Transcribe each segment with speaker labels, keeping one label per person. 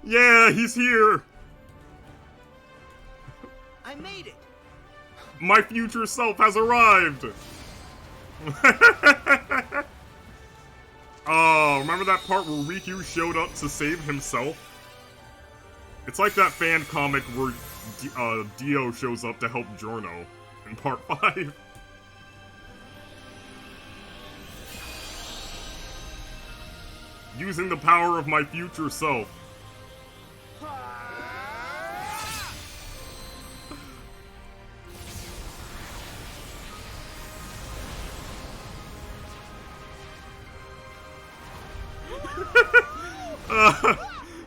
Speaker 1: Yeah, he's here!
Speaker 2: I made it!
Speaker 1: My future self has arrived! Oh, remember that part where Riku showed up to save himself? It's like that fan comic where Dio shows up to help Giorno in part 5. Using the power of my future self.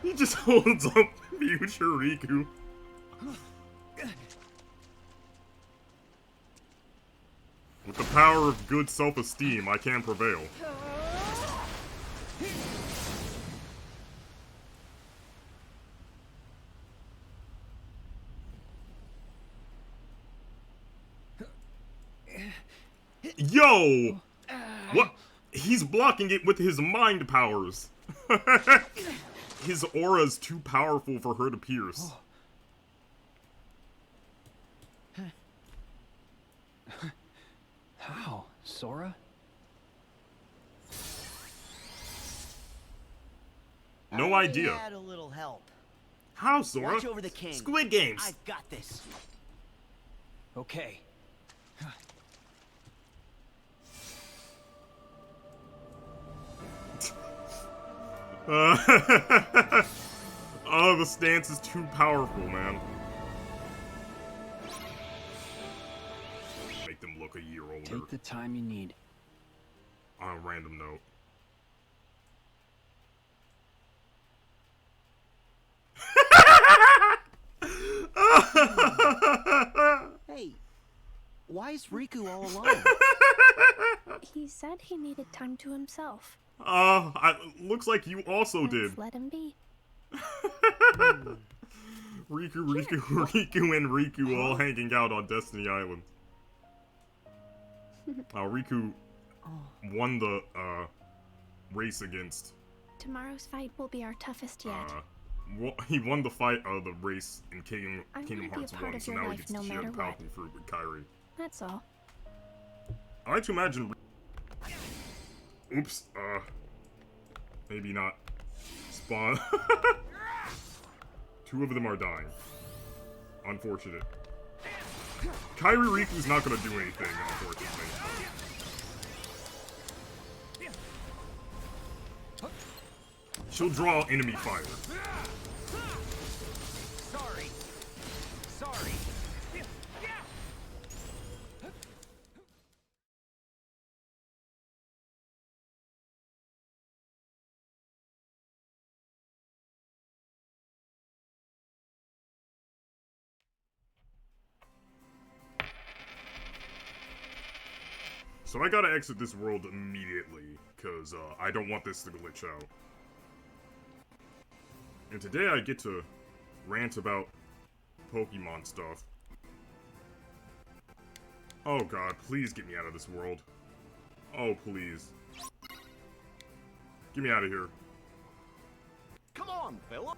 Speaker 1: He just holds up future Riku. With the power of good self-esteem, I can prevail. Yo! What? He's blocking it with his mind powers. His aura's too powerful for her to pierce.
Speaker 3: How, Sora?
Speaker 1: No idea.
Speaker 2: I had a little help.
Speaker 1: How, Sora?
Speaker 2: Watch over the king.
Speaker 1: Squid Games.
Speaker 2: I've got this.
Speaker 3: Okay.
Speaker 1: Oh, the stance is too powerful, man. Make them look a year older.
Speaker 3: Take the time you need.
Speaker 1: On a random note.
Speaker 2: Hey, why is Riku all alone?
Speaker 4: He said he needed time to himself.
Speaker 1: Looks like you also did.
Speaker 4: Let's let him be.
Speaker 1: Riku and Riku all hanging out on Destiny Island. Riku won the, race against...
Speaker 4: Tomorrow's fight will be our toughest yet.
Speaker 1: He won the fight, the race in Kingdom
Speaker 4: be a
Speaker 1: Hearts
Speaker 4: part
Speaker 1: 1,
Speaker 4: of
Speaker 1: so
Speaker 4: your
Speaker 1: now he
Speaker 4: life
Speaker 1: gets
Speaker 4: no
Speaker 1: to share
Speaker 4: matter
Speaker 1: the
Speaker 4: what.
Speaker 1: powerful fruit with Kairi.
Speaker 4: That's all.
Speaker 1: I like to imagine... Oops, maybe not. Spawn. Two of them are dying. Unfortunate. Kairi Riku's not gonna do anything, unfortunately. She'll draw enemy fire.
Speaker 2: Sorry. Sorry.
Speaker 1: So I gotta exit this world immediately, because I don't want this to glitch out. And today I get to rant about Pokemon stuff. Oh god, please get me out of this world. Oh, please. Get me out of here.
Speaker 2: Come on, Philip.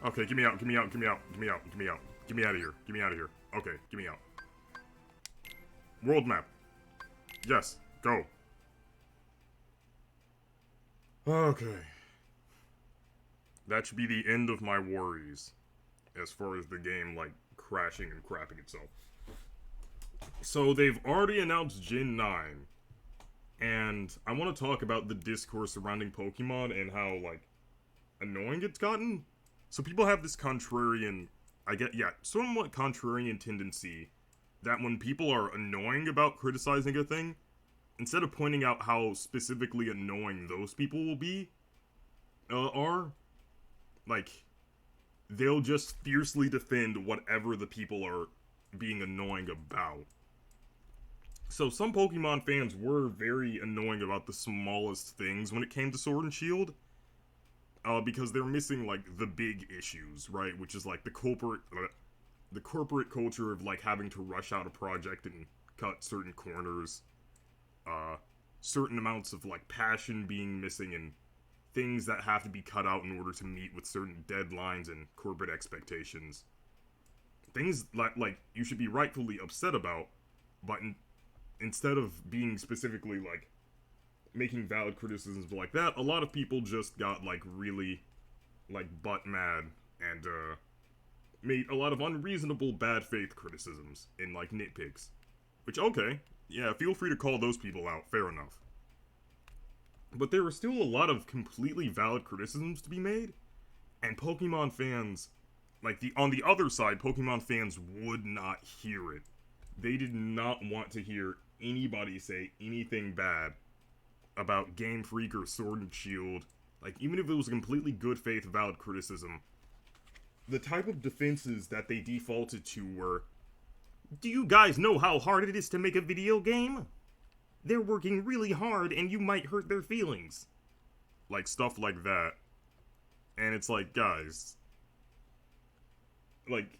Speaker 1: Okay, get me out, get me out, get me out, get me out, get me out. Get me out of here, get me out of here. Okay, get me out. World map. Yes, go. Okay. That should be the end of my worries. As far as the game, like, crashing and crapping itself. So, they've already announced Gen 9. And I want to talk about the discourse surrounding Pokemon and how, like, annoying it's gotten. So people have this contrarian, somewhat contrarian tendency that when people are annoying about criticizing a thing, instead of pointing out how specifically annoying those people will be, they'll just fiercely defend whatever the people are being annoying about. So some Pokemon fans were very annoying about the smallest things when it came to Sword and Shield. Because they're missing, like, the big issues, right? Which is, like, the the corporate culture of, like, having to rush out a project and cut certain corners, certain amounts of, like, passion being missing, and things that have to be cut out in order to meet with certain deadlines and corporate expectations. Things like you should be rightfully upset about, but instead of being specifically, like, making valid criticisms like that, a lot of people just got, like, really, like, butt mad and, made a lot of unreasonable bad faith criticisms and, like, nitpicks. Which, okay, yeah, feel free to call those people out, fair enough. But there are still a lot of completely valid criticisms to be made, and Pokemon fans, like, on the other side, Pokemon fans would not hear it. They did not want to hear anybody say anything bad about Game Freak or Sword and Shield. Like, even if it was a completely good faith, valid criticism, the type of defenses that they defaulted to were, do you guys know how hard it is to make a video game? They're working really hard and you might hurt their feelings. Like, stuff like that. And it's like, guys, like,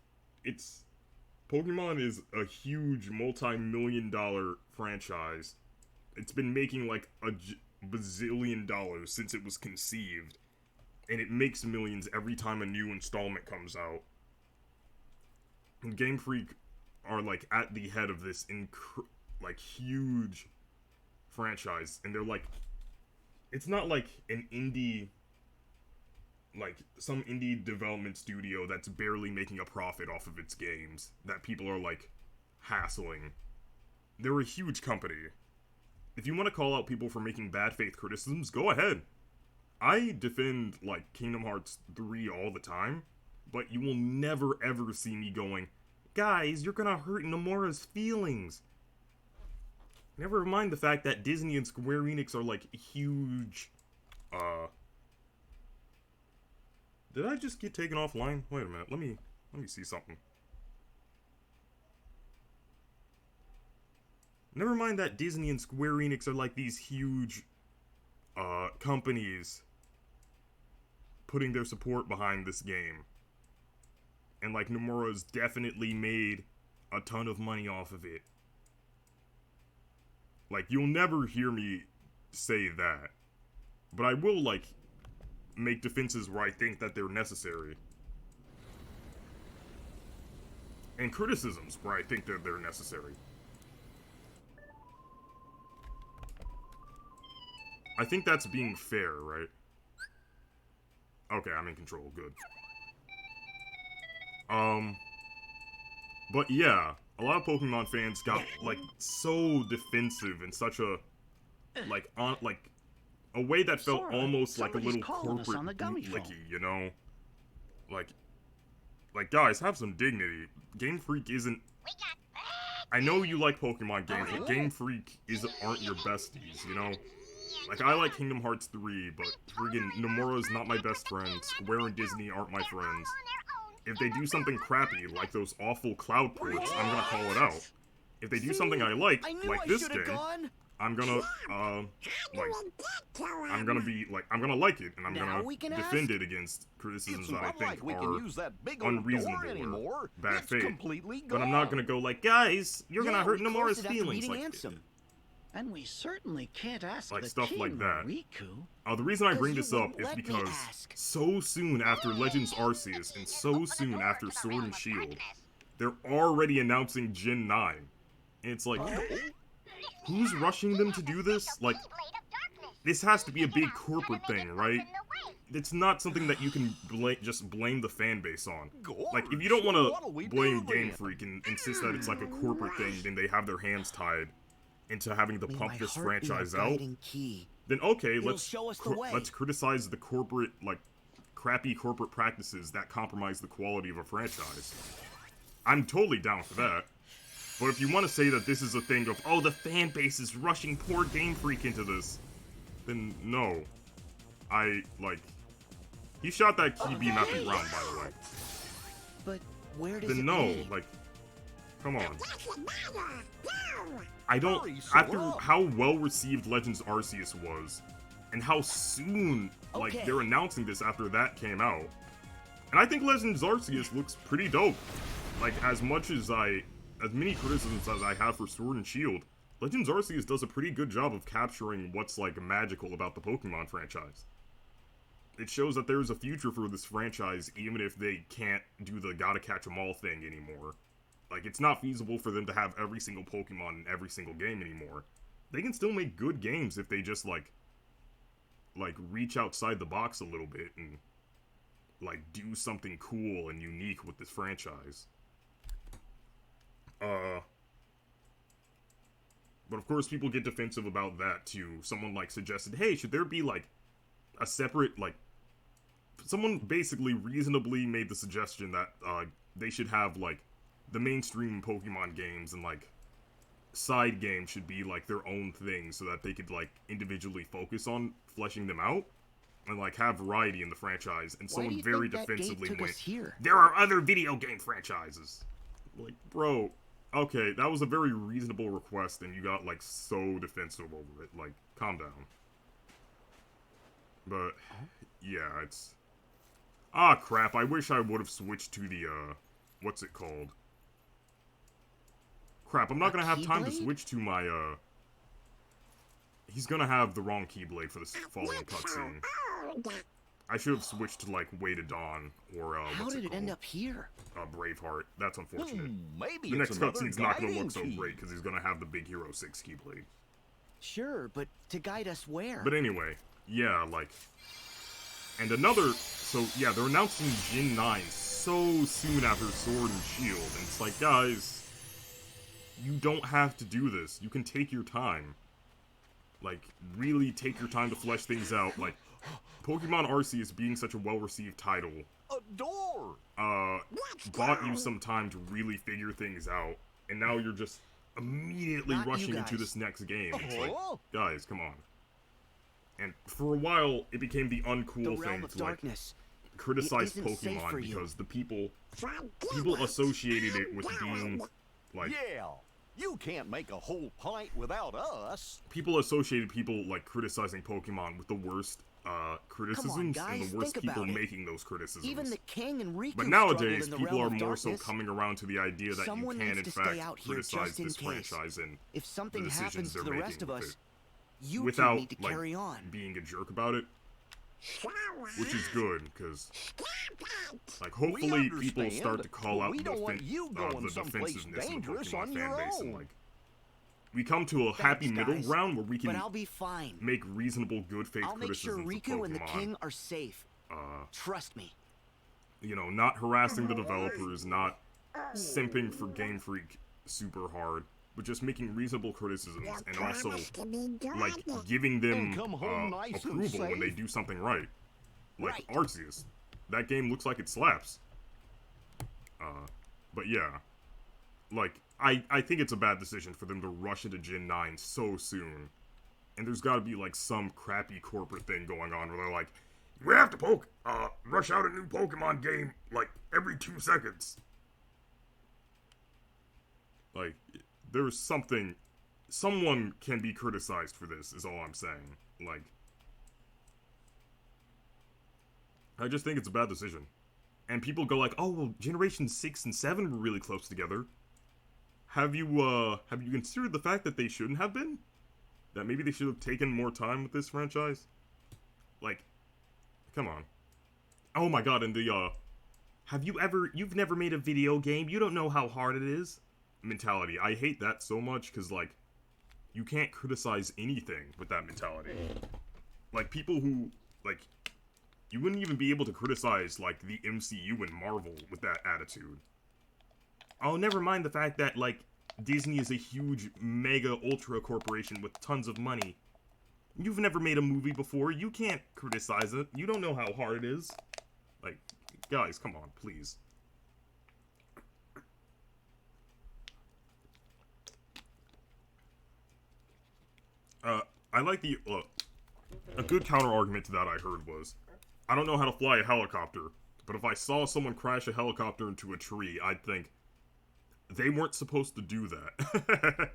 Speaker 1: Pokemon is a huge multi-million-dollar franchise. It's been making, like, a bazillion dollars since it was conceived. And it makes millions every time a new installment comes out. And Game Freak are, like, at the head of this, like, huge franchise. And they're, like, it's not like an indie, like, some indie development studio that's barely making a profit off of its games that people are, like, hassling. They're a huge company. If you want to call out people for making bad faith criticisms, go ahead. I defend, like, Kingdom Hearts 3 all the time, but you will never ever see me going, guys, you're gonna hurt Nomura's feelings. Never mind the fact that Disney and Square Enix are, like, huge, Did I just get taken offline? Wait a minute, let me see something. Never mind that Disney and Square Enix are, like, these huge, companies putting their support behind this game. And, like, Nomura's definitely made a ton of money off of it. Like, you'll never hear me say that. But I will, like, make defenses where I think that they're necessary. And criticisms where I think that they're necessary. I think that's being fair, right? Okay, I'm in control, good. But yeah, a lot of Pokemon fans got, like, so defensive in such a, like, a way that felt
Speaker 2: Sora,
Speaker 1: almost like a little corporate bootlicky, you know? Like, guys, have some dignity. Game Freak isn't... I know you like Pokemon games, but Game Freak aren't your besties, you know? Like, I like Kingdom Hearts 3, but friggin' Nomura's not my best friend, Square and Disney aren't my friends. If they do something crappy, like those awful Cloud ports, I'm gonna call it out. If they do something I like this game, I'm gonna, I'm gonna like it, and I'm gonna defend it against criticisms that I think are unreasonable or bad faith. But I'm not gonna go like, guys, you're gonna hurt Nomura's feelings. Like,
Speaker 2: and we certainly can't ask
Speaker 1: like
Speaker 2: the
Speaker 1: stuff
Speaker 2: king,
Speaker 1: like that.
Speaker 2: Riku,
Speaker 1: The reason I bring this
Speaker 2: you
Speaker 1: up
Speaker 2: wouldn't
Speaker 1: is
Speaker 2: let me
Speaker 1: because
Speaker 2: ask.
Speaker 1: so soon after Legends Arceus and so soon after Sword and Shield, they're already announcing Gen 9. And it's like, who's rushing them to do this? Like, this has to be a big corporate thing, right? It's not something that you can just blame the fan base on. Like, if you don't want to blame Game Freak and insist that it's like a corporate thing, then they have their hands tied into having to pump this franchise out, then okay, let's criticize the corporate, like, crappy corporate practices that compromise the quality of a franchise. I'm totally down for that. But if you want to say that this is a thing of, oh, the fan base is rushing poor Game Freak into this, then no. He shot that key beam at the ground, by the way.
Speaker 2: But where does
Speaker 1: then
Speaker 2: it
Speaker 1: no,
Speaker 2: lead?
Speaker 1: like, come on. I don't, after how well received Legends Arceus was, and how soon, like, they're announcing this after that came out, and I think Legends Arceus looks pretty dope. like, as many criticisms as I have for Sword and Shield, Legends Arceus does a pretty good job of capturing what's, like, magical about the Pokemon franchise. It shows that there's a future for this franchise, even if they can't do the gotta catch 'em all thing anymore. Like, it's not feasible for them to have every single Pokemon in every single game anymore. They can still make good games if they just, like, reach outside the box a little bit and, like, do something cool and unique with this franchise. But of course people get defensive about that too. Someone, like, suggested, hey, should there be, like, a separate, like, someone basically reasonably made the suggestion that, they should have, like, the mainstream Pokemon games and, like, side games should be, like, their own thing so that they could, like, individually focus on fleshing them out and, like, have variety in the franchise. And someone very defensively went, there are other video game franchises. Like, bro, okay, that was a very reasonable request and you got, like, so defensive over it. Like, calm down. But, yeah, it's... Ah, crap, I wish I would have switched to the, what's it called? Crap, I'm not gonna have time to switch to my, He's gonna have the wrong Keyblade for this following cutscene. I should have switched to, like, Way to Dawn, or,
Speaker 2: How did it end up here?
Speaker 1: Braveheart. That's unfortunate.
Speaker 5: Maybe
Speaker 1: The next
Speaker 5: it's
Speaker 1: cutscene's not gonna look so great, because he's gonna have the Big Hero 6 Keyblade.
Speaker 2: Sure, but to guide us where?
Speaker 1: But anyway, yeah, like... And another... So, yeah, they're announcing Gen 9 so soon after Sword and Shield, and it's like, guys... You don't have to do this. You can take your time. Like, really take your time to flesh things out. Like, Pokemon Arceus being such a well-received title...
Speaker 5: A door!
Speaker 1: Bought you some time to really figure things out, and now you're just immediately rushing into this next game. It's like, guys, come on. And for a while, it became the uncool thing to, like, criticize Pokemon because the people associated it with being, like...
Speaker 5: Yeah, you can't make a whole pint without us.
Speaker 1: People associated like, criticizing Pokemon with the worst, criticisms and the worst people making those criticisms.
Speaker 2: Even the King and Riku
Speaker 1: but nowadays, people are more so coming around to the idea that you can, in fact, criticize this franchise and
Speaker 2: if something
Speaker 1: the decisions they're
Speaker 2: to the
Speaker 1: making
Speaker 2: rest of
Speaker 1: with
Speaker 2: us,
Speaker 1: it.
Speaker 2: you
Speaker 1: Without,
Speaker 2: need to
Speaker 1: like,
Speaker 2: carry on.
Speaker 1: being a jerk about it. Which is good, because, like, hopefully people start to call out the defensiveness of the Pokemon fanbase, and, like, we come to a happy middle ground where we can make reasonable, good faith criticisms of Pokemon.
Speaker 2: I'll make sure Riku and the King are safe. Trust me.
Speaker 1: You know, not harassing the developers, not simping for Game Freak super hard, but just making reasonable criticisms and also, like, giving them approval when they do something right. Like Arceus. That game looks like it slaps. But yeah. Like, I think it's a bad decision for them to rush into Gen 9 so soon. And there's gotta be, like, some crappy corporate thing going on where they're like, we have to rush out a new Pokemon game, like, every 2 seconds. Like, there's something... Someone can be criticized for this, is all I'm saying. Like... I just think it's a bad decision. And people go like, oh, well, Generation 6 and 7 were really close together. Have you considered the fact that they shouldn't have been? That maybe they should have taken more time with this franchise? Like, come on. Oh my god, and the, you've never made a video game, you don't know how hard it is? Mentality. I hate that so much, because, like, you can't criticize anything with that mentality. Like, people who, like, you wouldn't even be able to criticize, like, the MCU and Marvel with that attitude. Oh, never mind the fact that, like, Disney is a huge, mega, ultra corporation with tons of money. You've never made a movie before, you can't criticize it, you don't know how hard it is. Like, guys, come on, please. I like the, a good counter-argument to that I heard was, I don't know how to fly a helicopter, but if I saw someone crash a helicopter into a tree, I'd think, they weren't supposed to do that.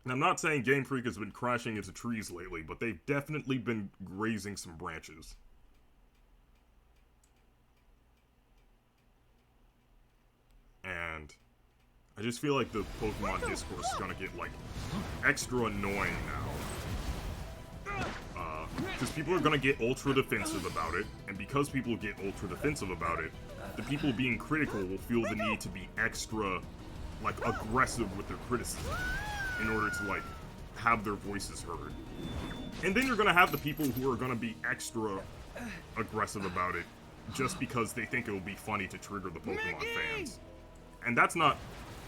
Speaker 1: And I'm not saying Game Freak has been crashing into trees lately, but they've definitely been grazing some branches. I just feel like the Pokemon discourse is gonna get, like, extra annoying now. Because people are gonna get ultra defensive about it, and because people get ultra defensive about it, the people being critical will feel the need to be extra, like, aggressive with their criticism in order to, like, have their voices heard. And then you're gonna have the people who are gonna be extra aggressive about it just because they think it'll be funny to trigger the Pokemon fans. And that's not...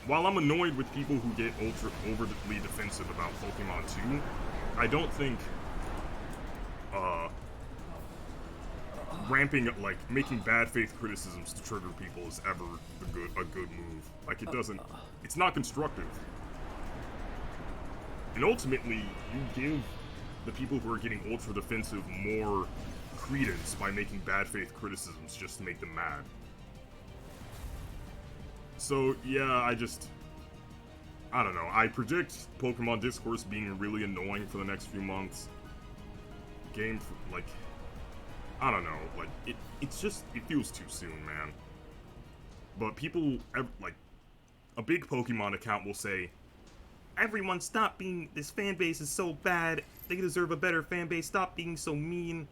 Speaker 1: While I'm annoyed with people who get overly defensive about Pokemon 2, I don't think, ramping, like, making bad faith criticisms to trigger people is ever a good move. Like, it doesn't... It's not constructive. And ultimately, you give the people who are getting ultra defensive more credence by making bad faith criticisms just to make them mad. So, yeah, I don't know. I predict Pokemon discourse being really annoying for the next few months. Like, I don't know. Like, it feels too soon, man. But people, like, a big Pokemon account will say, everyone stop being, this fan base is so bad, they deserve a better fan base, stop being so mean.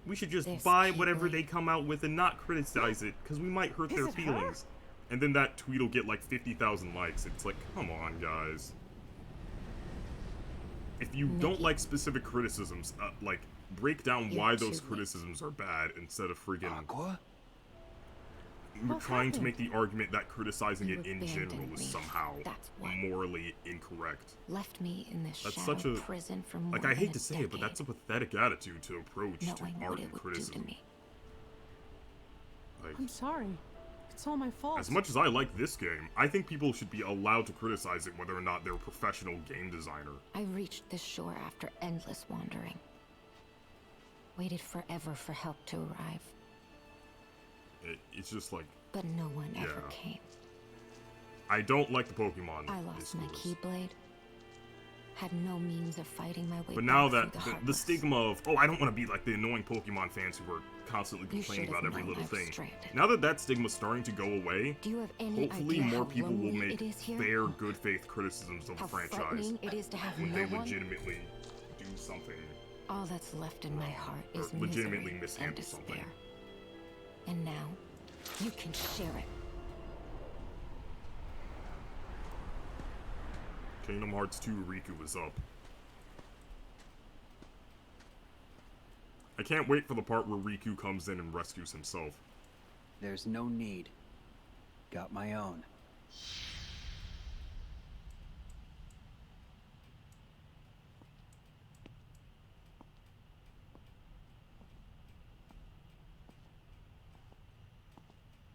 Speaker 1: We should just buy whatever they come out with and not criticize it, because we might hurt their feelings. And then that tweet will get like 50,000 likes. It's like, come on, guys. If you don't like specific criticisms, like, break down why those criticisms are bad instead of friggin' trying to make the argument that criticizing it in general is somehow morally incorrect.
Speaker 6: Left me in this
Speaker 1: That's such a
Speaker 6: prison for more
Speaker 1: like, I hate to say
Speaker 6: decade.
Speaker 1: it, but that's a pathetic attitude to approach to art and criticism. Like,
Speaker 7: I'm sorry. It's all my fault.
Speaker 1: as much as I like this game, I think people should be allowed to criticize it whether or not they're a professional game designer.
Speaker 6: I reached this shore after endless wandering. Waited forever for help to arrive.
Speaker 1: It's just like...
Speaker 6: But no one ever came.
Speaker 1: I don't like the Pokemon
Speaker 6: I lost my
Speaker 1: discourse.
Speaker 6: Keyblade. Had no means of fighting my way
Speaker 1: But now
Speaker 6: back
Speaker 1: that
Speaker 6: through
Speaker 1: the stigma of, oh, I don't want to be like the annoying Pokemon fans who are constantly
Speaker 6: You
Speaker 1: complaining
Speaker 6: should have
Speaker 1: about every
Speaker 6: known
Speaker 1: little
Speaker 6: I was
Speaker 1: thing.
Speaker 6: stranded.
Speaker 1: Now that that stigma's starting to go away,
Speaker 6: Do you have any
Speaker 1: hopefully
Speaker 6: idea
Speaker 1: more
Speaker 6: how
Speaker 1: people will
Speaker 6: lonely
Speaker 1: make
Speaker 6: it is here?
Speaker 1: fair, good faith criticisms of
Speaker 6: How
Speaker 1: the franchise
Speaker 6: frightening it is to have
Speaker 1: when
Speaker 6: no
Speaker 1: they
Speaker 6: one?
Speaker 1: legitimately do something.
Speaker 6: All that's left in my heart
Speaker 1: Or
Speaker 6: is
Speaker 1: legitimately
Speaker 6: misery and
Speaker 1: mishandle
Speaker 6: despair.
Speaker 1: something.
Speaker 6: And now, you can share it.
Speaker 1: Kingdom Hearts 2 Riku is up. I can't wait for the part where Riku comes in and rescues himself.
Speaker 3: There's no need. Got my own.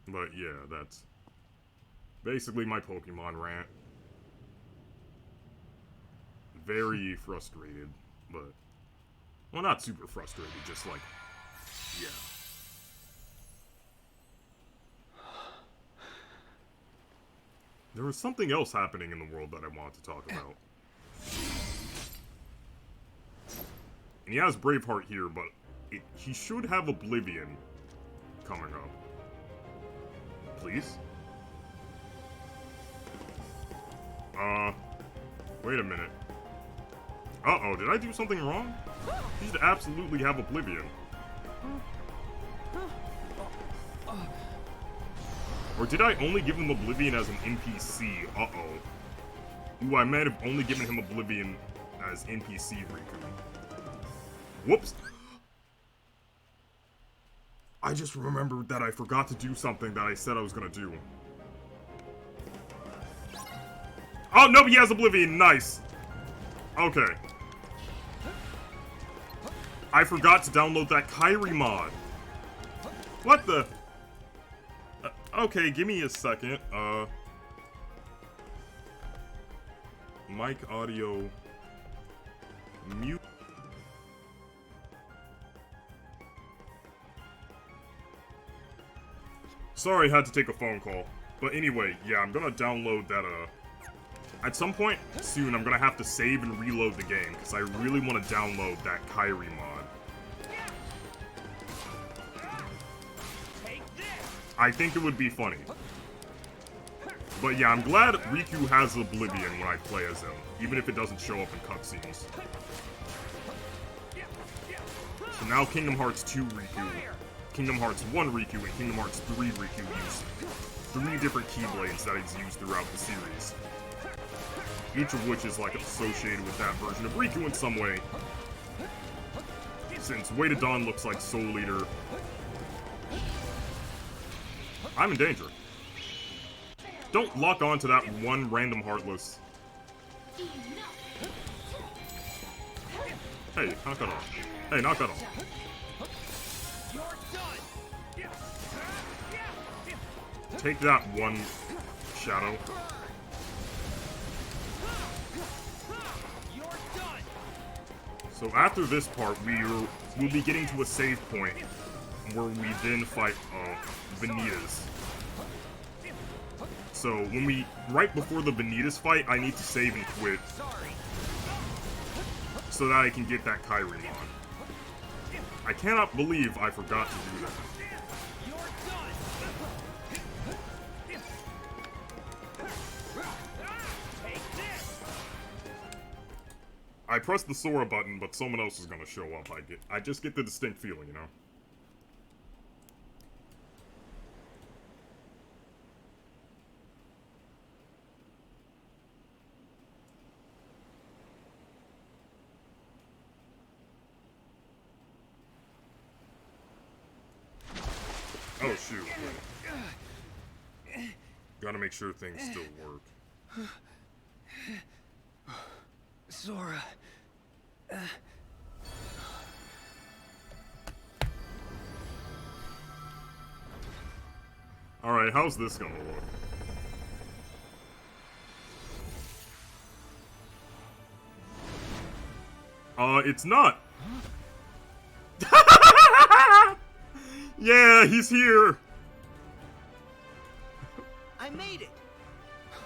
Speaker 1: But yeah, that's basically my Pokemon rant. Very frustrated, but... Well, not super frustrated, just like... Yeah. There was something else happening in the world that I wanted to talk about. And he has Braveheart here, but he should have Oblivion coming up. Please? Wait a minute. Uh-oh, did I do something wrong? He should absolutely have Oblivion. Or did I only give him Oblivion as an NPC? Uh-oh. Ooh, I might have only given him Oblivion as NPC Riku. Whoops! I just remembered that I forgot to do something that I said I was gonna do. Oh, no, he has Oblivion. Nice. Okay. I forgot to download that Kyrie mod. What the? Okay, give me a second. Mic audio mute. Sorry, I had to take a phone call. But anyway, yeah, I'm gonna download that, at some point soon, I'm gonna have to save and reload the game, because I really want to download that Kyrie mod. I think it would be funny. But yeah, I'm glad Riku has Oblivion when I play as him, even if it doesn't show up in cutscenes. So now Kingdom Hearts 2 Riku, Kingdom Hearts 1 Riku, and Kingdom Hearts 3 Riku use 3 different Keyblades that he's used throughout the series. Each of which is like associated with that version of Riku in some way. Since Way to Dawn looks like Soul Eater, I'm in danger. Don't lock on to that one random Heartless. Hey, knock that off. Hey, knock that off. Take that one, Shadow. So after this part, we'll be getting to a save point where we then fight Vanitas. So right before the Vanitas fight, I need to save and quit so that I can get that Kyrie on. I cannot believe I forgot to do that. I pressed the Sora button, but someone else is gonna show up. I just get the distinct feeling, you know? Oh, shoot. Gotta make sure things still work.
Speaker 2: Sora.
Speaker 1: Alright, how's this gonna look? It's not. Yeah, he's here.
Speaker 2: I made it.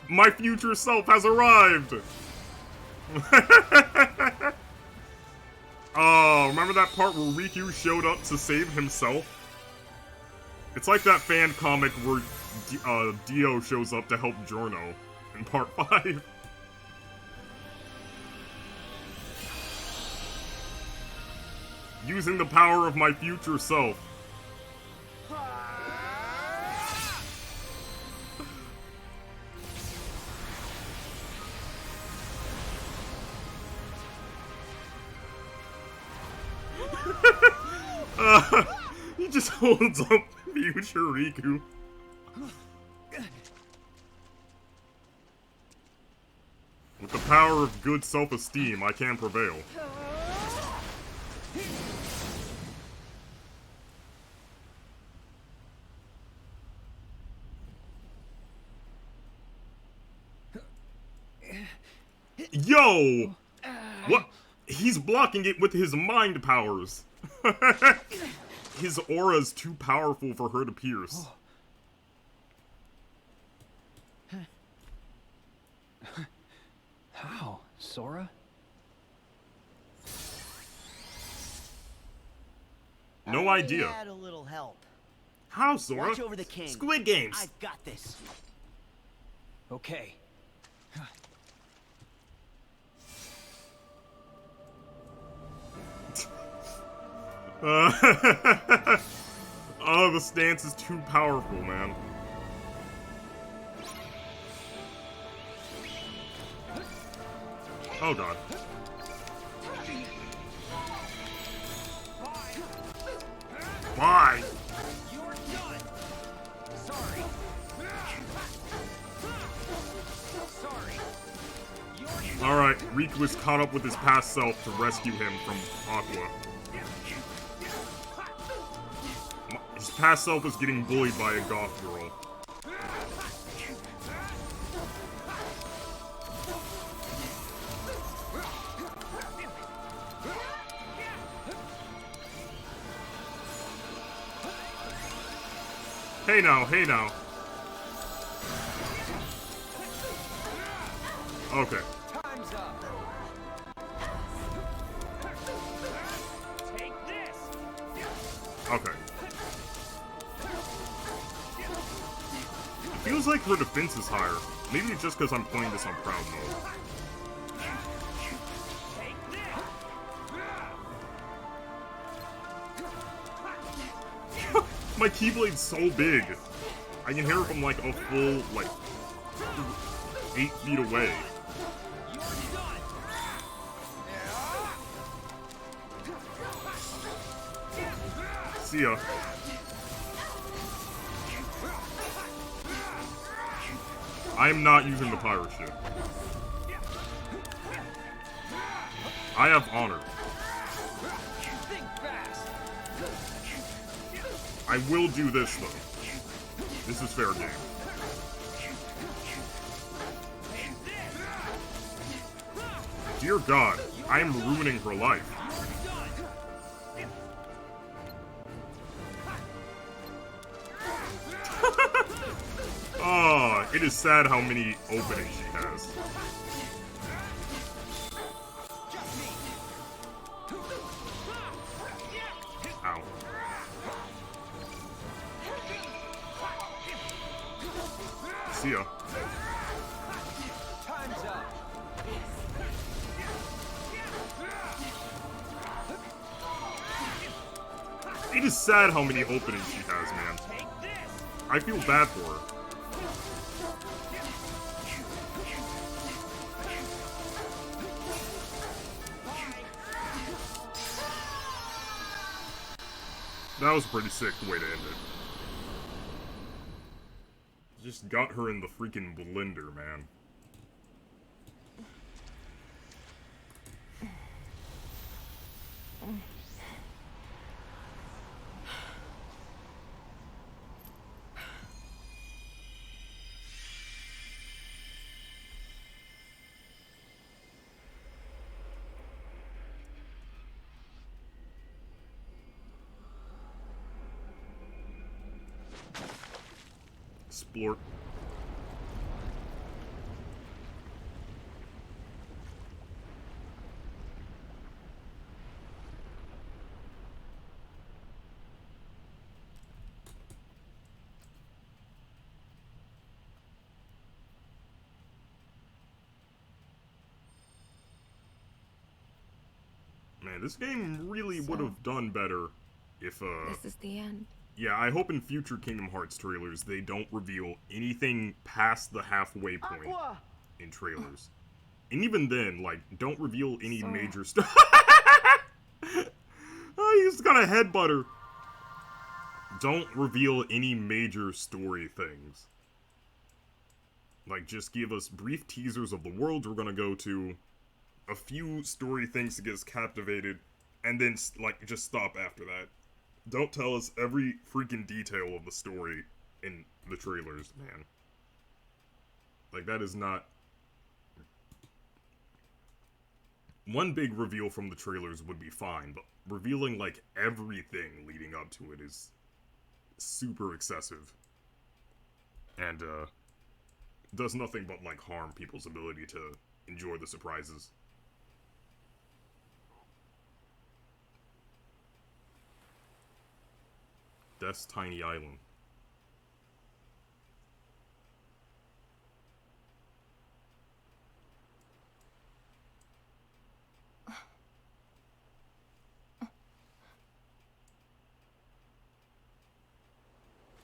Speaker 1: My future self has arrived. Oh, remember that part where Riku showed up to save himself? It's like that fan comic where Dio shows up to help Giorno in part 5. Using the power of my future self. He just holds up future Riku. With the power of good self-esteem, I can prevail. Yo! What? He's blocking it with his mind powers. His aura is too powerful for her to pierce.
Speaker 3: How, Sora?
Speaker 1: No idea.
Speaker 2: I had a little help.
Speaker 1: How, Sora?
Speaker 2: Watch over the king.
Speaker 1: Squid Games.
Speaker 2: I've got this.
Speaker 3: Okay.
Speaker 1: Oh, the stance is too powerful, man. Oh god. Bye!
Speaker 2: You're done. Sorry. Sorry.
Speaker 1: Alright, Riku is caught up with his past self to rescue him from Aqua. His past self is getting bullied by a goth girl. Hey now, hey now. Okay.
Speaker 2: Time's up. Take this.
Speaker 1: Okay. Feels like her defense is higher. Maybe it's just because I'm playing this on proud mode. My Keyblade's so big. I can hear it from like a full, like, 8 feet away. See ya. I am not using the pirate ship. I have honor. I will do this though. This is fair game. Dear God, I am ruining her life. Oh, it is sad how many openings she has. Ow. See ya.
Speaker 2: Time's up.
Speaker 1: It is sad how many openings she has, man. I feel bad for her. That was a pretty sick way to end it. Just got her in the freaking blender, man. Splort. Man, this game really would have done better if,
Speaker 6: This is the end.
Speaker 1: yeah, I hope in future Kingdom Hearts trailers they don't reveal anything past the halfway point in trailers. And even then, like, don't reveal any major stuff. Oh, he just got a headbutter. Don't reveal any major story things. Like, just give us brief teasers of the world we're gonna go to, a few story things to get us captivated, and then, like, just stop after that. Don't tell us every freaking detail of the story in the trailers, man. Like, that is not... One big reveal from the trailers would be fine, but revealing, like, everything leading up to it is super excessive. And, does nothing but, like, harm people's ability to enjoy the surprises. Death's Tiny Island.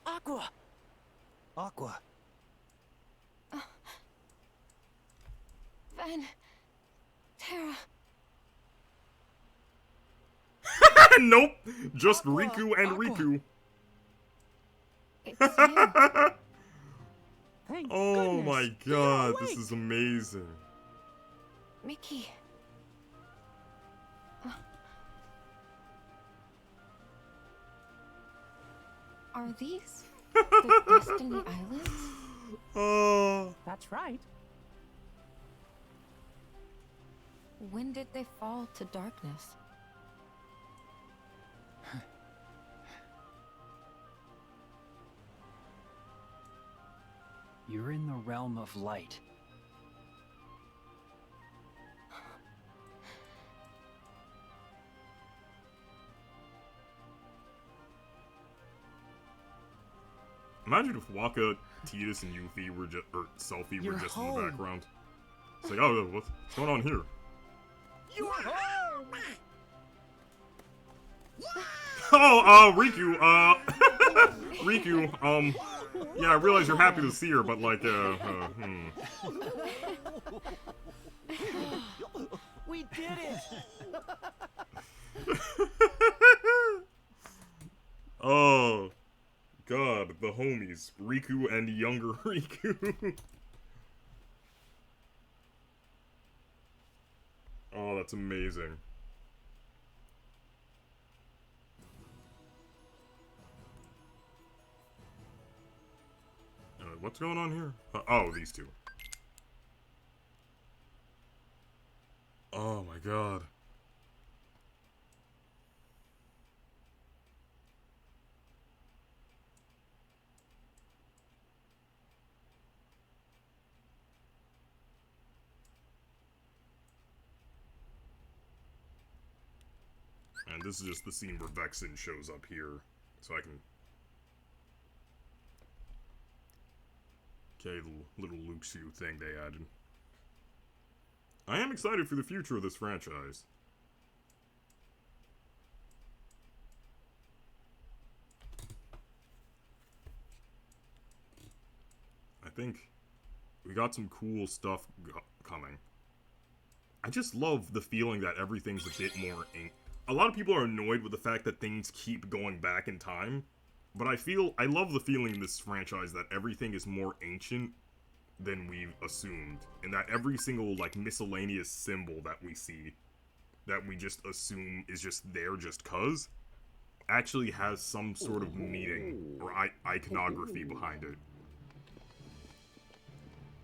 Speaker 2: Aqua! Aqua.
Speaker 6: Van... Terra...
Speaker 1: Nope! Just
Speaker 2: Aqua,
Speaker 1: Riku and
Speaker 2: Aqua.
Speaker 1: Riku.
Speaker 6: It's you.
Speaker 7: Thank
Speaker 1: Oh
Speaker 7: goodness.
Speaker 1: my god, this is amazing.
Speaker 6: Mickey. Are these the Destiny Islands?
Speaker 1: Oh.
Speaker 7: That's right.
Speaker 6: When did they fall to darkness?
Speaker 3: You're in the realm of light.
Speaker 1: Am Imagine if Waka, Tidus, and Yuffie were just, or Selphie were
Speaker 2: You're
Speaker 1: just in
Speaker 2: home.
Speaker 1: the background. It's like, oh, what's going on here?
Speaker 5: You're home!
Speaker 1: Oh, Riku, Riku, yeah, I realize you're happy to see her, but like,
Speaker 2: We did it!
Speaker 1: Oh, God, the homies, Riku and younger Riku. Oh, that's amazing. What's going on here? Oh, these two. Oh my god. And this is just the scene where Vexen shows up here, so I can... Okay, the little Luke Shoe thing they added. I am excited for the future of this franchise. I think we got some cool stuff coming. I just love the feeling that everything's a bit more... A lot of people are annoyed with the fact that things keep going back in time, but I love the feeling in this franchise that everything is more ancient than we've assumed, and that every single, like, miscellaneous symbol that we see, that we just assume is just there just cuz, actually has some sort of meaning or iconography behind it.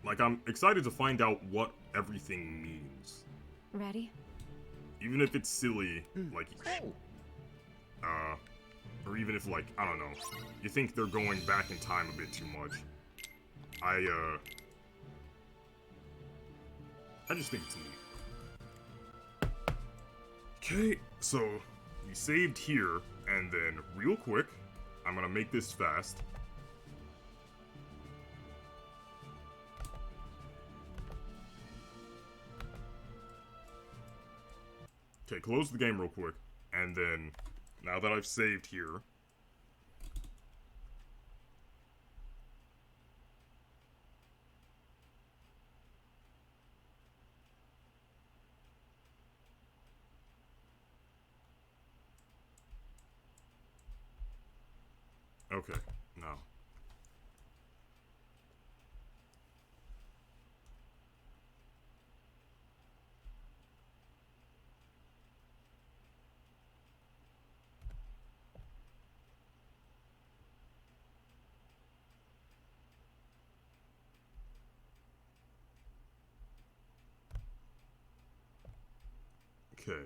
Speaker 1: Like, I'm excited to find out what everything means.
Speaker 6: Ready?
Speaker 1: Even if it's silly, like, or even if, like, I don't know, you think they're going back in time a bit too much. I just think it's neat. Okay, so, we saved here, and then, real quick, I'm gonna make this fast. Okay, close the game real quick, and then, now that I've saved here... Okay, now. Okay.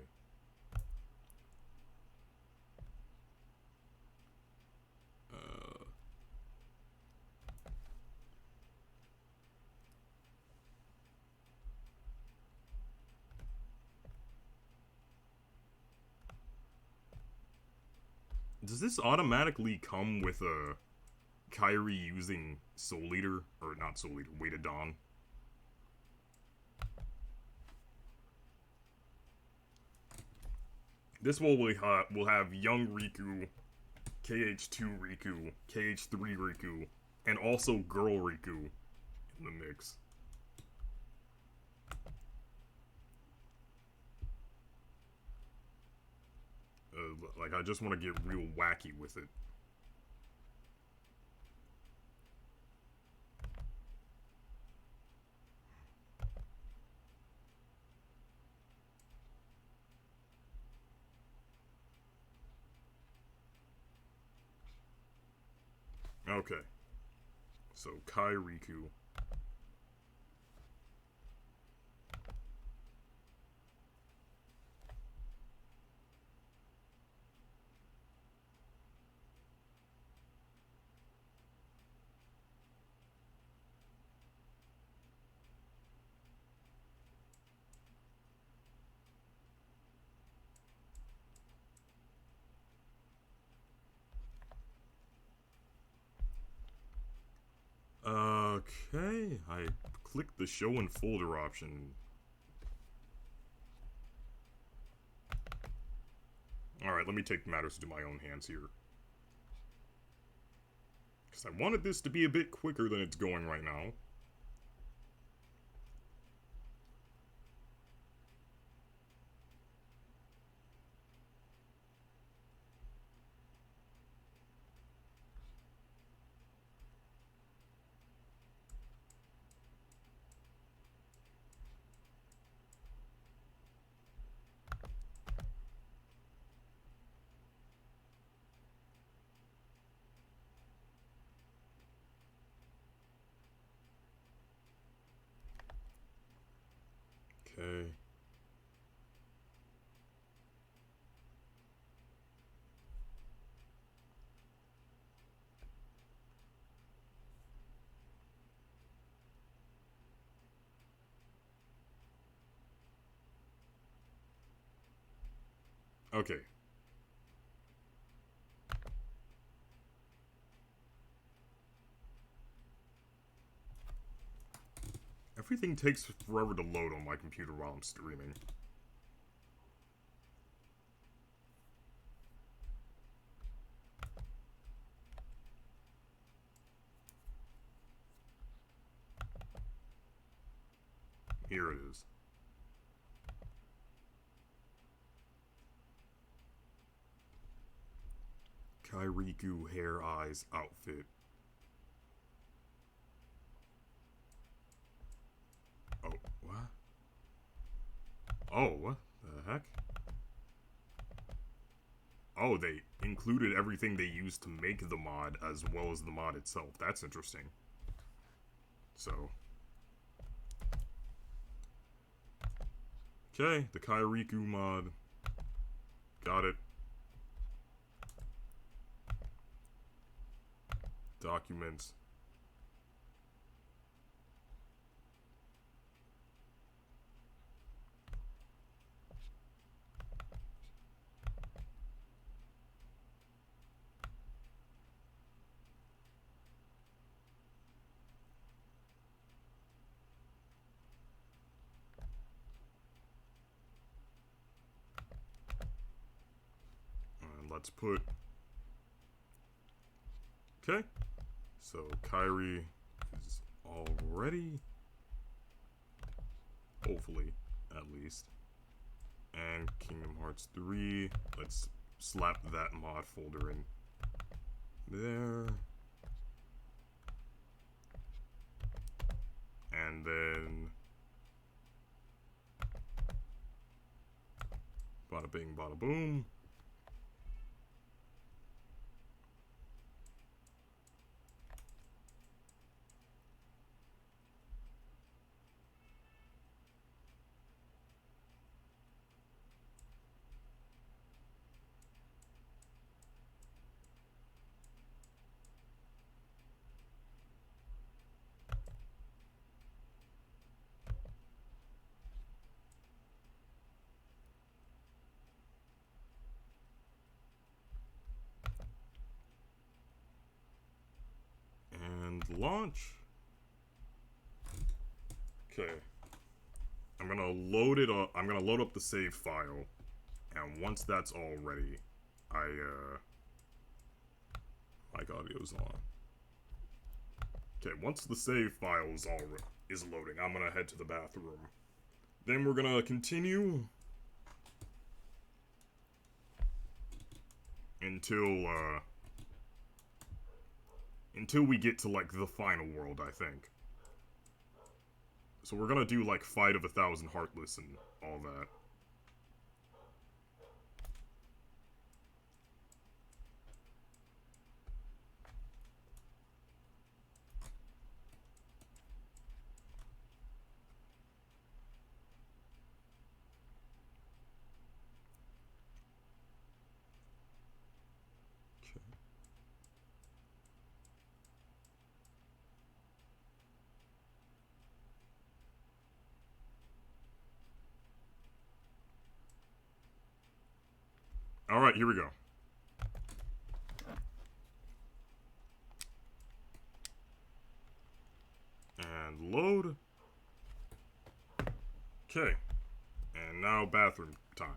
Speaker 1: Does this automatically come with a Kyrie using Soul Eater? Or not Soul Eater, Weight of Dawn? This will have young Riku, KH2 Riku, KH3 Riku, and also girl Riku in the mix. Like, I just want to get real wacky with it. Okay. So, Kai Riku. Okay, I clicked the show and folder option. Alright, let me take matters into my own hands here. Because I wanted this to be a bit quicker than it's going right now. Okay. Okay. Everything takes forever to load on my computer while I'm streaming. Here it is. Kairiku hair eyes outfit. Oh, what? Oh, what the heck? Oh, they included everything they used to make the mod as well as the mod itself. That's interesting. So. Okay, the Kairiku mod. Got it. Documents. And let's put... Okay. So, Kairi is all ready. Hopefully, at least. And Kingdom Hearts 3. Let's slap that mod folder in there. And then... Bada bing, bada boom. And launch. Okay. I'm gonna load it up. I'm gonna load up the save file. And once that's all ready, mic audio's on. Okay, once the save file is loading, I'm gonna head to the bathroom. Then we're gonna continue until we get to, like, the final world, I think. So we're gonna do, like, Fight of 1,000 Heartless and all that. Alright, here we go. And And load. Okay. And now bathroom time.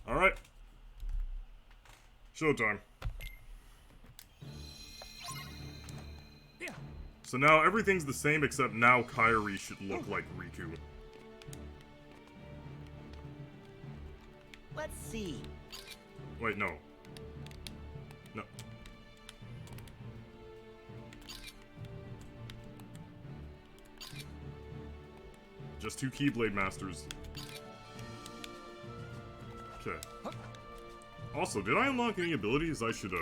Speaker 1: Alright. Showtime. So now everything's the same except now Kairi should look like Riku.
Speaker 2: Let's see.
Speaker 1: Wait, no. No. Just two Keyblade Masters. Okay. Also, did I unlock any abilities I should,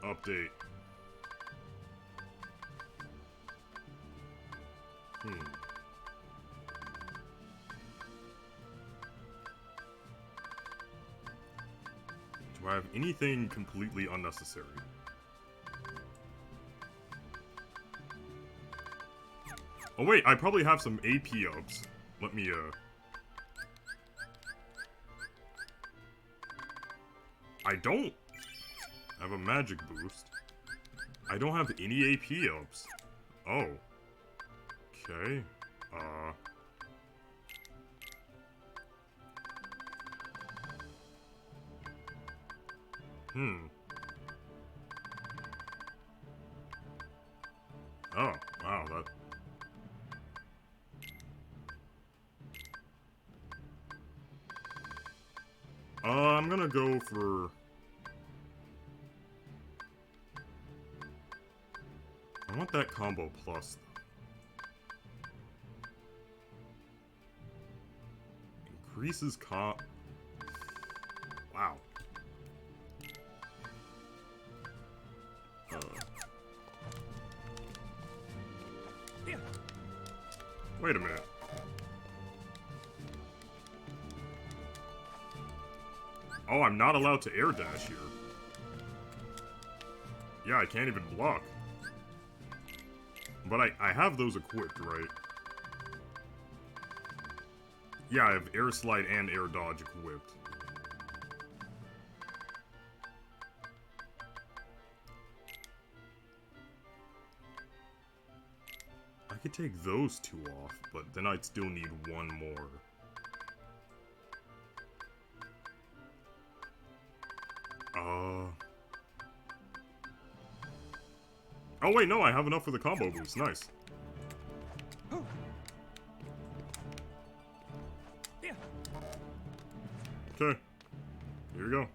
Speaker 1: update? Do I have anything completely unnecessary? Oh wait, I probably have some AP ups. Let me, I don't have a magic boost. I don't have any AP ups. Oh. Okay. Oh, wow, that... I'm gonna go for... I want that combo plus. Increases comp... Wow. Wait a minute. Oh, I'm not allowed to air dash here. Yeah, I can't even block. But I have those equipped, right? Yeah, I have air slide and air dodge equipped. I could take those two off, but then I'd still need one more. Oh wait, no, I have enough for the combo boost. Nice. Okay. Here we go.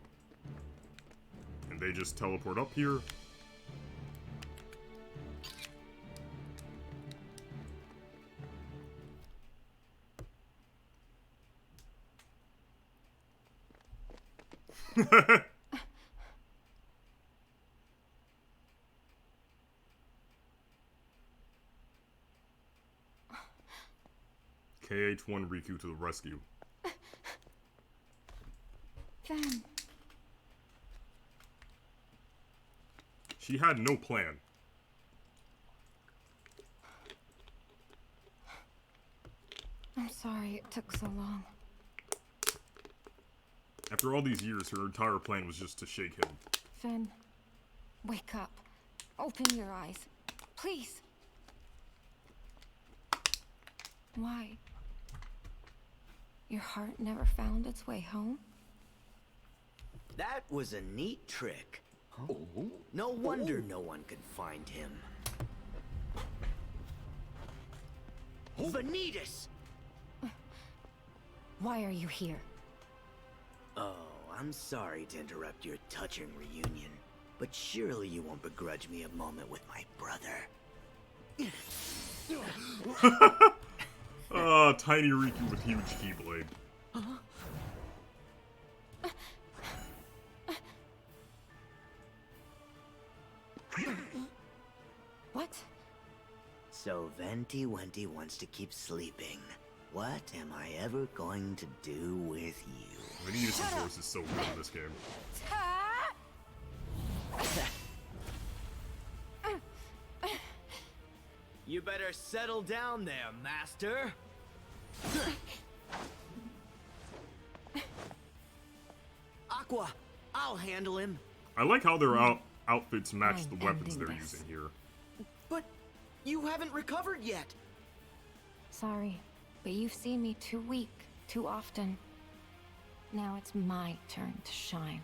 Speaker 1: And they just teleport up here. KH-1 Riku to the rescue.
Speaker 6: Fen.
Speaker 1: She had no plan.
Speaker 6: I'm sorry it took so long.
Speaker 1: After all these years, her entire plan was just to shake him.
Speaker 6: Fen, wake up. Open your eyes. Please. Why? Your heart never found its way home?
Speaker 2: That was a neat trick. No wonder no one could find him. Vanitas!
Speaker 6: Why are you here?
Speaker 2: Oh, I'm sorry to interrupt your touching reunion, but surely you won't begrudge me a moment with my brother.
Speaker 1: Tiny Riku with huge keyblade.
Speaker 6: What?
Speaker 2: So Venti Wenti wants to keep sleeping. What am I ever going to do with you?
Speaker 1: Vanitas' voice is so good in this game.
Speaker 2: You better settle down there, master. Aqua, I'll handle him.
Speaker 1: I like how their outfits match the
Speaker 6: I'm
Speaker 1: weapons
Speaker 6: ending
Speaker 1: they're
Speaker 6: this.
Speaker 1: using here.
Speaker 2: But you haven't recovered yet.
Speaker 6: Sorry, but you've seen me too weak, too often. Now it's my turn to shine.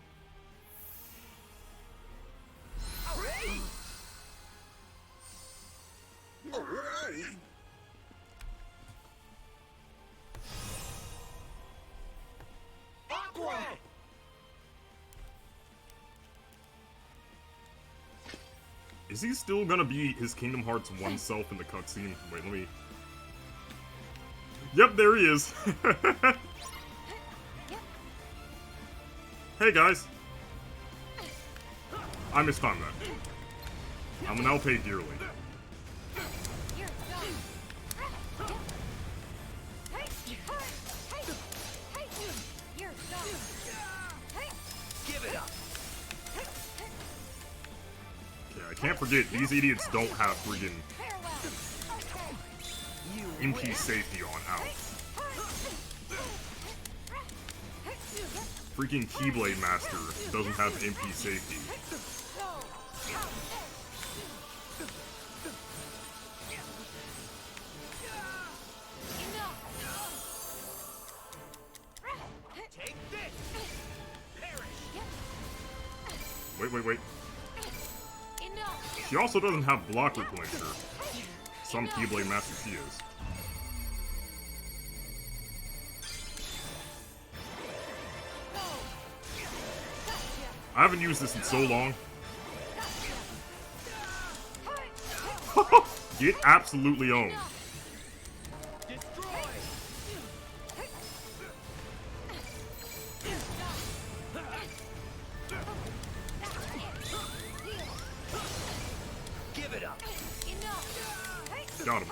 Speaker 2: Aqua!
Speaker 1: Is he still gonna be his Kingdom Hearts 1 self in the cutscene? Wait, let me... Yep, there he is! Hey guys! I mistimed that. I'm now paid dearly.
Speaker 2: Give it up.
Speaker 1: I can't forget, these idiots don't have friggin' MP safety on out. Freaking Keyblade Master doesn't have MP safety. Wait. She also doesn't have block replenisher. Some Keyblade Master she is. I haven't used this in so long. Get absolutely owned.
Speaker 2: Give it up.
Speaker 1: Got him.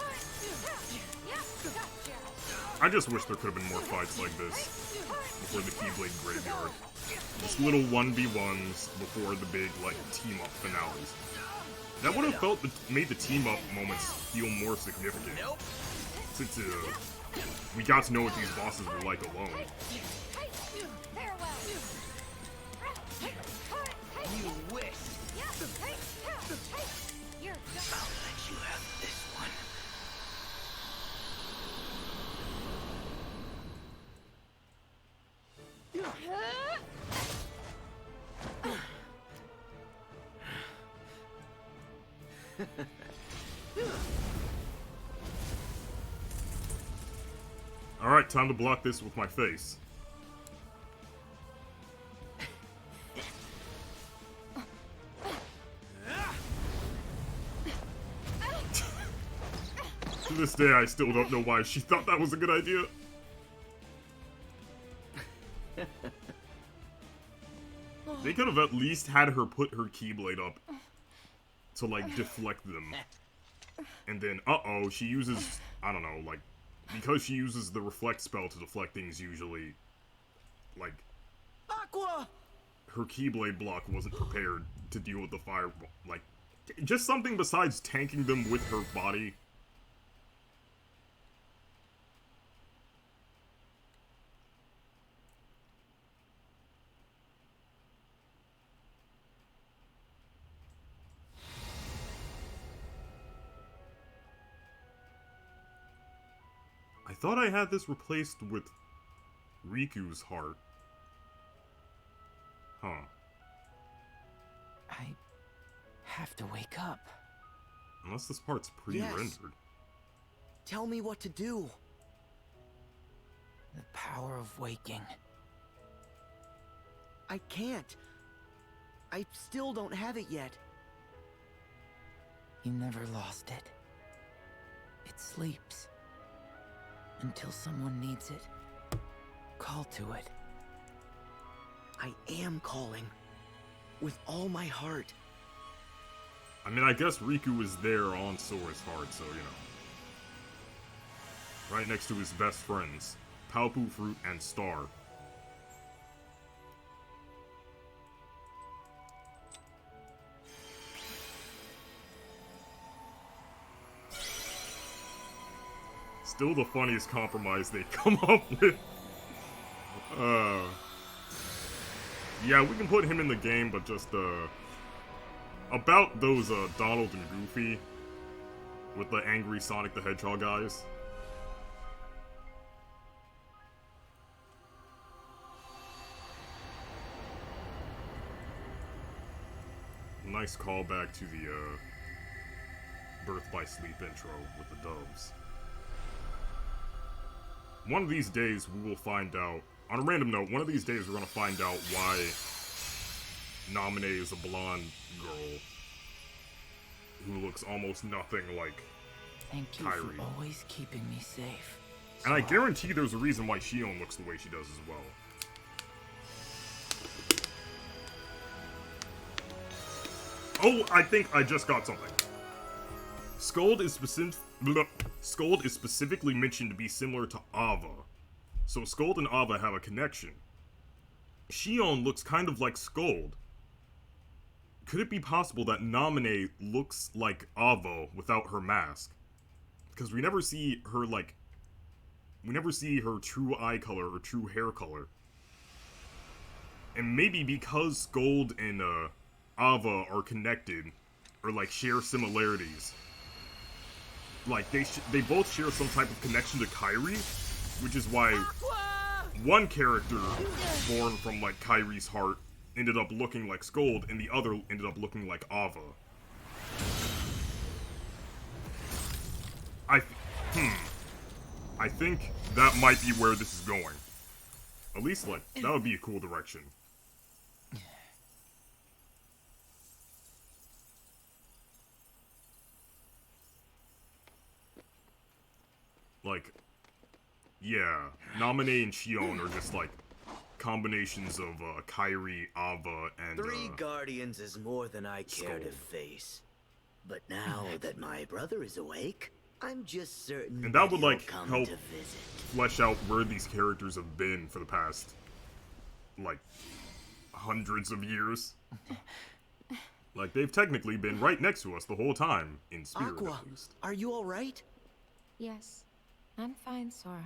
Speaker 1: I just wish there could have been more fights like this before the Keyblade Graveyard. Just little 1v1s before the big, like, team-up finales. That would have made the team-up moments feel more significant. Since, we got to know what these bosses were like alone.
Speaker 2: You wish. I'll let you have this one.
Speaker 1: Alright, time to block this with my face. To this day, I still don't know why she thought that was a good idea. They could have at least had her put her Keyblade up to, like, deflect them. And then, uh-oh, she uses, I don't know, like, because she uses the reflect spell to deflect things usually, like,
Speaker 2: Aqua!
Speaker 1: her Keyblade block wasn't prepared to deal with the fire, like, just something besides tanking them with her body. I thought I had this replaced with Riku's heart. Huh.
Speaker 8: I have to wake up.
Speaker 1: Unless this part's pre-rendered.
Speaker 2: Tell me what to do.
Speaker 8: The power of waking.
Speaker 2: I can't. I still don't have it yet.
Speaker 8: You never lost it. It sleeps. Until someone needs it. Call to it.
Speaker 2: I am calling. With all my heart.
Speaker 1: I mean, I guess Riku is there on Sora's heart, so, you know. Right next to his best friends, Palpu, Fruit, and Star. Still the funniest compromise they come up with. Yeah, we can put him in the game, but just, about those, Donald and Goofy with the angry Sonic the Hedgehog guys. Nice callback to the, Birth by Sleep intro with the doves. One of these days, we will find out. On a random note, one of these days we're gonna find out why Naminé is a blonde girl who looks almost nothing like
Speaker 8: Thank you
Speaker 1: Kyrie.
Speaker 8: for always keeping me safe.
Speaker 1: And I guarantee there's a reason why Shion looks the way she does as well. Oh, I think I just got something. Scold is specifically mentioned to be similar to Ava. So Scold and Ava have a connection. Shion looks kind of like Scold. could it be possible that Naminé looks like Ava without her mask? Because we never see her, like, we never see her true eye color or true hair color. And maybe because Scold and Ava are connected, or like share similarities, like they both share some type of connection to Kairi, which is why one character born from like Kairi's heart ended up looking like Scold, and the other ended up looking like Ava. I think that might be where this is going. At least, like, that would be a cool direction. Like, yeah, Naminé and Shion are just, like, combinations of, Kairi, Ava, and,
Speaker 2: Three guardians is more than I care to
Speaker 1: Scold.
Speaker 2: face. But now that my brother is awake, I'm just certain
Speaker 1: And that would,
Speaker 2: he'll
Speaker 1: like,
Speaker 2: come
Speaker 1: help
Speaker 2: to visit.
Speaker 1: flesh out where these characters have been for the past, like, hundreds of years. Like, they've technically been right next to us the whole time, in spirit
Speaker 2: Aqua,
Speaker 1: at least.
Speaker 2: are you all right?
Speaker 6: Yes, I'm fine, Sora.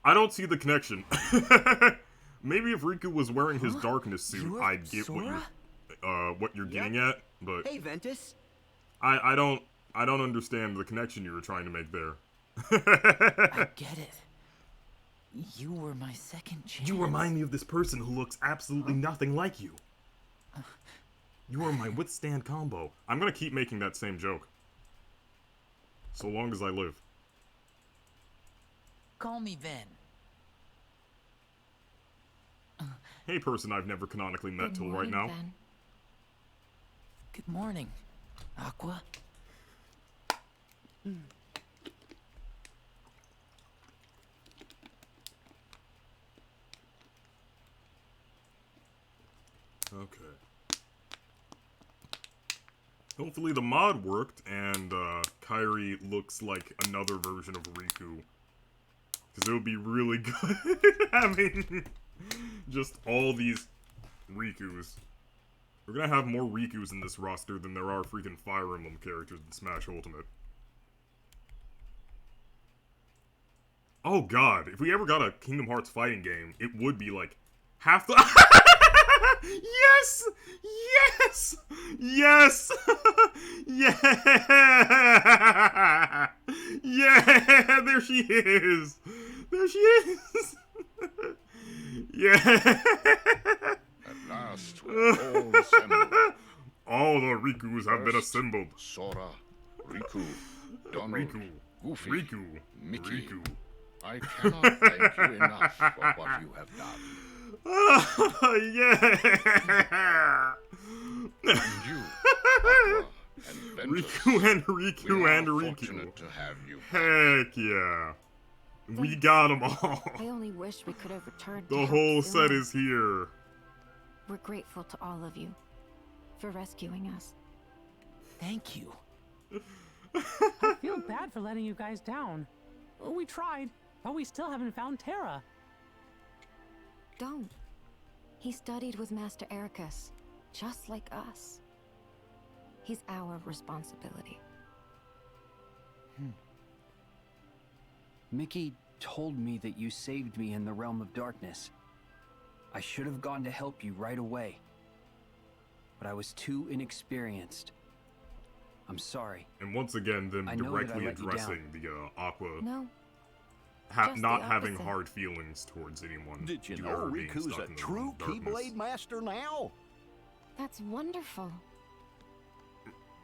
Speaker 1: I don't see the connection. Maybe if Riku was wearing his darkness suit,
Speaker 2: You're
Speaker 1: I'd get
Speaker 2: Sora?
Speaker 1: what you're getting at, but
Speaker 2: Hey, Ventus.
Speaker 1: I don't understand the connection you were trying to make there.
Speaker 8: I get it. You were my second chance.
Speaker 1: You remind me of this person who looks absolutely nothing like you. You are my withstand combo. I'm gonna keep making that same joke. So long as I live.
Speaker 8: Call me Ven.
Speaker 1: Hey, person I've never canonically met
Speaker 6: Good
Speaker 1: till right
Speaker 6: morning,
Speaker 1: now.
Speaker 6: Ven.
Speaker 8: Good morning, Aqua.
Speaker 1: Okay. Hopefully the mod worked, and Kairi looks like another version of Riku. Because it would be really good having just all these Rikus. We're gonna have more Rikus in this roster than there are freaking Fire Emblem characters in Smash Ultimate. Oh god, if we ever got a Kingdom Hearts fighting game, it would be like half the... Yes! Yes! Yes! Yeah! Yeah! There she is! There she is! Yeah!
Speaker 9: At last, we're all assembled.
Speaker 1: All the Rikus have been
Speaker 9: First,
Speaker 1: assembled.
Speaker 9: Sora, Riku, Donald,
Speaker 1: Riku.
Speaker 9: Goofy,
Speaker 1: Riku.
Speaker 9: Mickey.
Speaker 1: Riku.
Speaker 9: I cannot thank you enough for what you have done.
Speaker 1: Yeah!
Speaker 9: And you, Aqua, and Ventus.
Speaker 1: Riku and
Speaker 9: We
Speaker 1: Riku
Speaker 9: are
Speaker 1: and Riku.
Speaker 9: fortunate to have you.
Speaker 1: Heck yeah. We got them all.
Speaker 6: I only wish we could have returned.
Speaker 1: The
Speaker 6: to help
Speaker 1: whole set
Speaker 6: sooner.
Speaker 1: is here.
Speaker 6: We're grateful to all of you for rescuing us.
Speaker 8: Thank you.
Speaker 7: I feel bad for letting you guys down. We tried, but we still haven't found Terra.
Speaker 6: Don't. He studied with Master Ericus, just like us. He's our responsibility.
Speaker 3: Mickey told me that you saved me in the realm of darkness. I should have gone to help you right away. But I was too inexperienced. I'm sorry.
Speaker 1: And once again, them
Speaker 3: I know that I
Speaker 1: directly
Speaker 3: let you
Speaker 1: addressing the Aqua
Speaker 6: No, just the
Speaker 1: not having
Speaker 6: opposite.
Speaker 1: hard feelings towards anyone.
Speaker 5: Did you
Speaker 1: due to
Speaker 5: know
Speaker 1: her being
Speaker 5: Riku's
Speaker 1: stuck
Speaker 5: a
Speaker 1: in the
Speaker 5: true
Speaker 1: realm of darkness.
Speaker 5: Keyblade master now?
Speaker 6: that's wonderful.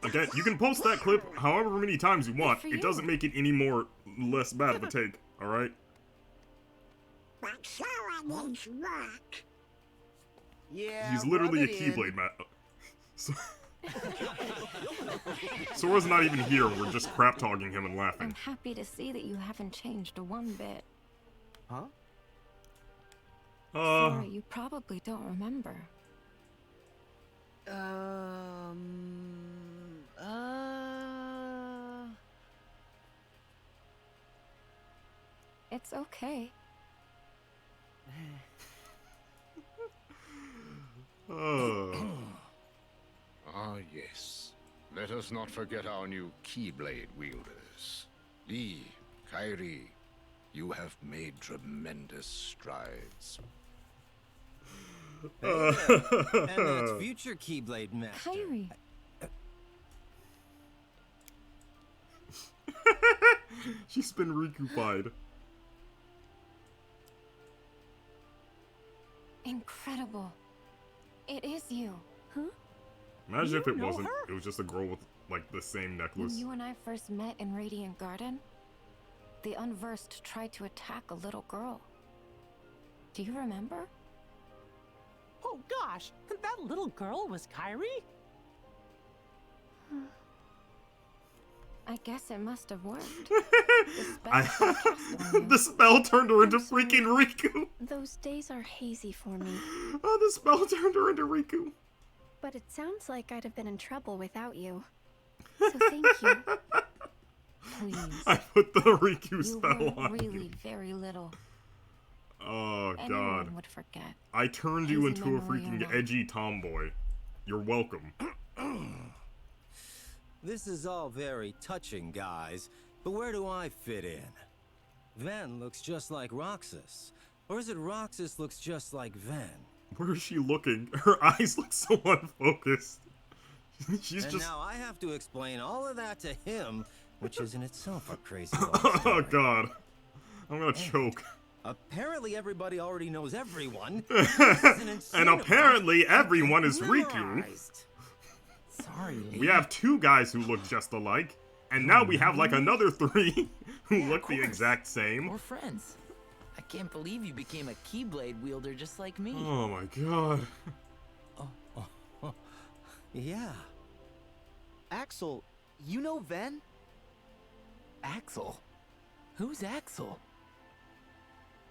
Speaker 1: Again, you can post that clip however many times you want.
Speaker 6: for
Speaker 1: It
Speaker 6: you.
Speaker 1: doesn't make it any more less bad of a take. All right.
Speaker 10: But Sora needs work.
Speaker 2: Yeah,
Speaker 1: He's literally a
Speaker 2: rub it in.
Speaker 1: Keyblade man. So Sora's not even here. We're just crap talking him and
Speaker 6: I'm
Speaker 1: laughing.
Speaker 6: happy to see that you haven't changed one bit.
Speaker 2: Huh?
Speaker 6: Sora, you probably don't remember. It's okay.
Speaker 9: Ah, yes. Let us not forget our new Keyblade wielders. Lee, Kairi, you have made tremendous strides.
Speaker 11: And that's future Keyblade Master.
Speaker 6: Kyrie.
Speaker 1: She's been Riku-fied.
Speaker 6: Incredible. It is you.
Speaker 4: Huh?
Speaker 1: Imagine if
Speaker 7: You
Speaker 1: it
Speaker 7: know
Speaker 1: wasn't.
Speaker 7: her?
Speaker 1: It was just a girl with, like, the same
Speaker 6: When
Speaker 1: necklace.
Speaker 6: you and I first met in Radiant Garden, the Unversed tried to attack a little girl. Do you remember?
Speaker 7: Oh gosh, that little girl was Kyrie?
Speaker 6: I guess it must have worked.
Speaker 1: The spell turned her into freaking Riku.
Speaker 4: Those days are hazy for me,
Speaker 1: Oh, the spell turned her into Riku.
Speaker 4: but it sounds like I'd have been in trouble without you. So thank you.
Speaker 6: Please.
Speaker 1: I put the Riku
Speaker 6: You
Speaker 1: spell
Speaker 6: were
Speaker 1: on
Speaker 6: really
Speaker 1: you.
Speaker 6: very little.
Speaker 1: Oh, God.
Speaker 6: Anyone would forget.
Speaker 1: I turned you
Speaker 6: Hazy
Speaker 1: into a
Speaker 6: memory
Speaker 1: freaking
Speaker 6: or not.
Speaker 1: edgy tomboy. You're welcome.
Speaker 11: This is all very touching, guys, but where do I fit in? Ven looks just like Roxas. Or is it Roxas looks just like Ven?
Speaker 1: Where is she looking? Her eyes look so unfocused. She's
Speaker 11: And
Speaker 1: just...
Speaker 11: now I have to explain all of that to him, which is in itself a crazy long
Speaker 1: Oh,
Speaker 11: story.
Speaker 1: God. I'm gonna choke.
Speaker 11: Apparently everybody already knows everyone. This is an insane
Speaker 1: And apparently
Speaker 11: amount
Speaker 1: everyone is Riku.
Speaker 11: memorized.
Speaker 8: Sorry, Lee.
Speaker 1: We have 2 guys who look just alike. And now we have like another 3 who look the exact same.
Speaker 8: We're friends. I can't believe you became a Keyblade wielder just like me.
Speaker 1: Oh my God.
Speaker 11: Yeah.
Speaker 2: Axel, you know Ven?
Speaker 8: Axel? Who's Axel?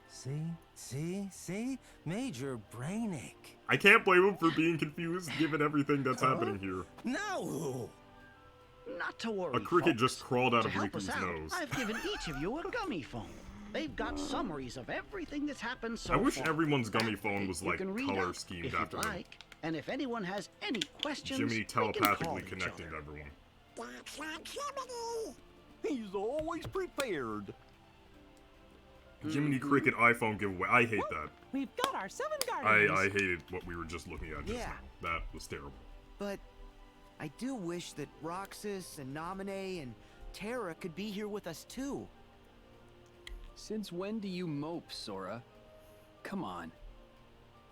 Speaker 11: See? Major brainache.
Speaker 1: I can't blame him for being confused given everything that's happening here.
Speaker 11: No!
Speaker 12: Not to worry,
Speaker 1: A cricket
Speaker 12: folks.
Speaker 1: just crawled out
Speaker 12: To
Speaker 1: of
Speaker 12: help us
Speaker 1: Riku's
Speaker 12: out,
Speaker 1: nose.
Speaker 12: I've given each of you a gummy phone. They've got summaries of everything that's happened so
Speaker 1: I wish
Speaker 12: far.
Speaker 1: everyone's gummy phone was
Speaker 12: You
Speaker 1: like
Speaker 12: can read
Speaker 1: color
Speaker 12: up
Speaker 1: schemed
Speaker 12: if you'd
Speaker 1: after them.
Speaker 12: like. And if anyone has any questions,
Speaker 1: Jiminy
Speaker 12: they can call
Speaker 1: telepathically
Speaker 12: each
Speaker 1: connecting
Speaker 12: other.
Speaker 1: to everyone.
Speaker 10: That's like Jiminy.
Speaker 5: He's always prepared.
Speaker 1: Jiminy Cricket iPhone giveaway. I hate that.
Speaker 7: We've got our 7 guardians.
Speaker 1: I hated what we were just looking at just
Speaker 2: Yeah.
Speaker 1: now. That was terrible.
Speaker 2: But I do wish that Roxas and Naminé and Terra could be here with us too.
Speaker 3: Since when do you mope, Sora? Come on.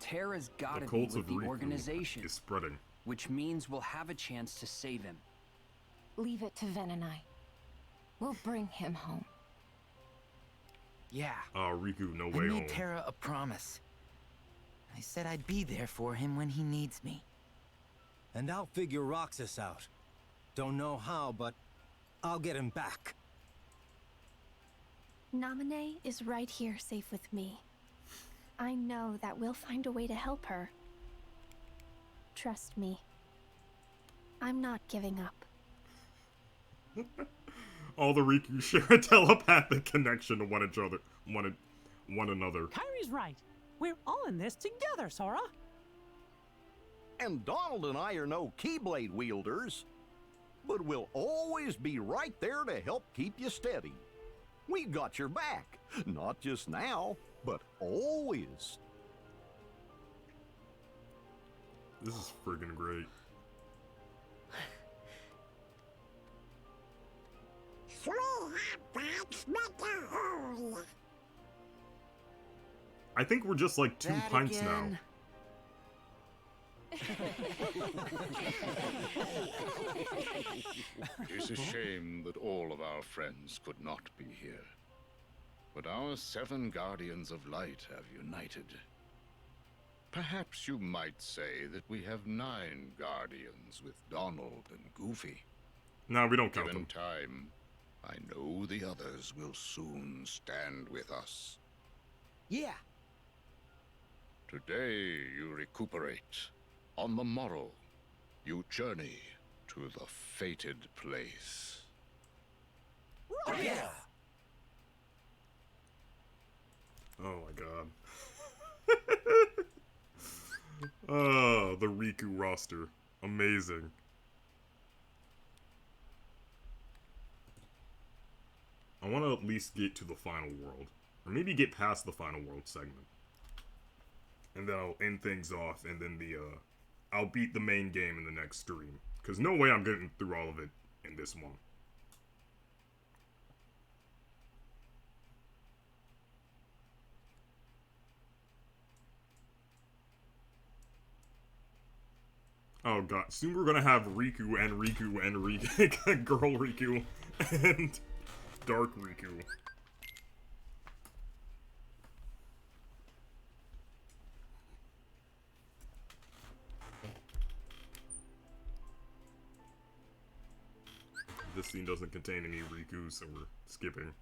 Speaker 3: Terra's
Speaker 1: The
Speaker 3: gotta be
Speaker 1: cult
Speaker 3: with
Speaker 1: of
Speaker 3: the
Speaker 1: Riku
Speaker 3: organization,
Speaker 1: is spreading.
Speaker 3: which means we'll have a chance to save him.
Speaker 6: Leave it to Ven and I. We'll bring him home.
Speaker 8: Yeah.
Speaker 1: Oh, Riku, no
Speaker 8: I
Speaker 1: way
Speaker 8: made
Speaker 1: home.
Speaker 8: Terra a promise. I said I'd be there for him when he needs me.
Speaker 11: And I'll figure Roxas out. Don't know how, but I'll get him back.
Speaker 4: Naminé is right here safe with me. I know that we'll find a way to help her. Trust me. I'm not giving up.
Speaker 1: All the Riku share a telepathic connection to one another.
Speaker 7: Kyrie's right. We're all in this together, Sora.
Speaker 5: And Donald and I are no Keyblade wielders, but we'll always be right there to help keep you steady. We got your back, not just now, but always.
Speaker 1: This is friggin' great. I think we're just like 2
Speaker 2: That
Speaker 1: pints
Speaker 2: again?
Speaker 1: now.
Speaker 9: It's a shame that all of our friends could not be here. But our 7 Guardians of Light have united. Perhaps you might say that we have 9 Guardians with Donald and Goofy.
Speaker 1: No, we don't count
Speaker 9: Given
Speaker 1: them.
Speaker 9: time, I know the others will soon stand with us.
Speaker 2: Yeah.
Speaker 9: Today you recuperate. On the morrow, you journey to the fated place.
Speaker 11: Yeah.
Speaker 1: Oh my god. the Riku roster. Amazing. I want to at least get to the final world. Or maybe get past the final world segment. And then I'll end things off, and then I'll beat the main game in the next stream. Because no way I'm getting through all of it in this one. Oh god, soon we're gonna have Riku and Riku and Riku, Girl Riku, and Dark Riku. This scene doesn't contain any Riku, so we're skipping.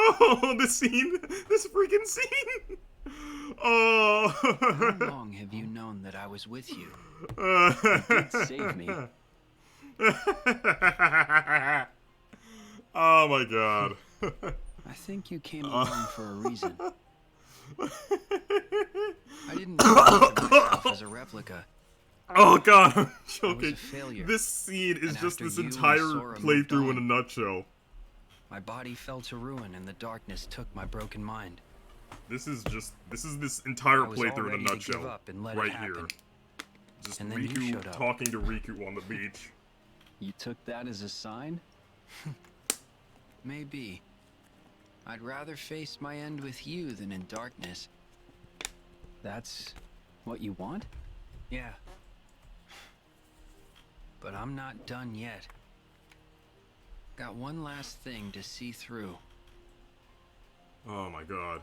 Speaker 1: Oh, this freaking scene! Oh!
Speaker 3: How long have you known that I was with you? You did save me.
Speaker 1: Oh my god.
Speaker 3: I think you came along for a reason. I didn't know myself as a replica.
Speaker 1: Oh god, I'm joking.
Speaker 3: I was a failure.
Speaker 1: This scene is
Speaker 3: And
Speaker 1: just
Speaker 3: after
Speaker 1: this
Speaker 3: you and
Speaker 1: entire
Speaker 3: Sora moved
Speaker 1: playthrough in a
Speaker 3: on,
Speaker 1: nutshell.
Speaker 3: My body fell to ruin and the darkness took my broken mind.
Speaker 1: This is this entire
Speaker 3: I was
Speaker 1: playthrough
Speaker 3: all
Speaker 1: in a
Speaker 3: ready to
Speaker 1: nutshell.
Speaker 3: give up and let it
Speaker 1: Right
Speaker 3: happen.
Speaker 1: here. Just
Speaker 3: And then you
Speaker 1: Riku
Speaker 3: showed up.
Speaker 1: talking to Riku on the beach.
Speaker 3: You took that as a sign? Maybe. I'd rather face my end with you than in darkness. That's what you want? Yeah. But I'm not done yet. Got one last thing to see through.
Speaker 1: Oh my god.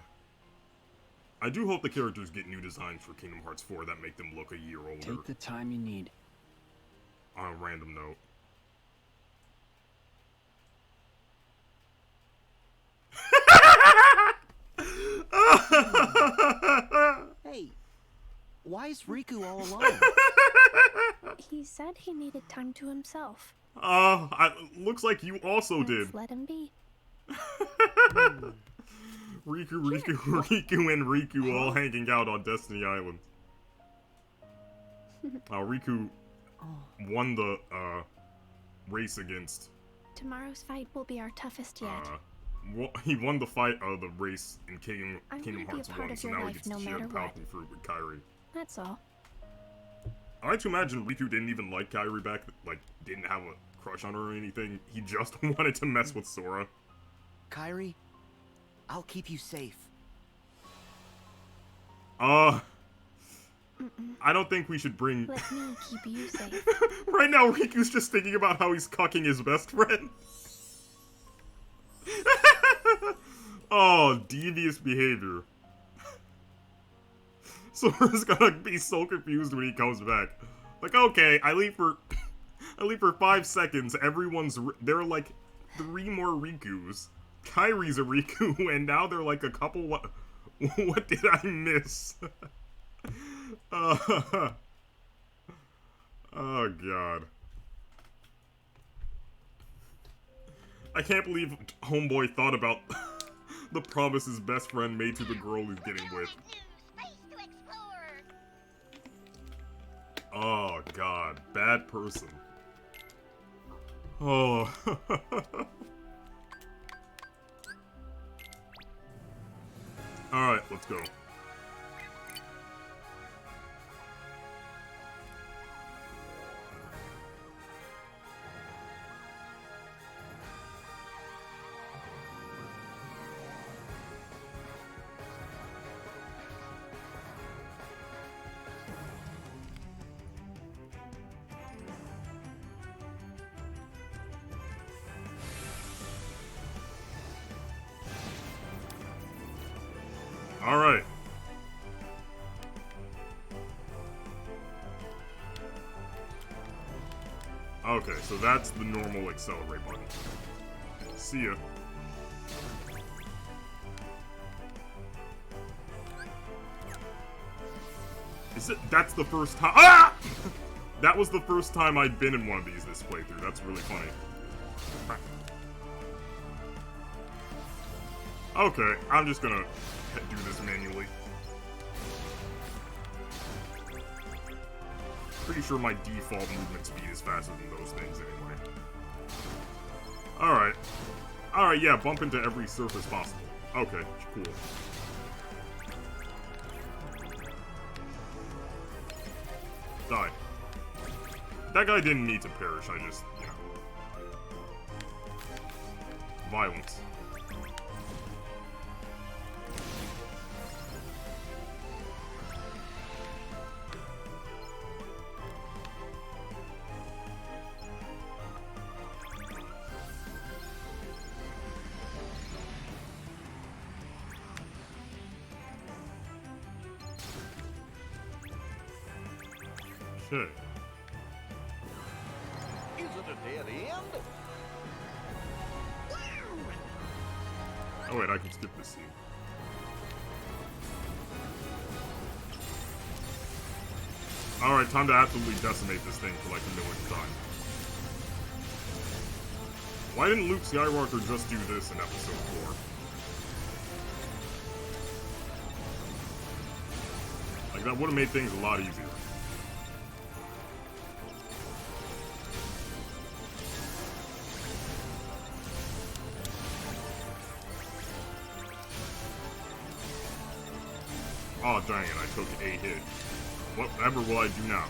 Speaker 1: I do hope the characters get new designs for Kingdom Hearts 4 that make them look a year older.
Speaker 3: Take the time you need.
Speaker 1: On a random note.
Speaker 12: Hey, why is Riku all alone?
Speaker 4: He said he needed time to himself.
Speaker 1: Looks like you also
Speaker 4: Let's
Speaker 1: did.
Speaker 4: let him be.
Speaker 1: Riku, and Riku all hanging out on Destiny Island. Riku won the, race against...
Speaker 4: Tomorrow's fight will be our toughest yet.
Speaker 1: He won the fight, the race in Kingdom
Speaker 4: I wanna be a
Speaker 1: Hearts
Speaker 4: part
Speaker 1: 1,
Speaker 4: of
Speaker 1: so
Speaker 4: your
Speaker 1: now he
Speaker 4: life
Speaker 1: gets
Speaker 4: no
Speaker 1: to share the
Speaker 4: matter what.
Speaker 1: powerful fruit with Kairi.
Speaker 4: That's all.
Speaker 1: I like to imagine Riku didn't even like Kairi back, like, didn't have a crush on her or anything. He just wanted to mess with Sora.
Speaker 2: Kairi, I'll keep you safe.
Speaker 1: I don't think we should bring...
Speaker 4: Let me keep you safe.
Speaker 1: Right now, Riku's just thinking about how he's cucking his best friend. Oh, devious behavior. Sora's gonna be so confused when he comes back. Like, okay, I leave for 5 seconds. There are like 3 more Rikus. Kairi's a Riku, and now they're like a couple. What did I miss? Oh god. I can't believe Homeboy thought about the promise his best friend made to the girl he's getting with. Oh god, bad person. Oh. Alright, let's go. Alright. Okay, so that's the normal accelerate button. See ya. That's the first time. Ah! That was the first time I'd been in one of these this playthrough. That's really funny. Okay, I'm just gonna do this manually. Pretty sure my default movement speed is faster than those things anyway. Alright. Alright, yeah, bump into every surface possible. Okay, cool. Die. That guy didn't need to perish, I just, you know. Violence. Okay.
Speaker 5: Is it a dead end?
Speaker 1: Oh wait, I can skip this scene. Alright, time to absolutely decimate this thing for like the millionth time. Why didn't Luke Skywalker just do this in episode 4? Like, that would have made things a lot easier. Oh dang it, I took a hit. Whatever will I do now?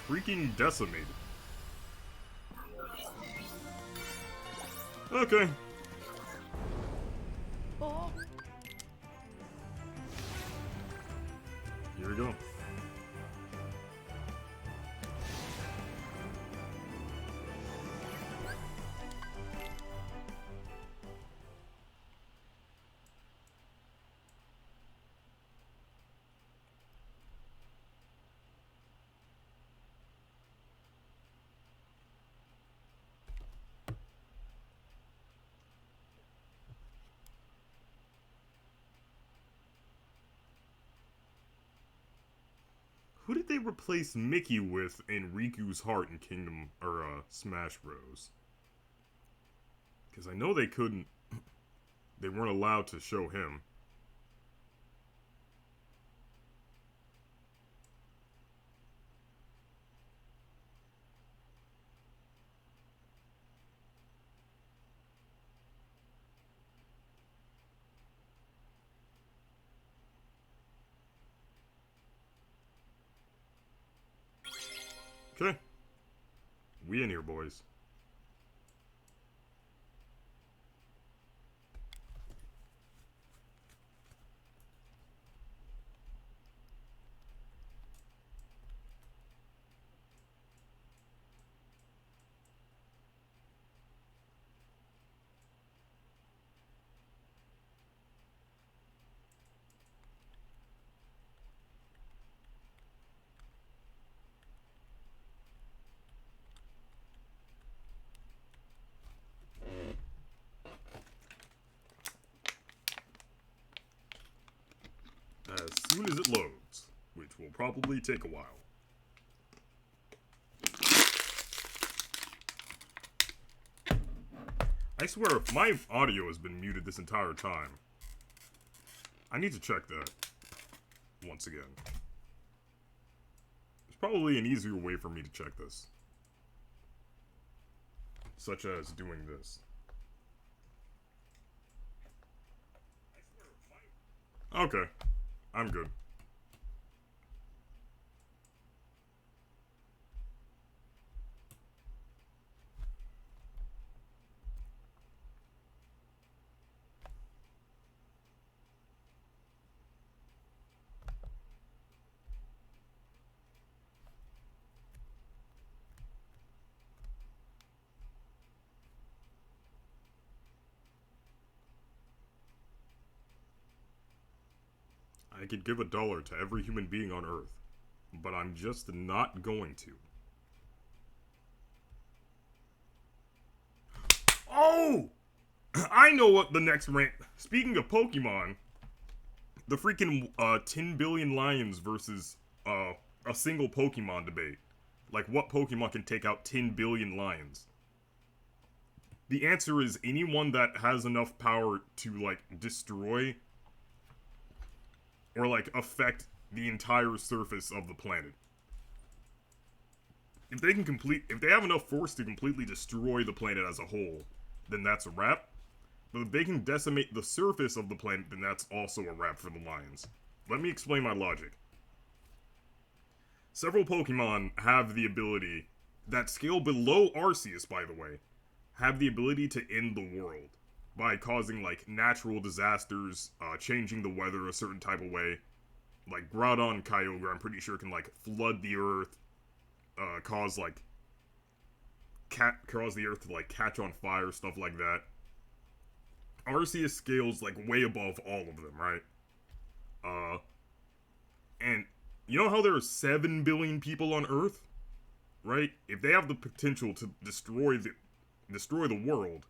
Speaker 1: Freaking decimated. Okay. Here we go. Who did they replace Mickey with in Riku's Heart in Kingdom, or, Smash Bros? Because I know they couldn't, they weren't allowed to show him. Okay. We in here, boys. As soon as it loads, which will probably take a while. I swear, if my audio has been muted this entire time, I need to check that once again. There's probably an easier way for me to check this. Such as doing this. Okay. I'm good. I could give $1 to every human being on Earth, but I'm just not going to. Oh! I know what the next rant... Speaking of Pokemon, the freaking 10 billion lions versus a single Pokemon debate. Like, what Pokemon can take out 10 billion lions? The answer is anyone that has enough power to, like, destroy or, like, affect the entire surface of the planet. If they have enough force to completely destroy the planet as a whole, then that's a wrap. But if they can decimate the surface of the planet, then that's also a wrap for the lions. Let me explain my logic. Several Pokemon have the ability, that scale below Arceus, by the way, have the ability to end the world by causing, like, natural disasters, changing the weather a certain type of way. Like, Groudon Kyogre, I'm pretty sure, can, like, flood the earth, cause the earth to, like, catch on fire, stuff like that. Arceus scales, like, way above all of them, right? And you know how there are 7 billion people on Earth? Right? If they have the potential to destroy the world,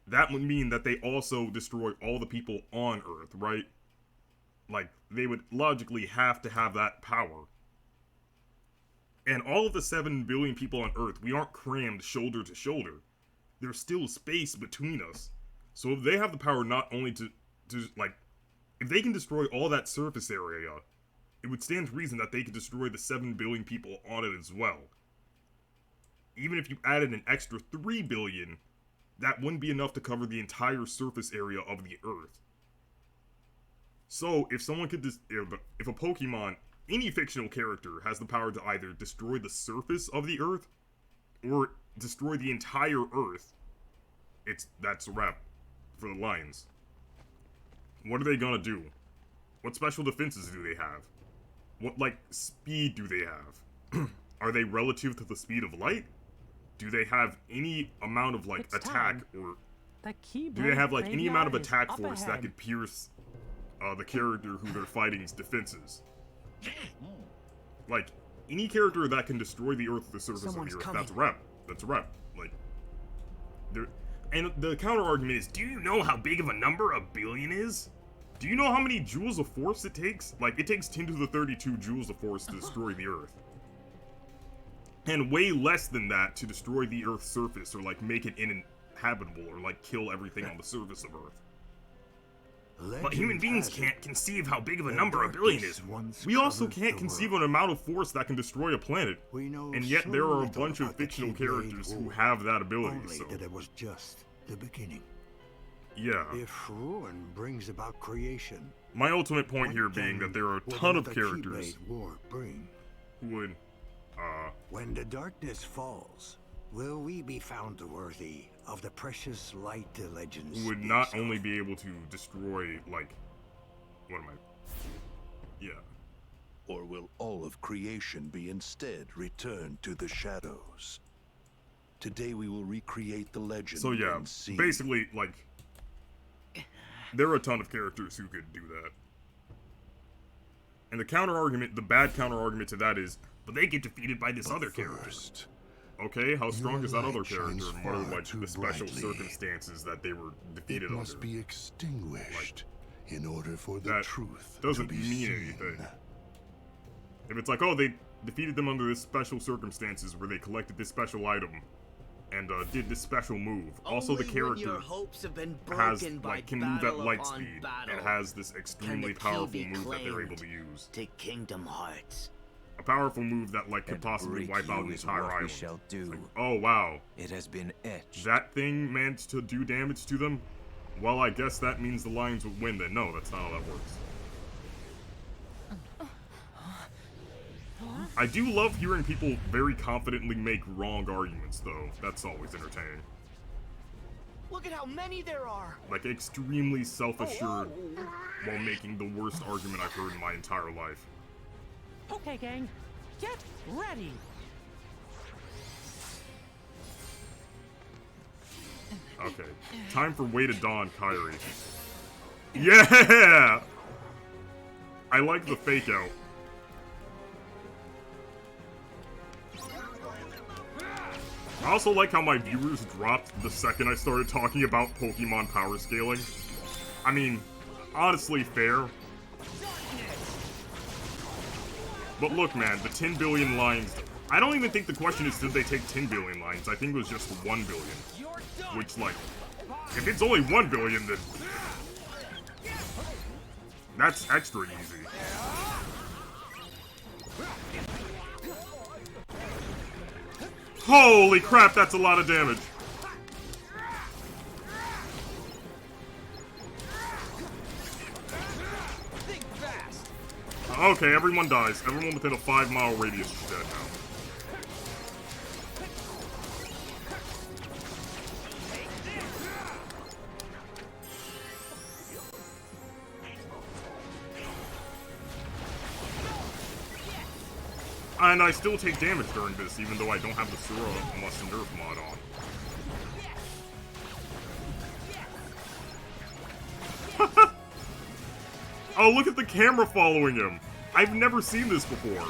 Speaker 1: that would mean that they also destroy all the people on Earth, right? Like, they would logically have to have that power. And all of the 7 billion people on Earth, we aren't crammed shoulder to shoulder. There's still space between us. So if they have the power not only to like, if they can destroy all that surface area, it would stand to reason that they could destroy the 7 billion people on it as well. Even if you added an extra 3 billion, that wouldn't be enough to cover the entire surface area of the Earth. So, if someone could, if a Pokemon, any fictional character, has the power to either destroy the surface of the Earth, or destroy the entire Earth, that's a wrap for the lions. What are they gonna do? What special defenses do they have? What, like, speed do they have? Are they relative to the speed of light? Do they have any amount of, like, attack, or do they have, like, any amount of attack force that could pierce the character who they're fighting's defenses? Like, any character that can destroy the Earth, the surface of the Earth, that's a wrap. That's a wrap. Like, and the counter argument is, do you know how big of a number a billion is? Do you know how many joules of force it takes? Like, it takes 10 to the 32 joules of force to destroy the Earth. And way less than that to destroy the Earth's surface, or, like, make it uninhabitable, or, like, kill everything on the surface of Earth. But human beings can't conceive how big of a number a billion is. We also can't conceive an amount of force that can destroy a planet. And yet there are a bunch of fictional characters who have that ability, so...
Speaker 13: that it was just the beginning.
Speaker 1: Yeah.
Speaker 13: If ruin brings about creation...
Speaker 1: My ultimate point here being that there are a ton of characters
Speaker 13: who
Speaker 1: would,
Speaker 13: when the darkness falls, will we be found worthy of the precious light the legends
Speaker 1: who would not only be able to destroy, like... What am I... Yeah.
Speaker 14: Or will all of creation be instead returned to the shadows? Today we will recreate the legend.
Speaker 1: So yeah, basically, like... There are a ton of characters who could do that. And the counter-argument, the bad counter-argument to that is, but they get defeated by this other character. Okay, how strong is that other character, and what are, like, the special circumstances that they were defeated under?
Speaker 14: It must be extinguished in order for the truth
Speaker 1: doesn't
Speaker 14: to be
Speaker 1: mean
Speaker 14: seen.
Speaker 1: anything. If it's like, oh, they defeated them under this special circumstances where they collected this special item and did this special move. Also, the character has, like, can move at light speed and has this extremely powerful move that they're able to use.
Speaker 2: To Kingdom Hearts.
Speaker 1: A powerful move that, like, could possibly wipe out an entire island.
Speaker 15: Shall do.
Speaker 1: Like, oh wow,
Speaker 15: it has been etched.
Speaker 1: That thing managed to do damage to them? Well, I guess that means the Lions would win then. No, that's not how that works. I do love hearing people very confidently make wrong arguments, though. That's always entertaining.
Speaker 2: Look at how many there are!
Speaker 1: Like, extremely self-assured while making the worst argument I've heard in my entire life.
Speaker 7: Okay, gang, get ready!
Speaker 1: Okay, time for Way to Dawn, Kyrie. Yeah! I like the fake out. I also like how my viewers dropped the second I started talking about Pokemon power scaling. I mean, honestly fair. But look, man, the 10 billion lines... I don't even think the question is did they take 10 billion lines. I think it was just 1 billion. Which, like, if it's only 1 billion, then... that's extra easy. Holy crap, that's a lot of damage. Okay, everyone dies. Everyone within a 5-mile radius is dead now. And I still take damage during this, even though I don't have the Sura Must Nerf mod on. Oh, look at the camera following him! I've never seen this before.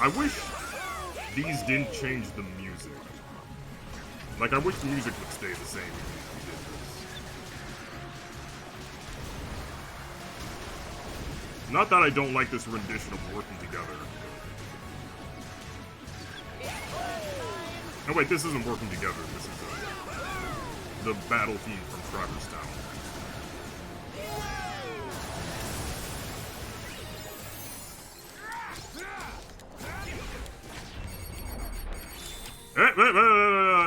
Speaker 1: I wish these didn't change the music. Like, I wish the music would stay the same. Not that I don't like this rendition of working together. Oh wait, this isn't working together. This is the battle theme from Traverse Town.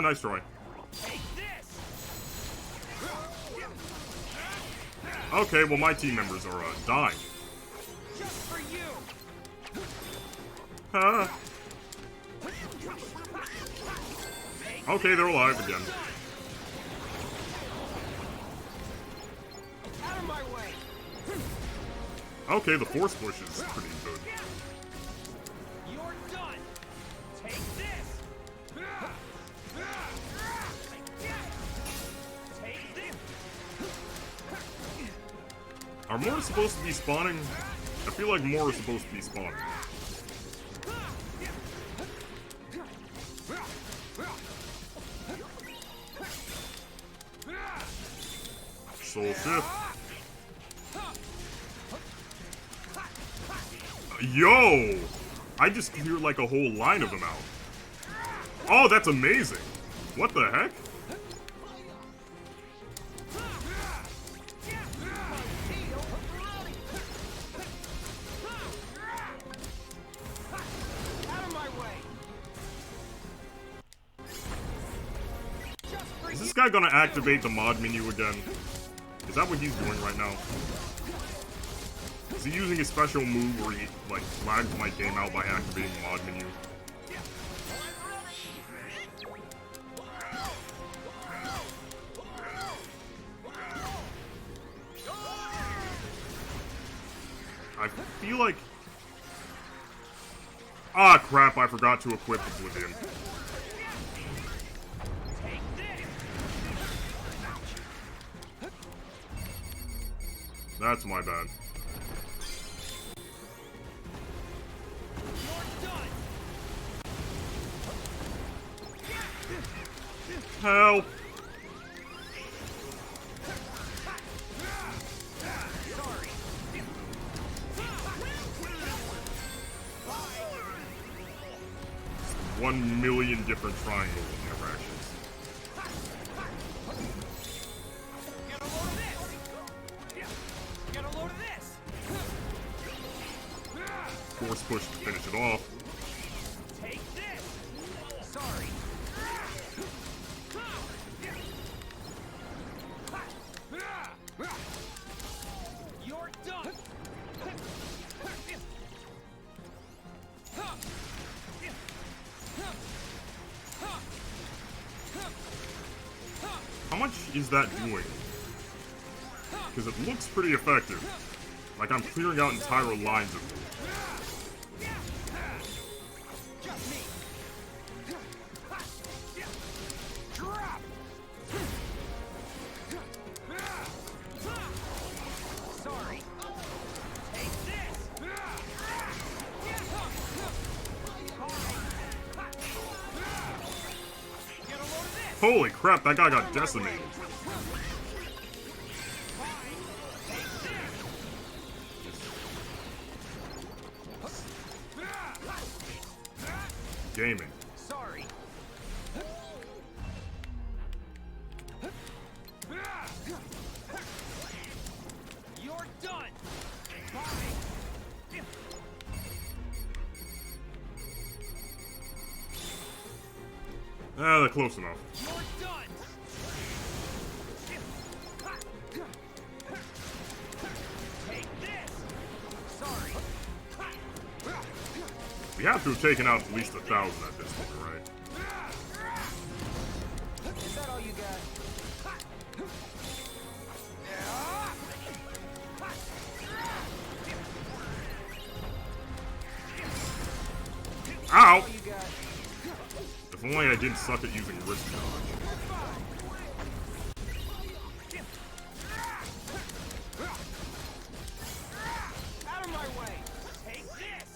Speaker 1: Nice try. Okay, well my team members are dying. Huh? Okay, they're alive again. Okay, the force push is pretty good. You're done. Take this. Take this. Are more supposed to be spawning? I feel like more is supposed to be spawning. Soul Shift. Yo! I just cleared like a whole line of them out. Oh, that's amazing! What the heck? Is this guy gonna activate the mod menu again? Is that what he's doing right now? Is he using a special move where he, like, lags my game out by activating the mod menu? I feel like... Ah, crap, I forgot to equip Oblivion. That's my bad. Help! It's 1 million different triangle interactions. Force push to finish it off. Take this. Sorry. You're done. How much is that doing? because it looks pretty effective. Like I'm clearing out entire lines of them.
Speaker 3: Sorry. Take this.
Speaker 1: Holy crap, that guy got decimated. Gaming.
Speaker 3: Sorry. You're done.
Speaker 1: Ah, they're close enough.
Speaker 3: You're done. Take this. Sorry.
Speaker 1: We have to have taken out at least 1,000 at this point, right?
Speaker 3: Is that all you got?
Speaker 1: Ow! If only I didn't suck at using wrist dodge.
Speaker 3: Out of my way. Take this.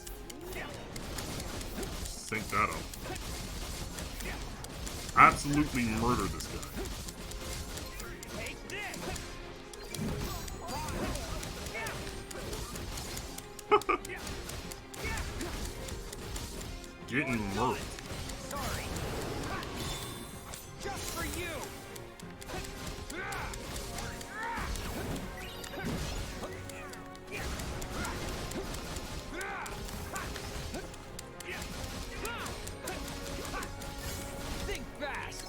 Speaker 1: Sync that up. Absolutely murder this guy.
Speaker 3: Take this.
Speaker 1: Getting murdered.
Speaker 3: Sorry. Just for you. Think fast.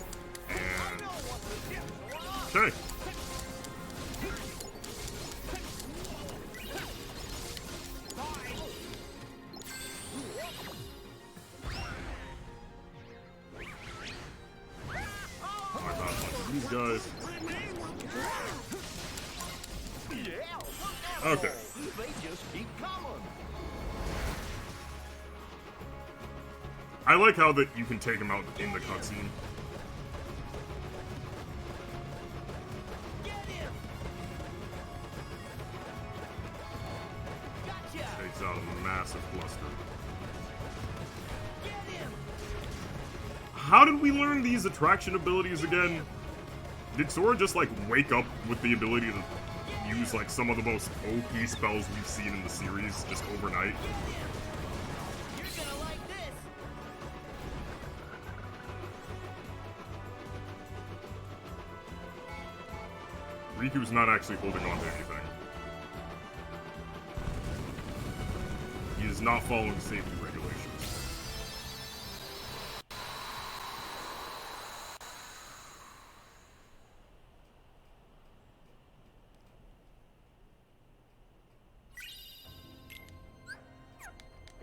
Speaker 1: And... okay. These guys. Okay.
Speaker 5: They just keep coming.
Speaker 1: I like how that you can take him out in the cutscene. Takes out a massive cluster. How did we learn these attraction abilities again? Did Sora just like wake up with the ability to use like some of the most OP spells we've seen in the series just overnight? Riku's not actually holding on to anything. He is not following safety regulations.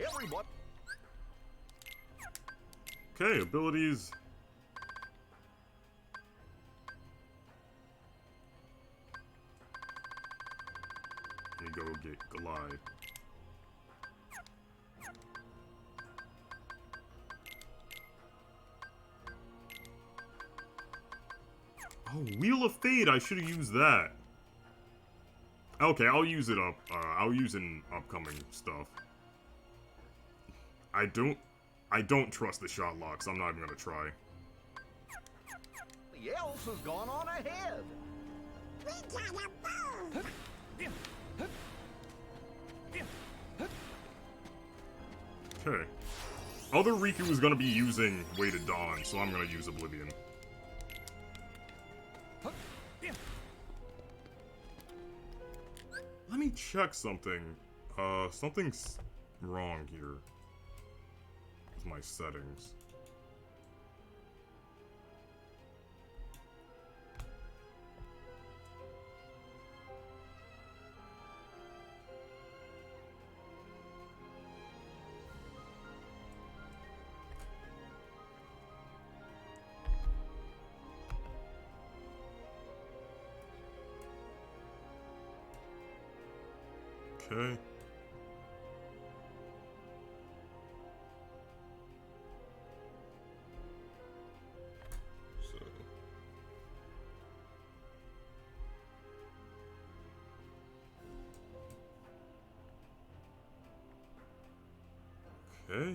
Speaker 5: Everyone.
Speaker 1: Okay, abilities. Let me go get Glide. Oh, Wheel of Fate! I should have used that. Okay, I'll use it up. I'll use it in upcoming stuff. I don't trust the shot locks. I'm not even gonna try.
Speaker 5: The else has gone on ahead.
Speaker 10: We gotta move.
Speaker 1: Okay. Other Riku is gonna be using Weighted Dawn, so I'm gonna use Oblivion. Let me check something. Something's wrong here with my settings. Okay. So. Okay.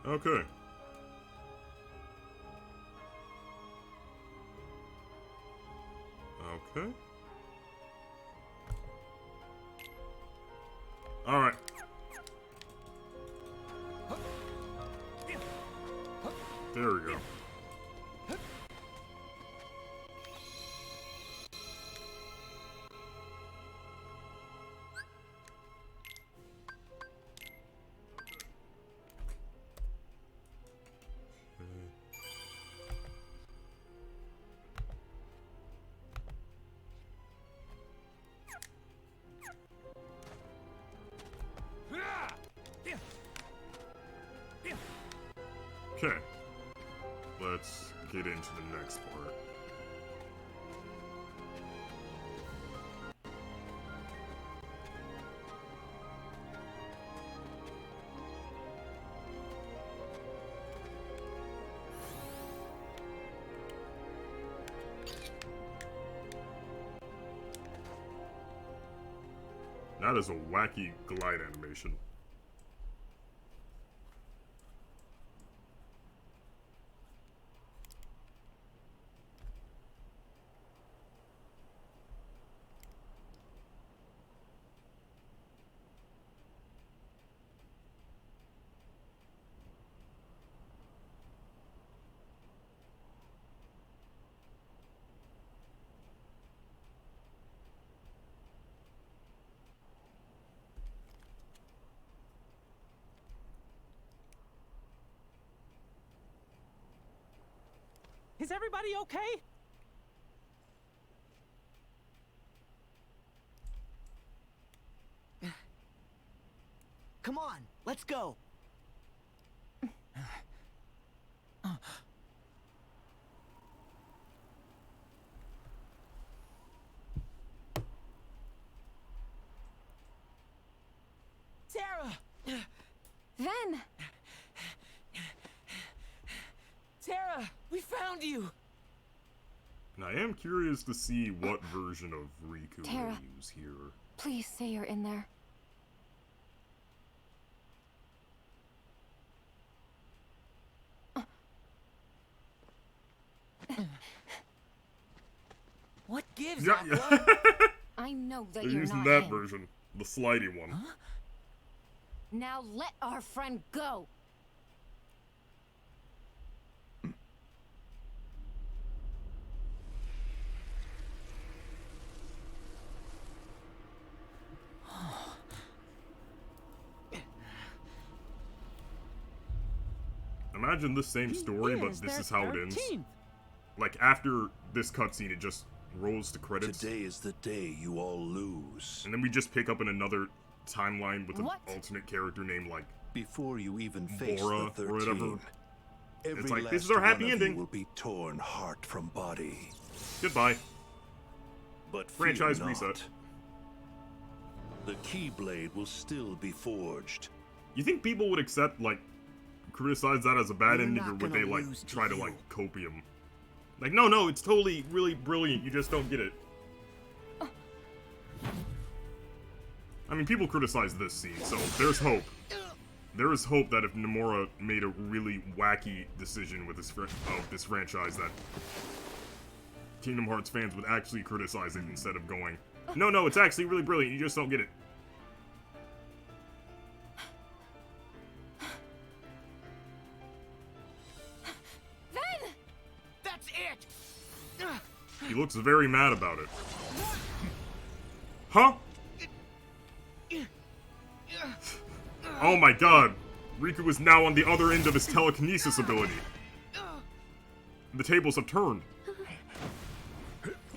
Speaker 1: Okay. Okay. All right. There we go. Okay, let's get into the next part. That is a wacky glide animation.
Speaker 7: Is everybody okay?
Speaker 2: Come on, let's go.
Speaker 8: Terra!
Speaker 6: Ven!
Speaker 8: Terra, we found you!
Speaker 1: And I am curious to see what version of Riku
Speaker 6: Terra,
Speaker 1: they use here.
Speaker 6: Please say you're in there.
Speaker 8: What gives,
Speaker 1: Yeah,
Speaker 8: Aqua?
Speaker 6: I know that
Speaker 1: They're
Speaker 6: you're
Speaker 1: using
Speaker 6: not
Speaker 1: that
Speaker 6: him.
Speaker 1: version, the slidey one.
Speaker 8: Huh?
Speaker 6: Now let our friend go.
Speaker 1: Imagine this same story, but this is how it ends. Like, after this cutscene, it just rolls to credits.
Speaker 14: Today is the day you all lose.
Speaker 1: And then we just pick up in another timeline with an
Speaker 6: What?
Speaker 1: alternate character named, like,
Speaker 14: Before you even face
Speaker 1: Bora
Speaker 14: the
Speaker 1: or whatever.
Speaker 14: 13, every
Speaker 1: It's like,
Speaker 14: last
Speaker 1: this is our happy
Speaker 14: one of
Speaker 1: ending.
Speaker 14: you will be torn heart from body.
Speaker 1: Goodbye.
Speaker 14: But
Speaker 1: Franchise
Speaker 14: fear not.
Speaker 1: reset.
Speaker 14: The Keyblade will still be forged.
Speaker 1: You think people would accept, like, criticize that as a bad
Speaker 2: You're
Speaker 1: ending,
Speaker 2: not
Speaker 1: or would they,
Speaker 2: gonna
Speaker 1: like,
Speaker 2: lose to
Speaker 1: try to,
Speaker 2: you.
Speaker 1: like, copium? Like, no, it's totally, really brilliant, you just don't get it. I mean, people criticize this scene, so there's hope. There is hope that if Nomura made a really wacky decision with this franchise, that Kingdom Hearts fans would actually criticize it instead of going, no, it's actually really brilliant, you just don't get it.
Speaker 6: Ven!
Speaker 2: That's it!
Speaker 1: He looks very mad about it. Huh? Oh my god! Riku is now on the other end of his telekinesis ability. The tables have turned.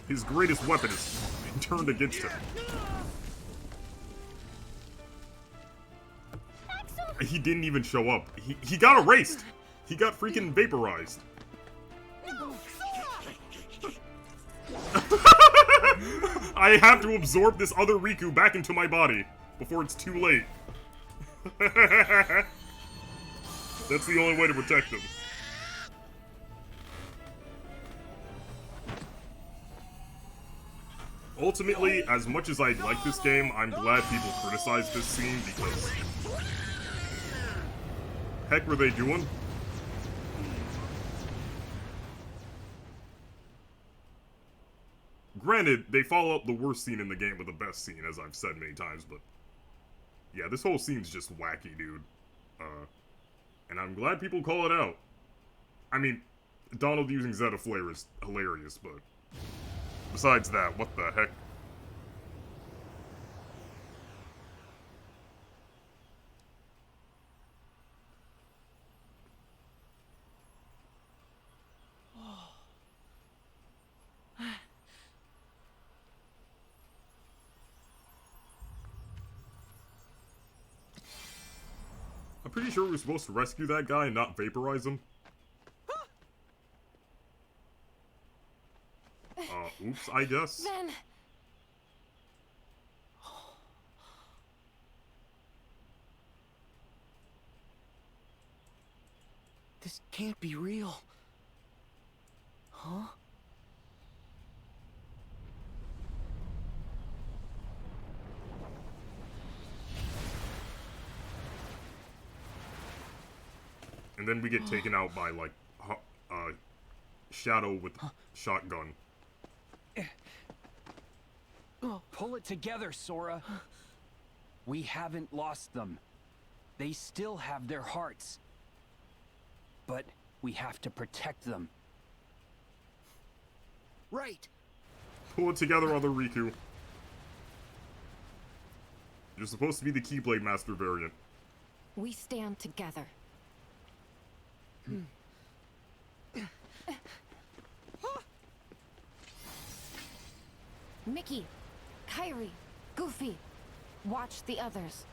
Speaker 1: His greatest weapon is turned against him. He didn't even show up. He got erased. He got freaking vaporized. I have to absorb this other Riku back into my body before it's too late. That's the only way to protect him. Ultimately, as much as I like this game, I'm glad people criticize this scene because... heck were they doing? Granted, they follow up the worst scene in the game with the best scene, as I've said many times, but... yeah, this whole scene's just wacky, dude. And I'm glad people call it out. I mean, Donald using Zeta Flare is hilarious, but... besides that, what the heck? I'm pretty sure we're supposed to rescue that guy and not vaporize him. Oops, I guess.
Speaker 6: Ven.
Speaker 2: This can't be real. Huh?
Speaker 1: And then we get taken out by, like, Shadow with shotgun.
Speaker 3: Pull it together, Sora. We haven't lost them. They still have their hearts. But we have to protect them.
Speaker 2: Right.
Speaker 1: Pull it together, other Riku. You're supposed to be the Keyblade Master variant.
Speaker 6: We stand together. Mickey, Kairi, Goofy, watch the others.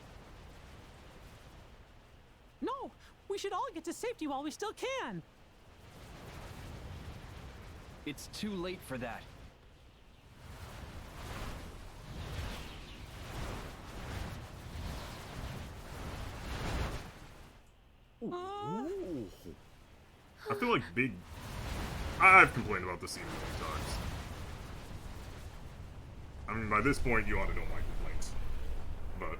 Speaker 7: No! We should all get to safety while we still can!
Speaker 3: It's too late for that.
Speaker 1: Ooh. I feel like I've complained about this scene many times. I mean, by this point, you ought to know my complaints. But...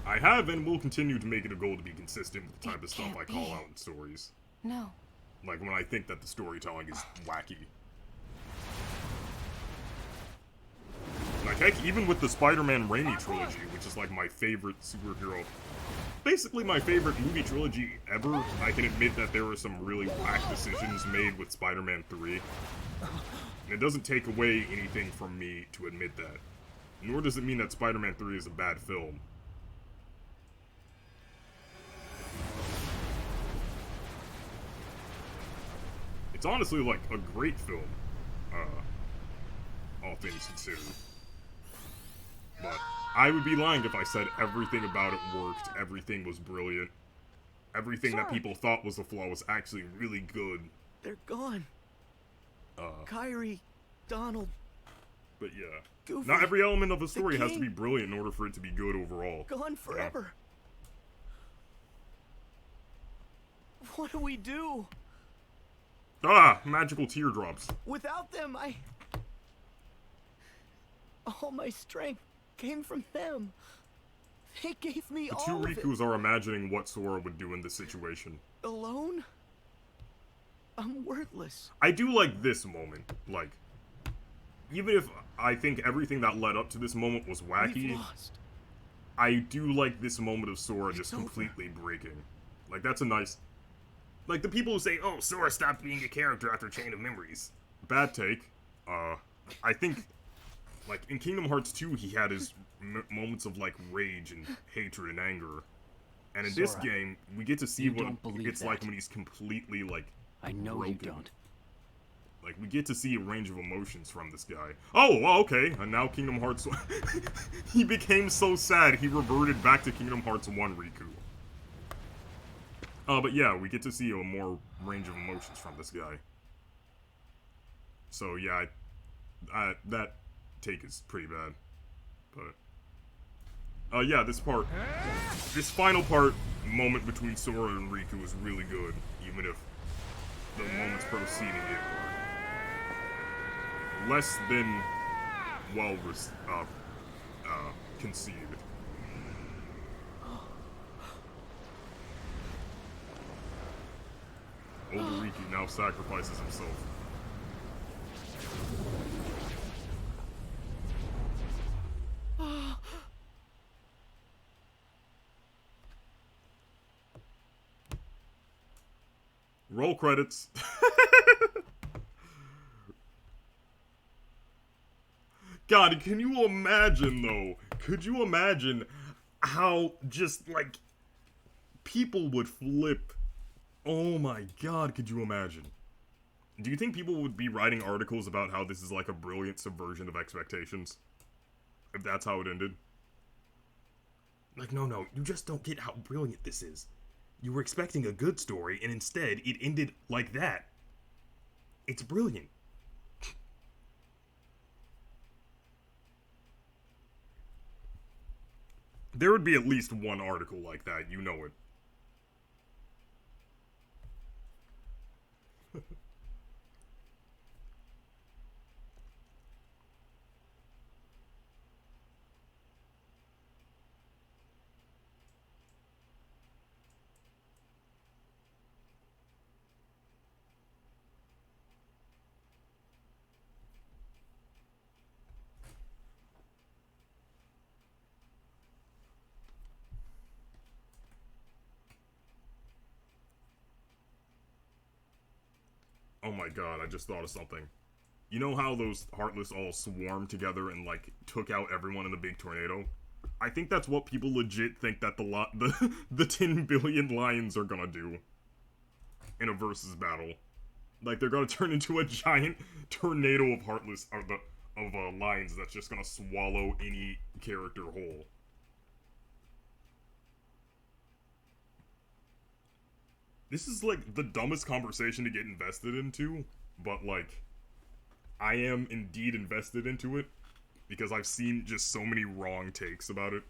Speaker 1: I have and will continue to make it a goal to be consistent with the type of stuff I call out in stories.
Speaker 6: No.
Speaker 1: Like when I think that the storytelling is wacky. Like heck, even with the Spider-Man Raimi trilogy, which is like my favorite superhero, basically my favorite movie trilogy ever, I can admit that there were some really whack decisions made with Spider-Man 3. And it doesn't take away anything from me to admit that. Nor does it mean that Spider-Man 3 is a bad film. It's honestly, like, a great film, all things considered. But I would be lying if I said everything about it worked, everything was brilliant, everything that people thought was a flaw was actually really good.
Speaker 2: They're gone. Kairi, Donald.
Speaker 1: But yeah,
Speaker 2: Goofy,
Speaker 1: not every element of a story has to be brilliant in order for it to be good overall.
Speaker 2: Gone forever. Yeah. What do we do?
Speaker 1: Ah, magical teardrops.
Speaker 2: Without them, all my strength came from them. They gave me
Speaker 1: the
Speaker 2: all
Speaker 1: two
Speaker 2: of it.
Speaker 1: Rikus are imagining what Sora would do in this situation.
Speaker 2: Alone? I'm worthless.
Speaker 1: I do like this moment. Like, even if I think everything that led up to this moment was wacky,
Speaker 2: We've lost.
Speaker 1: I do like this moment of Sora just completely breaking. Like, that's a nice... Like, the people who say, oh, Sora stopped being a character after Chain of Memories. Bad take. I think, like, in Kingdom Hearts 2, he had his moments of, like, rage and hatred and anger. And in this
Speaker 3: Sora,
Speaker 1: game, we get to see what it's
Speaker 3: that.
Speaker 1: like when he's completely, like,
Speaker 3: I know
Speaker 1: broken.
Speaker 3: you don't.
Speaker 1: Like, we get to see a range of emotions from this guy. Oh, well, okay. And now Kingdom Hearts... he became so sad, he reverted back to Kingdom Hearts 1 Riku. But yeah, we get to see a more range of emotions from this guy. So, yeah, that take is pretty bad. But... yeah, this final part, moment between Sora and Riku was really good, even if the moments preceding it were less than well conceived. Older Riku now sacrifices himself. Roll credits. God, can you imagine, though? Could you imagine how just, like, people would flip? Oh my god, could you imagine? Do you think people would be writing articles about how this is, like, a brilliant subversion of expectations? If that's how it ended? Like, no, you just don't get how brilliant this is. You were expecting a good story, and instead, it ended like that. It's brilliant. There would be at least one article like that, you know it. Oh my god, I just thought of something. You know how those Heartless all swarmed together and, like, took out everyone in the big tornado? I think that's what people legit think that the 10 billion lions are gonna do in a versus battle. Like, they're gonna turn into a giant tornado of Heartless, of lions that's just gonna swallow any character whole. This is, like, the dumbest conversation to get invested into, but, like, I am indeed invested into it, because I've seen just so many wrong takes about it.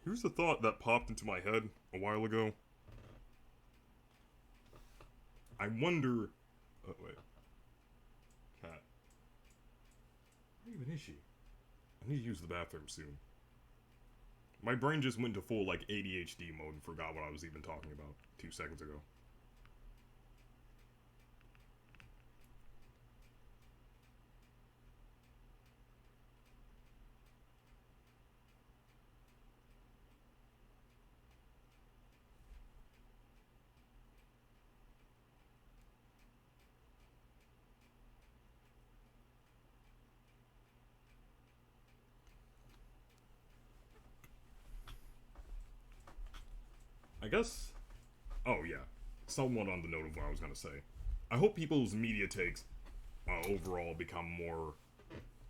Speaker 1: Here's a thought that popped into my head a while ago. I wonder... Oh, wait. Cat. Where even is she? I need to use the bathroom soon. My brain just went to full, like, ADHD mode and forgot what I was even talking about 2 seconds ago. I guess... Oh, yeah. Somewhat on the note of what I was gonna say. I hope people's media takes overall become more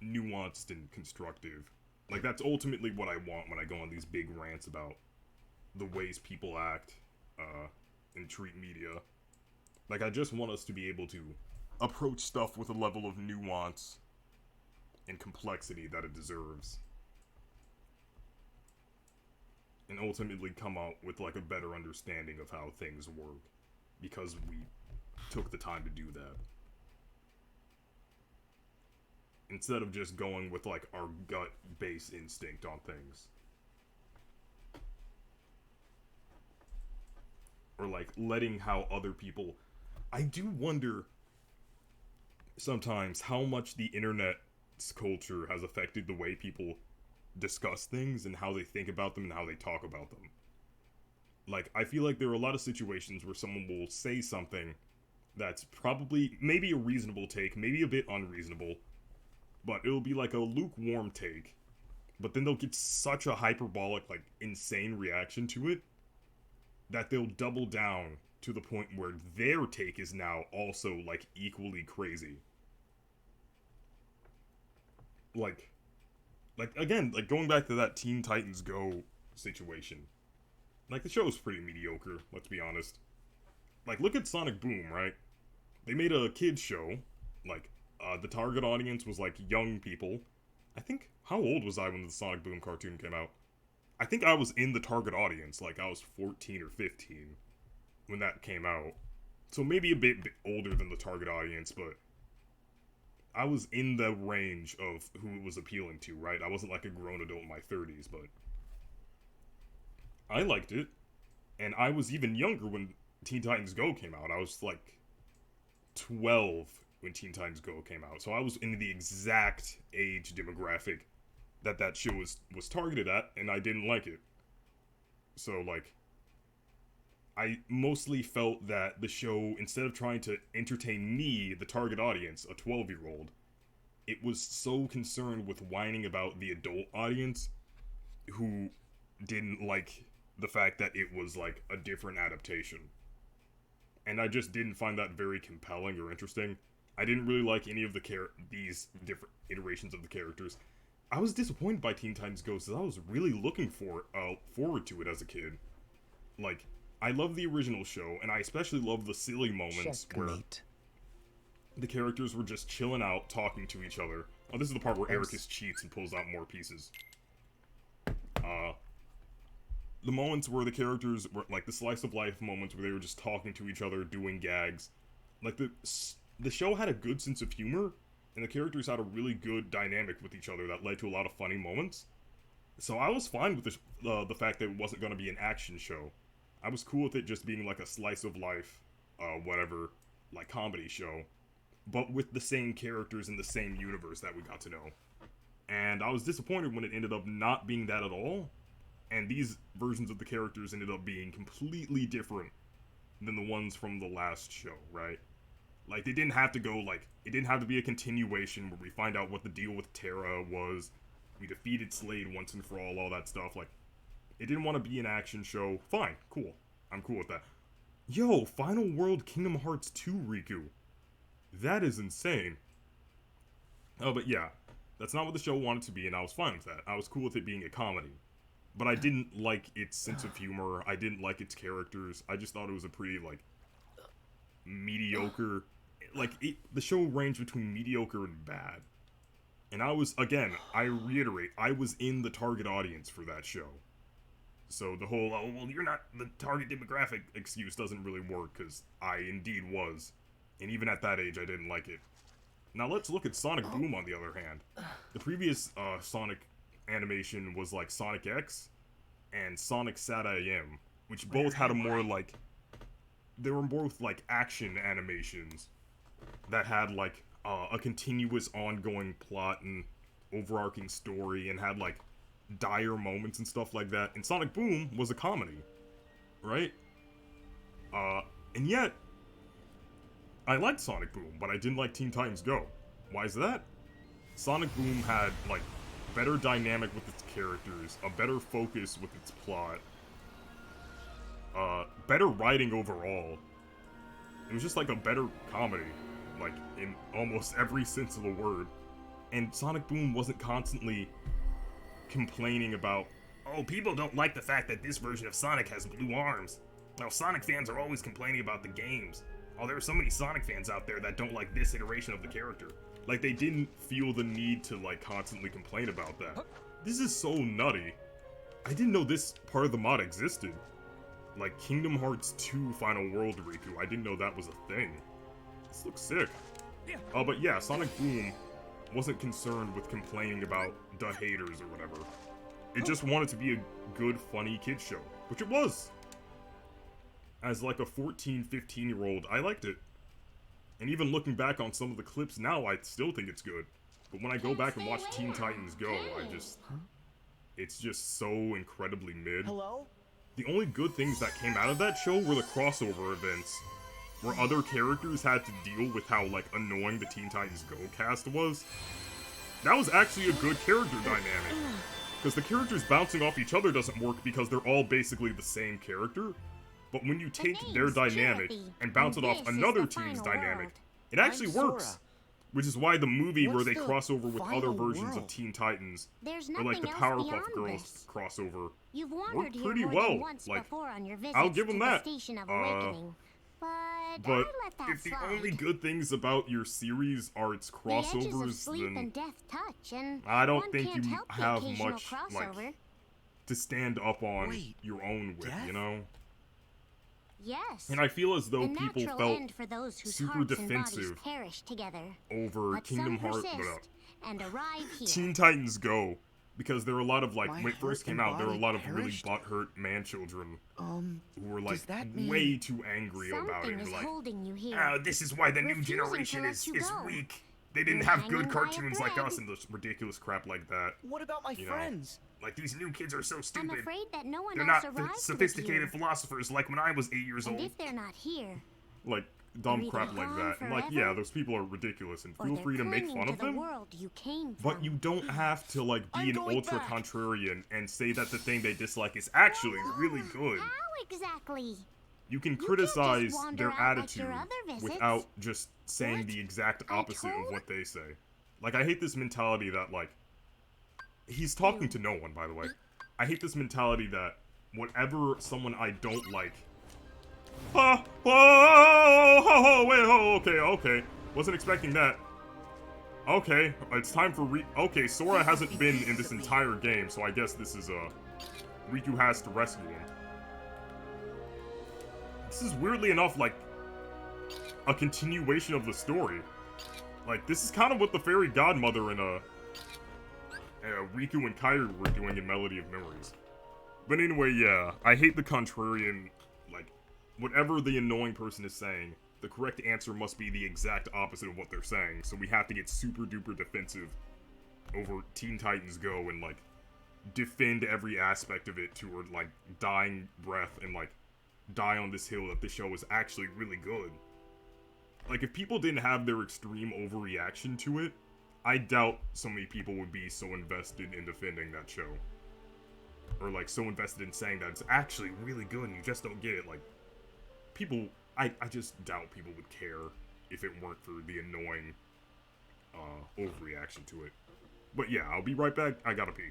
Speaker 1: nuanced and constructive. Like, that's ultimately what I want when I go on these big rants about the ways people act and treat media. Like, I just want us to be able to approach stuff with a level of nuance and complexity that it deserves. And ultimately come out with, like, a better understanding of how things work. Because we took the time to do that. Instead of just going with, like, our gut-based instinct on things. Or, like, letting how other people... I do wonder sometimes how much the internet's culture has affected the way people discuss things and how they think about them and how they talk about them. Like, I feel like there are a lot of situations where someone will say something that's probably maybe a reasonable take, maybe a bit unreasonable, but it'll be like a lukewarm take, but then they'll get such a hyperbolic, like, insane reaction to it that they'll double down to the point where their take is now also, like, equally crazy. Like, again, like, going back to that Teen Titans Go situation. Like, the show's pretty mediocre, let's be honest. Like, look at Sonic Boom, right? They made a kids show. Like, the target audience was, like, young people. I think, how old was I when the Sonic Boom cartoon came out? I think I was in the target audience, like, I was 14 or 15 when that came out. So maybe a bit older than the target audience, but I was in the range of who it was appealing to, right? I wasn't like a grown adult in my 30s, but I liked it. And I was even younger when Teen Titans Go came out. I was like 12 when Teen Titans Go came out. So I was in the exact age demographic that show was targeted at, and I didn't like it. So, like, I mostly felt that the show, instead of trying to entertain me, the target audience, a 12-year-old, it was so concerned with whining about the adult audience who didn't like the fact that it was, like, a different adaptation. And I just didn't find that very compelling or interesting. I didn't really like any of these different iterations of the characters. I was disappointed by Teen Titans Go, because I was really looking forward to it as a kid. Like, I love the original show, and I especially love the silly moments where the characters were just chilling out, talking to each other. Oh, this is the part where Ericus cheats and pulls out more pieces. The moments where the characters were, like, the slice of life moments where they were just talking to each other, doing gags. Like, the show had a good sense of humor, and the characters had a really good dynamic with each other that led to a lot of funny moments. So I was fine with the fact that it wasn't going to be an action show. I was cool with it just being like a slice of life, whatever, like, comedy show, but with the same characters in the same universe that we got to know. And I was disappointed when it ended up not being that at all, and these versions of the characters ended up being completely different than the ones from the last show, right? Like, they didn't have to go, like, it didn't have to be a continuation where we find out what the deal with Terra was, we defeated Slade once and for all that stuff. Like, it didn't want to be an action show. Fine, cool. I'm cool with that. Yo, Final World Kingdom Hearts 2 Riku. That is insane. Oh, but yeah, that's not what the show wanted to be, and I was fine with that. I was cool with it being a comedy. But I didn't like its sense of humor. I didn't like its characters. I just thought it was a pretty, like, mediocre... Like, the show ranged between mediocre and bad. And I was, again, I reiterate, I was in the target audience for that show. So the whole, oh, well, you're not the target demographic excuse doesn't really work, because I indeed was. And even at that age, I didn't like it. Now let's look at Sonic Boom, on the other hand. The previous Sonic animation was like Sonic X and Sonic Sat AM, which both had a more, like, they were both, like, action animations that had, like, a continuous ongoing plot and overarching story and had, like, dire moments and stuff like that. And Sonic Boom was a comedy, right? And yet, I liked Sonic Boom, but I didn't like Teen Titans Go. Why is that? Sonic Boom had, like, better dynamic with its characters, a better focus with its plot, better writing overall. It was just like a better comedy, like, in almost every sense of the word. And Sonic Boom wasn't constantly complaining about, oh, people don't like the fact that this version of Sonic has blue arms. Well, Sonic fans are always complaining about the games. oh, there are so many Sonic fans out there that don't like this iteration of the character. Like, they didn't feel the need to, like, constantly complain about that. This is so nutty. I didn't know this part of the mod existed. Like, Kingdom Hearts 2 Final World Riku, I didn't know that was a thing. This looks sick. But yeah, Sonic Boom wasn't concerned with complaining about the haters or whatever. It just wanted to be a good, funny kid show, which it was. As like a 14, 15-year-old, I liked it. And even looking back on some of the clips now, I still think it's good. But when I go back and watch Teen Titans Go, it's just so incredibly mid.
Speaker 15: Hello?
Speaker 1: The only good things that came out of that show were the crossover events, where other characters had to deal with how, like, annoying the Teen Titans Go cast was. That was actually a good character dynamic. Because the characters bouncing off each other doesn't work because they're all basically the same character. But when you take their dynamic and bounce it off another team's dynamic, it actually works. Which is why the movie where they cross over with other versions of Teen Titans, or like the Powerpuff Girls crossover, worked pretty well. Like, I'll give them that. But if the only good things about your series are its crossovers, then I don't think you have much, like, to stand up on your own with, you know?
Speaker 2: Yes.
Speaker 1: And I feel as though people felt super defensive over Kingdom Hearts, Teen Titans Go, because there were a lot of, like, when it first came out, there were a lot of really butthurt man-children who were, like, way too angry about it. Like, oh, this is why the new generation is weak. They didn't have good cartoons like us and this ridiculous crap like that.
Speaker 15: What about my friends?
Speaker 1: Like, these new kids are so stupid.
Speaker 2: I'm afraid that no one
Speaker 1: They're
Speaker 2: else
Speaker 1: not
Speaker 2: arrived
Speaker 1: sophisticated
Speaker 2: with you.
Speaker 1: philosophers like when I was 8 years
Speaker 2: And
Speaker 1: old.
Speaker 2: if they're not here,
Speaker 1: Like, dumb crap like that. And like, yeah, those people are ridiculous, and feel free to make fun of them. But you don't have to, like, be an ultra contrarian and say that the thing they dislike is actually really good.
Speaker 2: How exactly?
Speaker 1: You can criticize their attitude without just saying the exact opposite of what they say. Like, I hate this mentality that, like, he's talking to no one, by the way. I hate this mentality that whatever someone I don't like. Okay. Wasn't expecting that. Okay, it's time for okay, Sora hasn't been in this entire game, so I guess this is, Riku has to rescue him. This is weirdly enough, like, a continuation of the story. Like, this is kind of what the Fairy Godmother and, Riku and Kairi were doing in Melody of Memories. But anyway, yeah, I hate the contrarian, like, whatever the annoying person is saying, the correct answer must be the exact opposite of what they're saying, so we have to get super duper defensive over Teen Titans Go and, like, defend every aspect of it to her, like, dying breath and, like, die on this hill that the show is actually really good. Like, if people didn't have their extreme overreaction to it, I doubt so many people would be so invested in defending that show. Or, like, so invested in saying that it's actually really good and you just don't get it. Like, people, I just doubt people would care if it weren't for the annoying, overreaction to it. But yeah, I'll be right back. I gotta pee.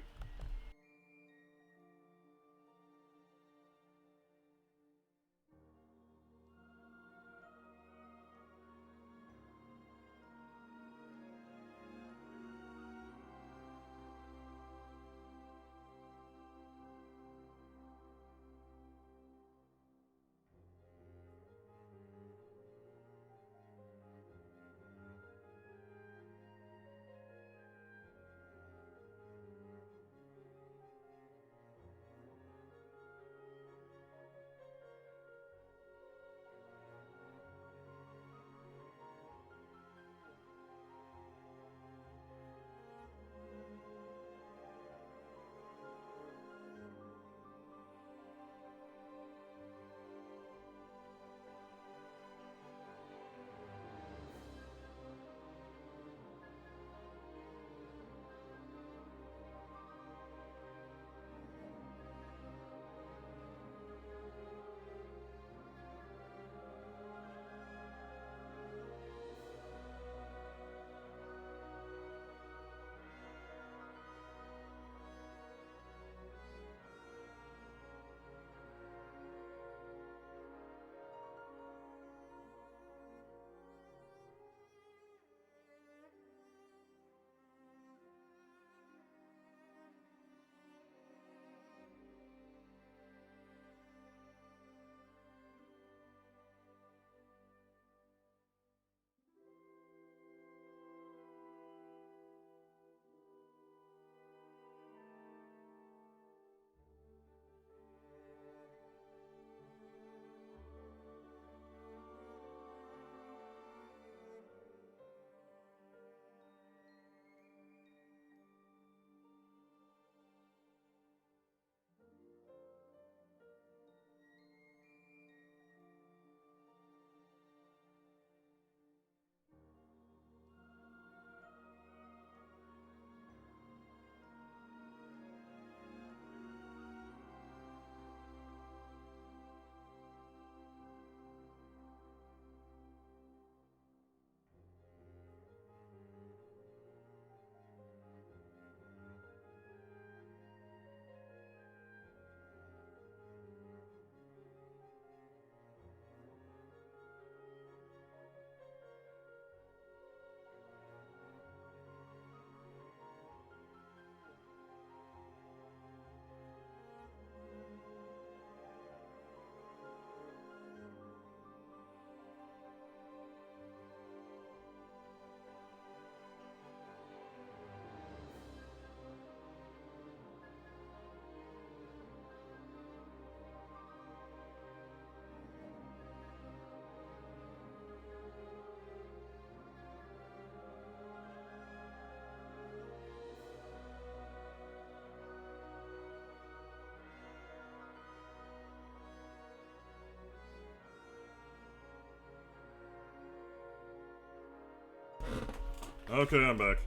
Speaker 1: Okay, I'm back.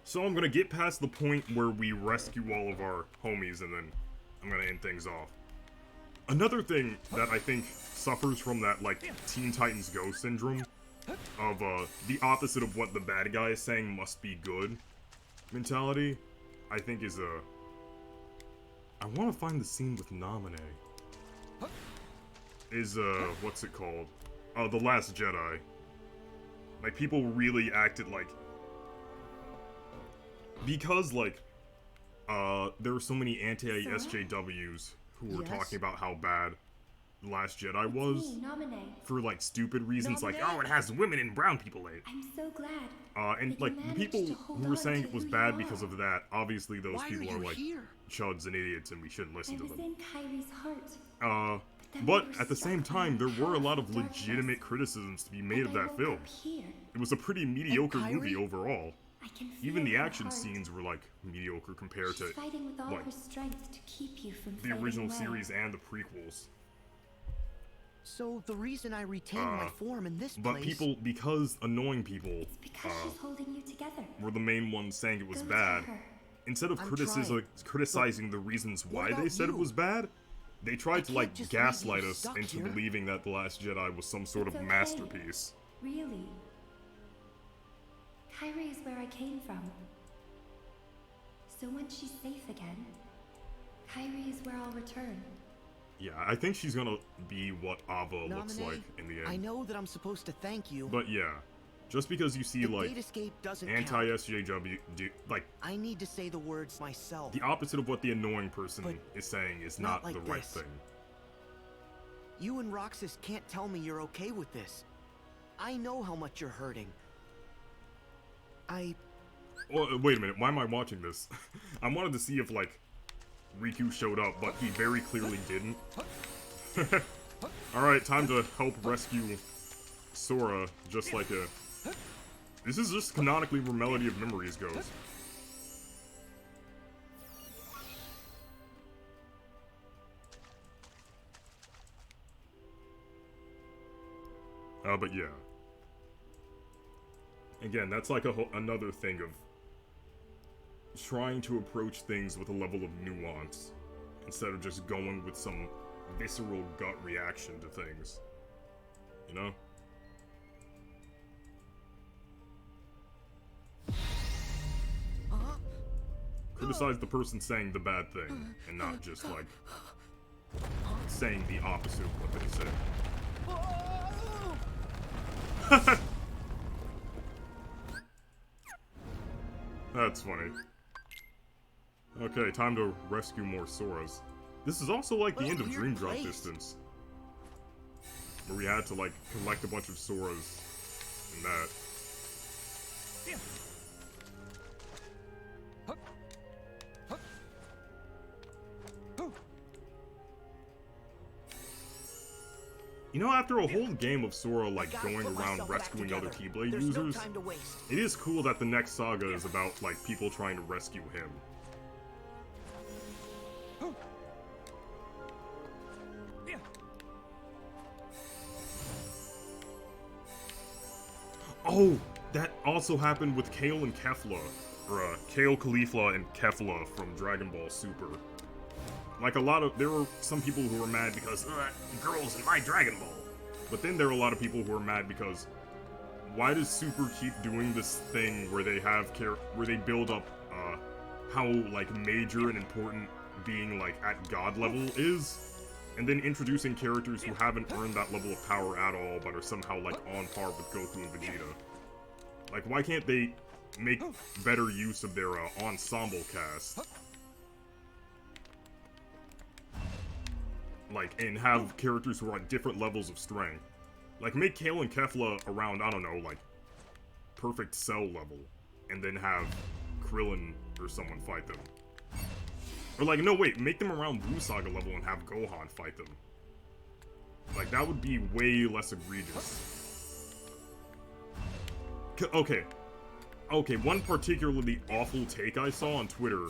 Speaker 1: So I'm gonna get past the point where we rescue all of our homies and then I'm gonna end things off. Another thing that I think suffers from that, like, Teen Titans Go syndrome of, the opposite of what the bad guy is saying must be good mentality, I think is, I want to find the scene with Naminé. Is, what's it called? The Last Jedi. Like, people really acted like... Because, like, there were so many anti-SJWs who were talking about how bad The Last Jedi was. For, like, stupid reasons, like, oh, it has women and brown people in it.
Speaker 15: I'm so glad.
Speaker 1: And, like, the people who were saying it was bad because of that, obviously those people are, like, chuds and idiots and we shouldn't listen to them. But at the same time, there were a lot of legitimate criticisms to be made of that film. It was a pretty mediocre movie overall. Even the action scenes were, like, mediocre compared to, like, the original series and the prequels.
Speaker 2: So the reason I retained my form in this
Speaker 1: but
Speaker 2: place...
Speaker 1: people, because annoying people were the main ones saying it was bad, instead of criticizing the reasons why they said it was bad, they tried to, like, gaslight us into believing that The Last Jedi was some sort of masterpiece.
Speaker 15: Really? Kyrie is where I came from. So once she's safe again, Kyrie is where I'll return.
Speaker 1: Yeah, I think she's gonna be what Ava looks like in the end.
Speaker 2: I know that I'm supposed to thank you.
Speaker 1: But yeah, just because you see, like, anti-SJW, like...
Speaker 2: I need to say the words myself.
Speaker 1: The opposite of what the annoying person is saying is not like the right thing.
Speaker 2: You and Roxas can't tell me you're okay with this. I know how much you're hurting.
Speaker 1: Well, wait a minute, why am I watching this? I wanted to see if, like, Riku showed up, but he very clearly didn't. Alright, time to help rescue Sora, just like a... This is just canonically where Melody of Memories goes. But yeah. Again, that's like another thing of trying to approach things with a level of nuance instead of just going with some visceral gut reaction to things. You know? Criticize the person saying the bad thing and not just like saying the opposite of what they said. That's funny. Okay, time to rescue more Soras. This is also like the end of Dream Drop Distance, where we had to like collect a bunch of Soras and that. You know, after a whole game of Sora, like, going around rescuing other Keyblade users, it is cool that the next saga is about, like, people trying to rescue him. Oh, that also happened with Kale and Kefla, or, Kale, Caulifla, and Kefla from Dragon Ball Super. Like, there were some people who were mad because, girls in my Dragon Ball. But then there are a lot of people who are mad because, why does Super keep doing this thing where they have where they build up, how, like, major and important being, like, at God level is, and then introducing characters who haven't earned that level of power at all, but are somehow, like, on par with Goku and Vegeta. Like, why can't they make better use of their, ensemble cast? Like, and have characters who are at different levels of strength. Like, make Kale and Kefla around, I don't know, like, perfect Cell level. And then have Krillin or someone fight them. Or, like, no, wait, make them around Blue Saga level and have Gohan fight them. Like, that would be way less egregious. Okay, one particularly awful take I saw on Twitter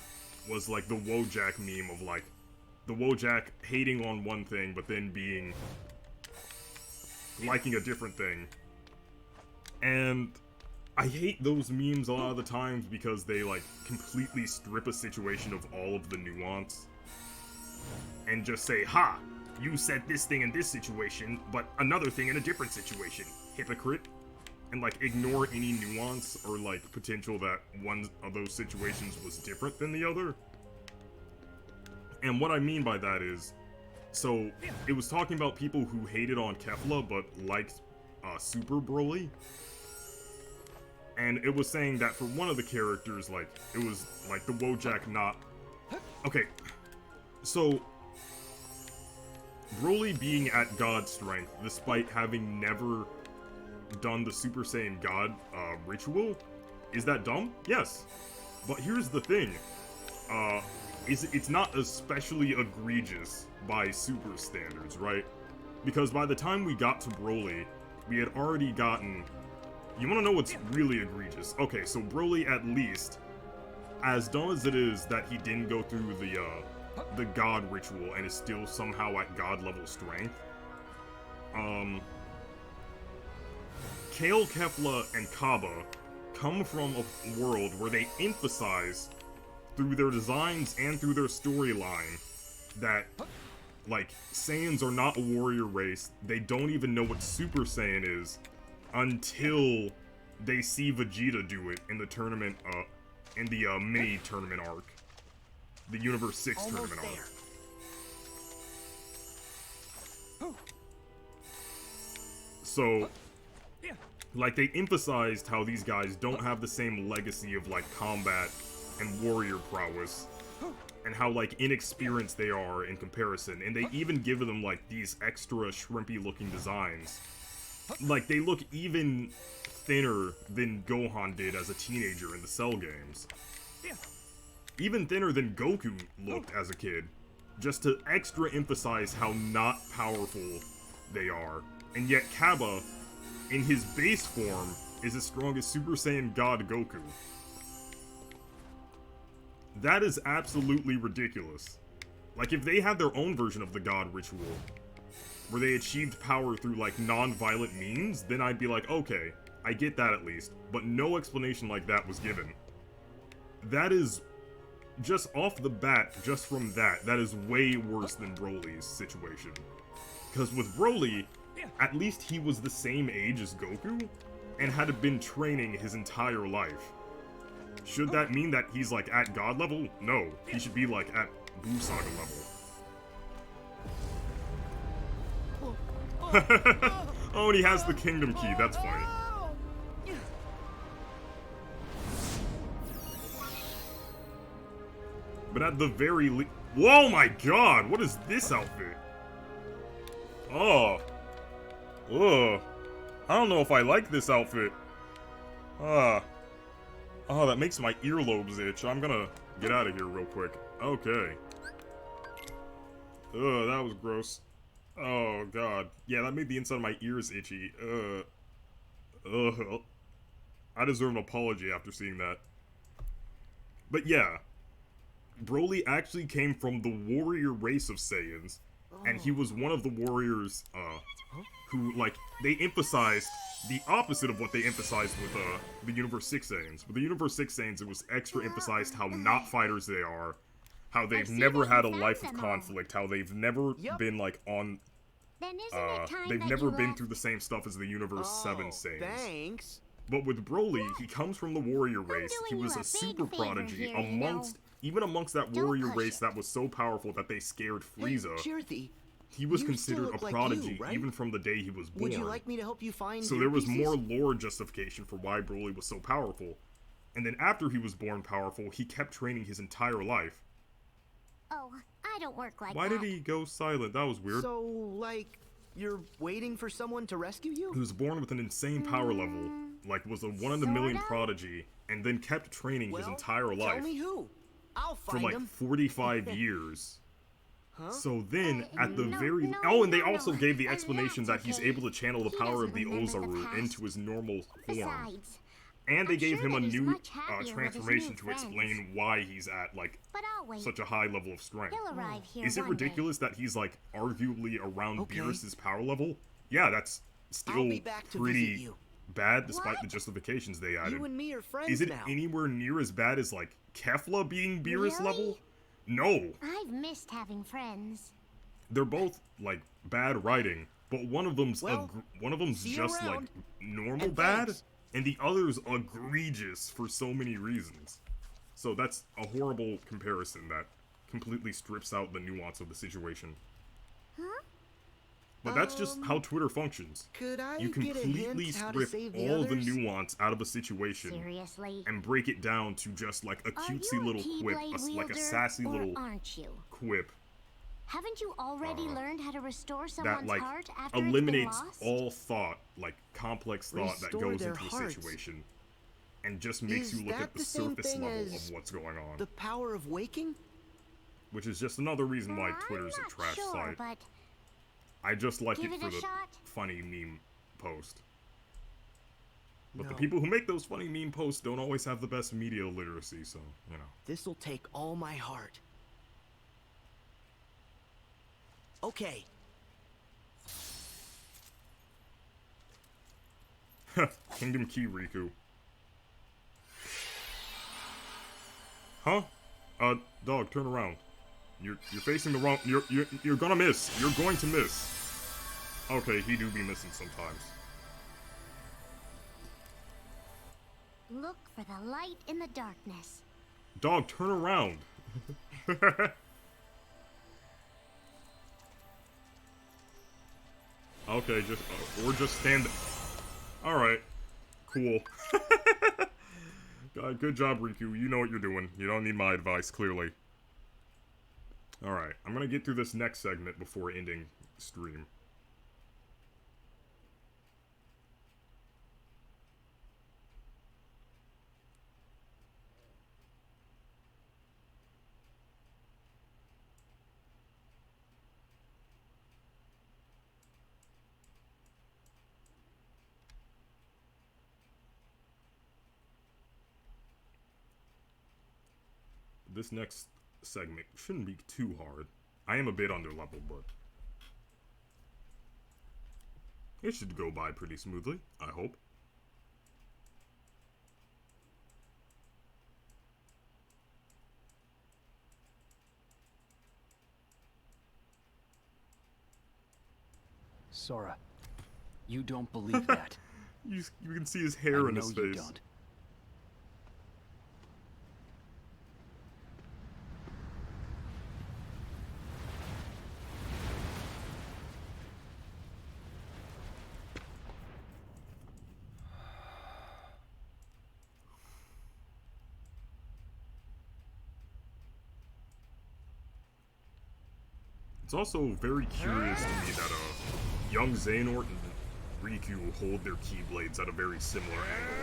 Speaker 1: was, like, the Wojak meme of, like, the Wojak hating on one thing, but then liking a different thing. And I hate those memes a lot of the times because they, like, completely strip a situation of all of the nuance. And just say, ha! You said this thing in this situation, but another thing in a different situation. Hypocrite. And, like, ignore any nuance or, like, potential that one of those situations was different than the other. And what I mean by that is, so, it was talking about people who hated on Kefla but liked Super Broly. And it was saying that for one of the characters, like, it was, like, the Wojak not... Okay, so... Broly being at God strength, despite having never done the Super Saiyan God ritual, is that dumb? Yes. But here's the thing. It's not especially egregious by Super standards, right? Because by the time we got to Broly, we had already gotten... You wanna know what's really egregious? Okay, so Broly, at least, as dumb as it is that he didn't go through the God ritual and is still somehow at God level strength, Kale, Kefla, and Kaba come from a world where they emphasize, through their designs and through their storyline, that, like, Saiyans are not a warrior race. They don't even know what Super Saiyan is until they see Vegeta do it in the tournament, in the mini tournament arc. The Universe 6 tournament arc. So, like, they emphasized how these guys don't have the same legacy of, like, combat and warrior prowess, and how, like, inexperienced they are in comparison, and they even give them, like, these extra shrimpy-looking designs. Like, they look even thinner than Gohan did as a teenager in the Cell games. Even thinner than Goku looked as a kid, just to extra emphasize how not powerful they are. And yet Kaba, in his base form, is as strong as Super Saiyan God Goku. That is absolutely ridiculous. Like, if they had their own version of the God ritual, where they achieved power through, like, non-violent means, then I'd be like, okay, I get that at least. But no explanation like that was given. That is, just off the bat, just from that is way worse than Broly's situation. Because with Broly, at least he was the same age as Goku, and had been training his entire life. Should that mean that he's, like, at God level? No, he should be, like, at Blue Saga level. Oh, and he has the Kingdom Key, that's funny. But at the very least... Whoa, my god! What is this outfit? Oh. Ugh. I don't know if I like this outfit. Oh, that makes my earlobes itch. I'm gonna get out of here real quick. Okay. Ugh, that was gross. Oh, god. Yeah, that made the inside of my ears itchy. Ugh. I deserve an apology after seeing that. But yeah. Broly actually came from the warrior race of Saiyans. And he was one of the warriors, who, like, they emphasized the opposite of what they emphasized with, the Universe 6 Saiyans. With the Universe 6 Saiyans, it was extra emphasized how not fighters they are, how they've never had a life of conflict, how they've never been, like, on, they've never been through the same stuff as the Universe 7 Saiyans.
Speaker 2: Thanks.
Speaker 1: But with Broly, he comes from the warrior race, he was a super prodigy even amongst that warrior race that was so powerful that they scared Frieza.
Speaker 2: Hey,
Speaker 1: he was considered a prodigy even from the day he was born.
Speaker 2: Would you like me to help you find
Speaker 1: So there was more lore justification for why Broly was so powerful. And then after he was born powerful, he kept training his entire life.
Speaker 10: Oh, I don't work like that.
Speaker 1: Why did he go silent? That was weird.
Speaker 2: So, like, you're waiting for someone to rescue you?
Speaker 1: He was born with an insane power level, like was a one-in-a-million prodigy, and then kept training his entire life.
Speaker 2: Tell me who. I'll find
Speaker 1: for like
Speaker 2: him.
Speaker 1: 45 years. So then, at the and they also gave the explanation that he's able to channel the power of the Ozaru into his normal form. And they gave him a new transformation to explain why he's at, like, such a high level of strength. Is it ridiculous that he's, like, arguably around Beerus's power level? Yeah, that's still pretty bad despite the justifications they added.
Speaker 2: You and me are friends
Speaker 1: Is it
Speaker 2: now.
Speaker 1: anywhere near as bad as, like, Kefla being Beerus
Speaker 10: Really?
Speaker 1: level? No.
Speaker 10: I've missed having friends.
Speaker 1: They're both, like, bad writing, but one of them's
Speaker 2: Well, see you
Speaker 1: just, like,
Speaker 2: around.
Speaker 1: normal
Speaker 2: And
Speaker 1: bad,
Speaker 2: thanks.
Speaker 1: and the other's egregious for so many reasons. So that's a horrible comparison that completely strips out the nuance of the situation.
Speaker 10: Huh?
Speaker 1: But that's just how Twitter functions.
Speaker 2: Could I
Speaker 1: You
Speaker 2: get a
Speaker 1: completely
Speaker 2: hint how to
Speaker 1: strip
Speaker 2: save the
Speaker 1: all the
Speaker 2: others?
Speaker 1: nuance out of a situation
Speaker 10: Seriously?
Speaker 1: and break it down to just like a
Speaker 10: Are
Speaker 1: cutesy
Speaker 10: you a
Speaker 1: little quip,
Speaker 10: Keyblade
Speaker 1: like a
Speaker 10: wielder,
Speaker 1: sassy
Speaker 10: or
Speaker 1: little
Speaker 10: aren't you?
Speaker 1: quip
Speaker 10: Haven't you already learned how to restore
Speaker 1: that
Speaker 10: someone's
Speaker 1: like
Speaker 10: heart after it's been
Speaker 1: eliminates
Speaker 10: lost?
Speaker 1: all thought, like complex thought that
Speaker 2: Restore
Speaker 1: goes
Speaker 2: their
Speaker 1: into a
Speaker 2: hearts.
Speaker 1: situation, and just makes
Speaker 2: Is
Speaker 1: you look
Speaker 2: that
Speaker 1: at the
Speaker 2: the same
Speaker 1: surface
Speaker 2: thing
Speaker 1: level
Speaker 2: as
Speaker 1: of what's going on.
Speaker 2: The power of waking?
Speaker 1: Which is just another reason why Twitter's a trash
Speaker 10: Sure,
Speaker 1: site.
Speaker 10: but
Speaker 1: I just like
Speaker 10: give
Speaker 1: it
Speaker 10: it
Speaker 1: for
Speaker 10: a
Speaker 1: the
Speaker 10: shot.
Speaker 1: funny meme post. But the
Speaker 2: No.
Speaker 1: people who make those funny meme posts don't always have the best media literacy, so, you know.
Speaker 2: This'll take all my heart. Okay.
Speaker 1: Kingdom Key Riku. Huh? Dog, turn around. You're facing the wrong. You're gonna miss. You're going to miss. Okay, he do be missing sometimes.
Speaker 10: Look for the light in the darkness.
Speaker 1: Dog, turn around. Okay, just or just stand. All right, cool. God, good job, Riku. You know what you're doing. You don't need my advice, clearly. All right, I'm gonna get through this next segment before ending stream. This next segment shouldn't be too hard. I am a bit under level, but it should go by pretty smoothly, I hope.
Speaker 3: Sora, you don't believe that.
Speaker 1: You can see his hair in his
Speaker 3: I know you
Speaker 1: face.
Speaker 3: don't.
Speaker 1: It's also very curious to me that young Xehanort and Riku hold their Keyblades at a very similar angle.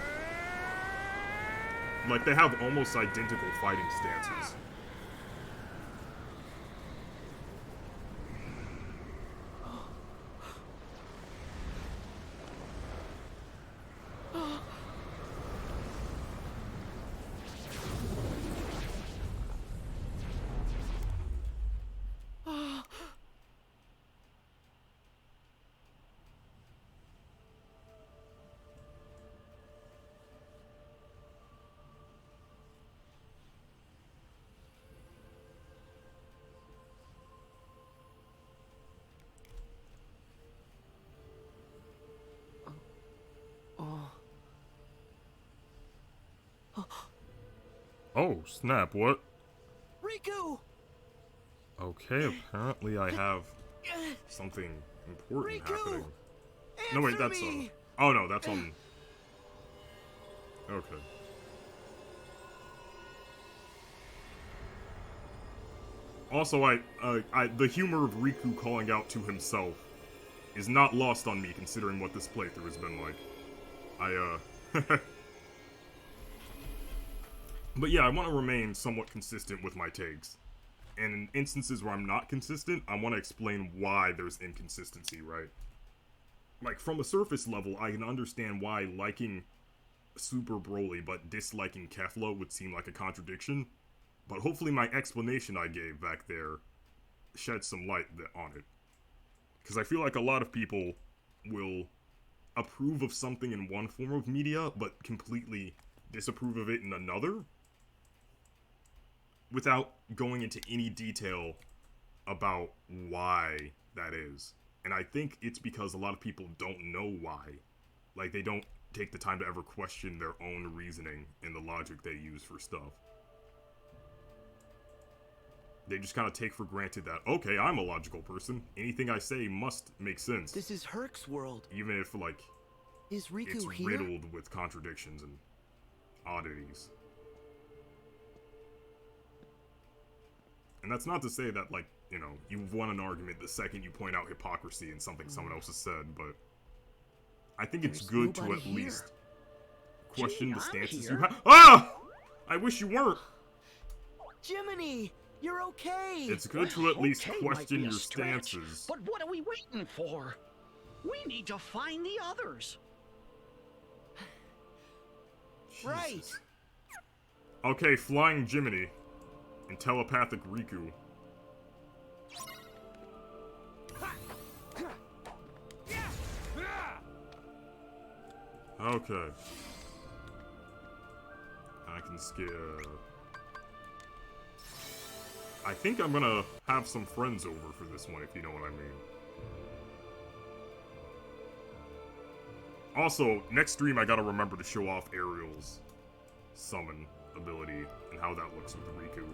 Speaker 1: Like, they have almost identical fighting stances. Oh, snap, what?
Speaker 2: Riku!
Speaker 1: Okay, apparently I have something important happening. No, wait, that's
Speaker 2: me!
Speaker 1: oh no, that's on. Okay. Also, the humor of Riku calling out to himself is not lost on me, considering what this playthrough has been like. But yeah, I want to remain somewhat consistent with my takes. And in instances where I'm not consistent, I want to explain why there's inconsistency, right? Like, from a surface level, I can understand why liking Super Broly but disliking Kefla would seem like a contradiction. But hopefully my explanation I gave back there sheds some light on it. Because I feel like a lot of people will approve of something in one form of media, but completely disapprove of it in another, without going into any detail about why that is. And I think it's because a lot of people don't know why. Like, they don't take the time to ever question their own reasoning and the logic they use for stuff. They just kind of take for granted that, okay, I'm a logical person. Anything I say must make sense.
Speaker 2: This is Herc's world.
Speaker 1: Even if, like,
Speaker 2: is Riku
Speaker 1: it's
Speaker 2: here?
Speaker 1: riddled with contradictions and oddities. And that's not to say that, like, you know, you've won an argument the second you point out hypocrisy in something someone else has said, but I think it's good to at least question the stances you have. Ah! I wish you weren't.
Speaker 2: Jiminy, you're okay.
Speaker 1: It's good to at least question your stances.
Speaker 12: But what are we waiting for? We need to find the others.
Speaker 2: Right.
Speaker 1: Okay, flying Jiminy and telepathic Riku. Okay. I can scare. I think I'm gonna have some friends over for this one, if you know what I mean. Also, next stream I gotta remember to show off Ariel's summon ability and how that looks with Riku.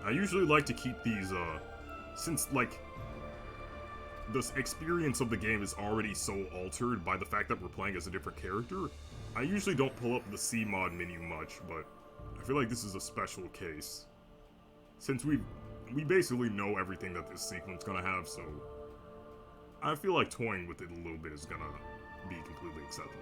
Speaker 1: I usually like to keep these, since, like, this experience of the game is already so altered by the fact that we're playing as a different character, I usually don't pull up the C mod menu much, but I feel like this is a special case. Since we basically know everything that this sequence gonna have, so I feel like toying with it a little bit is gonna be completely acceptable.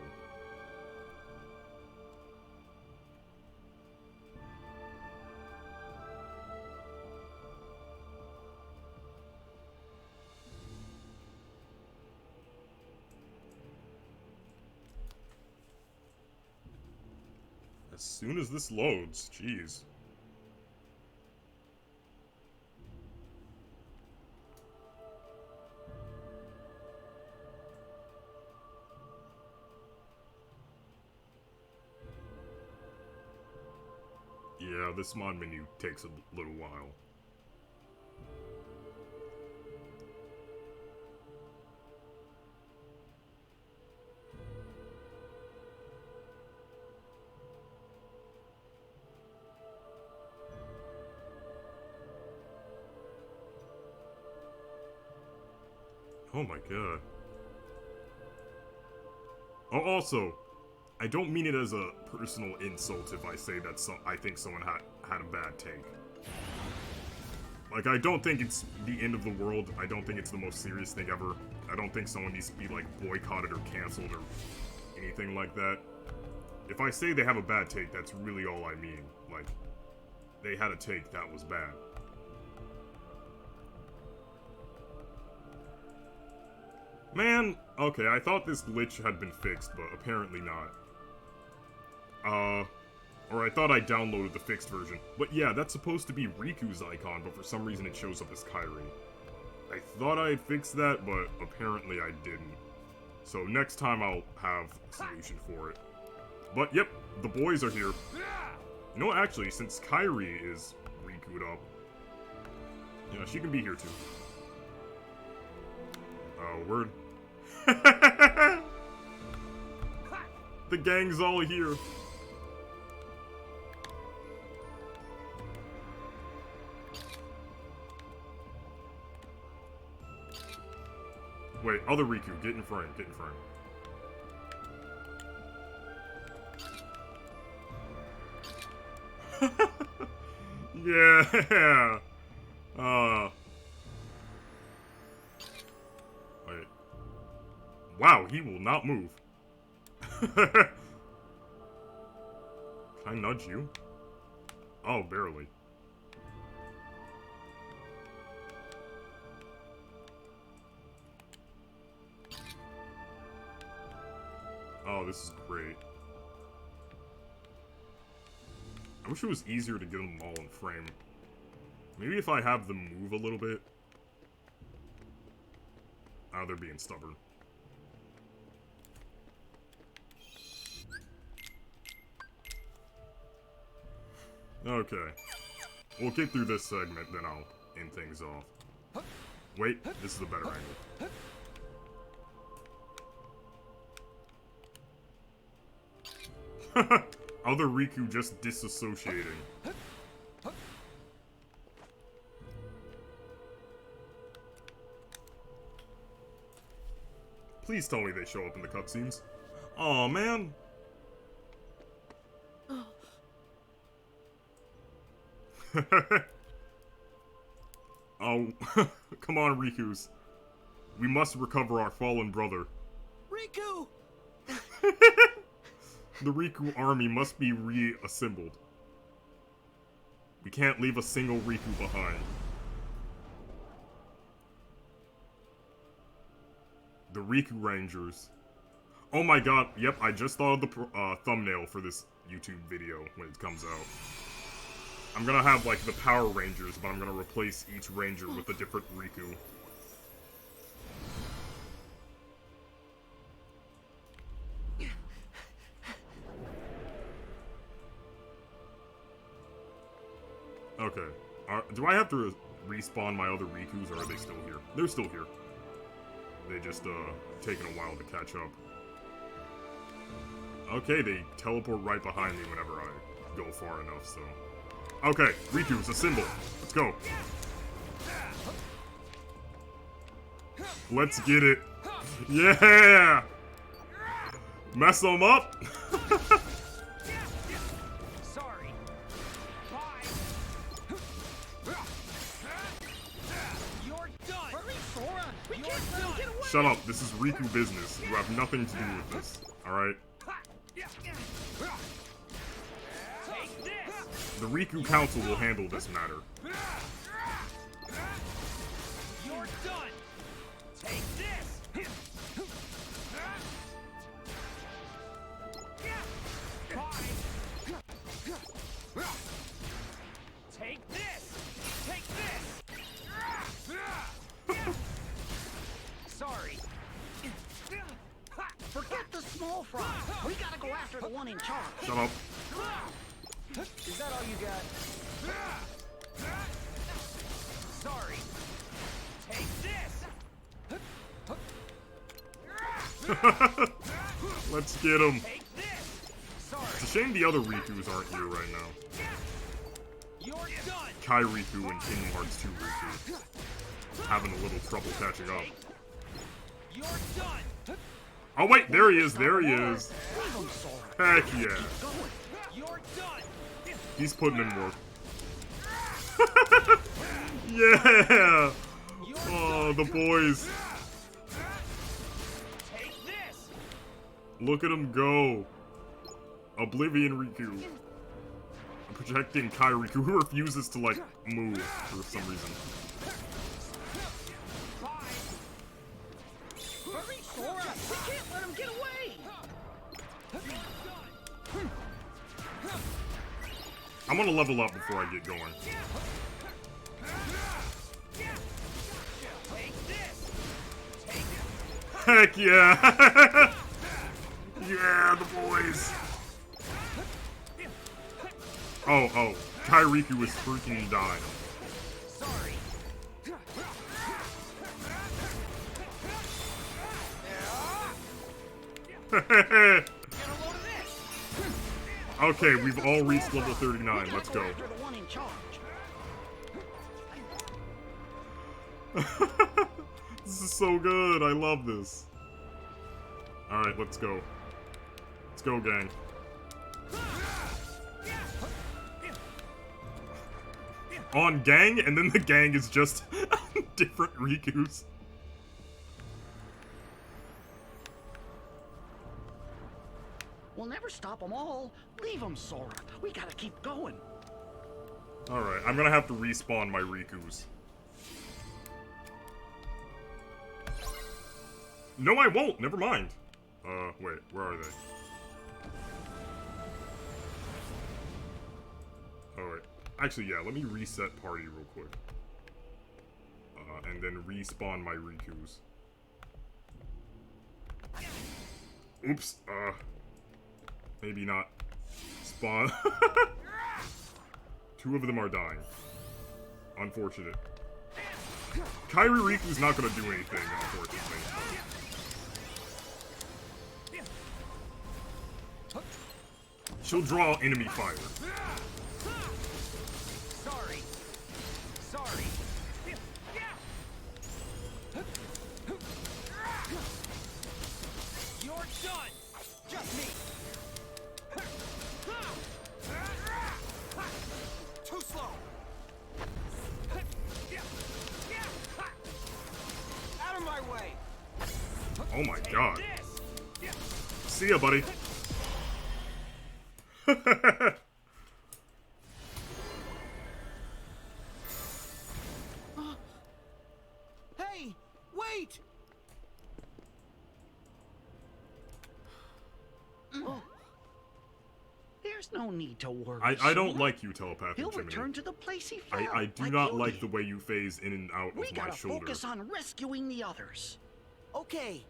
Speaker 1: As soon as this loads, jeez. Yeah, this mod menu takes a little while. Oh my god. Oh, also, I don't mean it as a personal insult if I say that I think someone had a bad take. Like, I don't think it's the end of the world. I don't think it's the most serious thing ever. I don't think someone needs to be, like, boycotted or canceled or anything like that. If I say they have a bad take, that's really all I mean. Like, they had a take that was bad. Man, okay, I thought this glitch had been fixed, but apparently not. Or I thought I downloaded the fixed version. But yeah, that's supposed to be Riku's icon, but for some reason it shows up as Kairi. I thought I had fixed that, but apparently I didn't. So next time I'll have a solution for it. But yep, the boys are here. You know what, actually, since Kairi is Riku'd up, yeah, she can be here too. Oh, word. The gang's all here. Wait, other Riku, get in frame, get in frame. Yeah. Wait. Wow, he will not move. I nudge you? Oh, barely. Oh, this is great. I wish it was easier to get them all in frame. Maybe if I have them move a little bit. Oh, they're being stubborn. Okay. We'll get through this segment, then I'll end things off. Wait, this is a better angle. Other Riku just disassociating. Please tell me they show up in the cutscenes. Aw, man. Oh, come on, Rikus. We must recover our fallen brother.
Speaker 12: Riku!
Speaker 1: The Riku army must be reassembled. We can't leave a single Riku behind. The Riku Rangers. Oh my god, yep, I just thought of the thumbnail for this YouTube video when it comes out. I'm gonna have, like, the Power Rangers, but I'm gonna replace each Ranger with a different Riku. Okay. Do I have to respawn my other Rikus, or are they still here? They're still here. They just, taking a while to catch up. Okay, they teleport right behind me whenever I go far enough, so... Okay, Riku's a symbol. Let's go. Let's get it. Yeah! Mess them up!
Speaker 12: Sorry. You're done. Hurry, Sora. We can't let him get away.
Speaker 1: Shut up, this is Riku business. You have nothing to do with this, alright? The Riku Council will handle this matter.
Speaker 12: You're done. Take this. Take this. Take this. Sorry. Forget the small fry. We gotta go after the one in charge.
Speaker 1: Shut up.
Speaker 12: Is that all you got? Sorry. Take this.
Speaker 1: Let's get him.
Speaker 12: Take this. Sorry.
Speaker 1: It's a shame the other Rikus aren't here right now.
Speaker 12: You're done.
Speaker 1: Kai Riku and Kingdom Hearts 2 Riku. Having a little trouble catching up.
Speaker 12: You're done.
Speaker 1: Oh wait, there he is, there he is. Heck yeah.
Speaker 12: You're done.
Speaker 1: He's putting in work. Yeah! Oh, the boys.
Speaker 12: Take this.
Speaker 1: Look at him go. Oblivion Riku. Projecting Kai Riku, who refuses to, like, move for some reason.
Speaker 12: Hurry, Sora. We can't let him get away.
Speaker 1: I'm gonna level up before I get going. Heck yeah! Yeah, the boys! Oh, Kai Riku is freaking dying.
Speaker 12: Sorry.
Speaker 1: Okay, we've all reached level 39. Let's go. This is so good. I love this. Alright, let's go. Let's go, gang. On gang, and then the gang is just different Rikus.
Speaker 12: We'll never stop them all. Leave them, Sora. We gotta keep going.
Speaker 1: Alright, I'm gonna have to respawn my Rikus. No, I won't! Never mind. Wait, where are they? Alright. Actually, yeah, let me reset party real quick. And then respawn my Rikus. Oops, maybe not. Spawn. 2 of them are dying. Unfortunate. Kairi Riku's not gonna do anything, unfortunately. She'll draw enemy fire.
Speaker 16: Sorry. Sorry. You're done. Just me. Too slow. Out of my way.
Speaker 1: Oh my god. See ya, buddy.
Speaker 12: Hey, wait! There's no need to worry.
Speaker 1: I don't like you, telepathic
Speaker 12: He'll
Speaker 1: Jiminy.
Speaker 12: return to the place he fell.
Speaker 1: I do
Speaker 12: like
Speaker 1: not
Speaker 12: you
Speaker 1: like
Speaker 12: did.
Speaker 1: the way you phase in and out
Speaker 12: We
Speaker 1: of my
Speaker 12: gotta
Speaker 1: shoulder.
Speaker 12: focus on rescuing the others.
Speaker 2: Okay.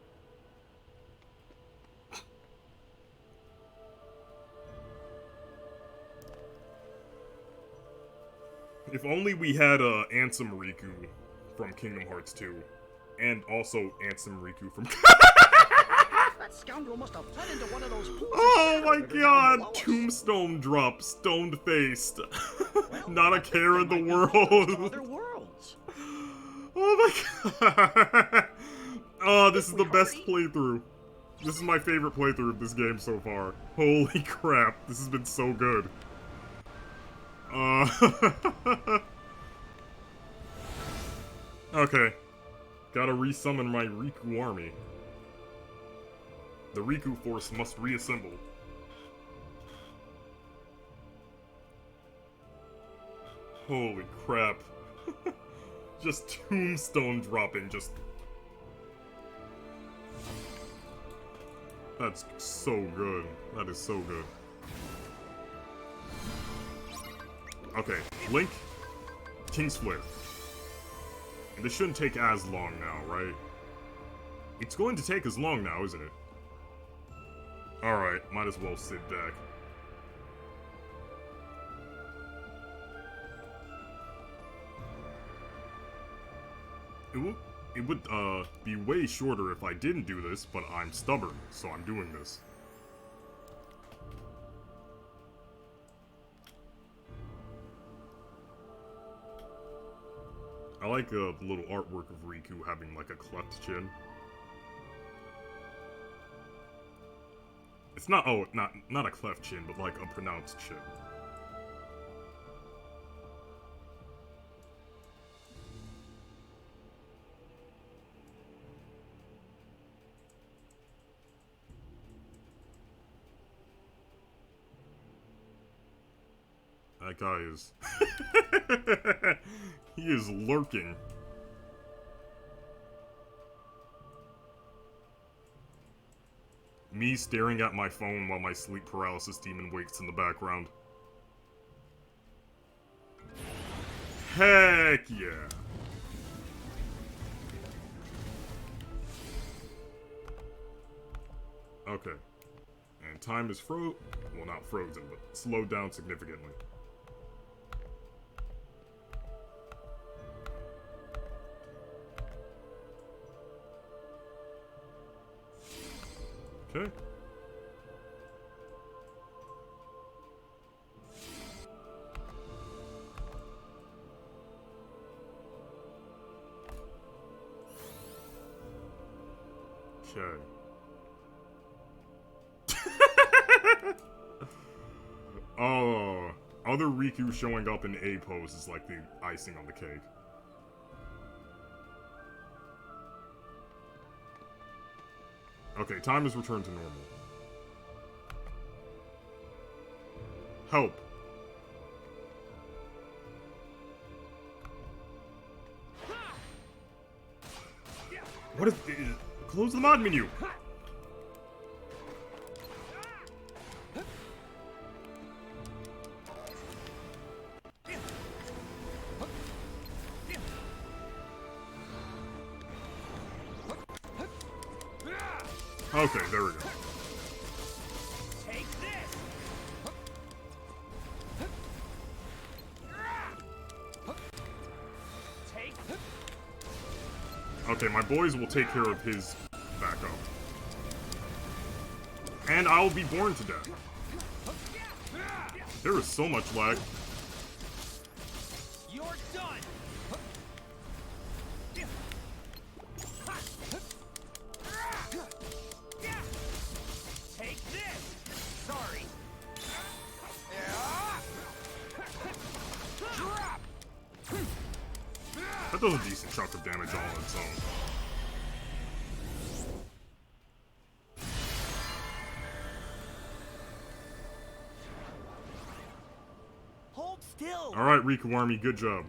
Speaker 1: If only we had Ansem Riku from Kingdom Hearts 2, and also Ansem Riku from.
Speaker 12: That scoundrel must have fled into one of those pools.
Speaker 1: Oh my god! Tombstone drop, stoned faced. Not a care in the world.
Speaker 12: Other worlds.
Speaker 1: Oh my god! Oh, this is the best playthrough. This is my favorite playthrough of this game so far. Holy crap, this has been so good. Okay. Gotta resummon my Riku army. The Riku force must reassemble. Holy crap. Just tombstone dropping, just... That's so good. That is so good. Okay, Link, King's Flare. And this shouldn't take as long now, right? It's going to take as long now, isn't it? Alright, might as well sit back. It would be way shorter if I didn't do this, but I'm stubborn, so I'm doing this. I like the little artwork of Riku having like a cleft chin. It's not, oh, not a cleft chin, but like a pronounced chin. That guy is... He is lurking. Me staring at my phone while my sleep paralysis demon waits in the background. Heck yeah! Okay. And time is well, not frozen, but slowed down significantly. Okay. Okay. Oh, other Riku showing up in A pose is like the icing on the cake. Okay, time has returned to normal. Help. What is... Close the mod menu! Okay, there we go.
Speaker 16: Take this. Take.
Speaker 1: Okay, my boys will take care of his backup. And I'll be born to death. There is so much lag.
Speaker 16: You're done. Take this. Sorry. Drop.
Speaker 1: That does a decent chunk of damage all on its own.
Speaker 16: Hold still.
Speaker 1: Alright, Riku Army, good job.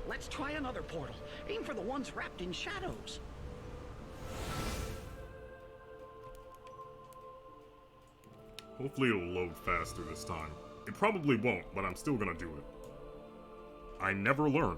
Speaker 12: Let's try another portal. Aim for the ones wrapped in shadows.
Speaker 1: Hopefully it'll load faster this time. It probably won't, but I'm still gonna do it. I never learn.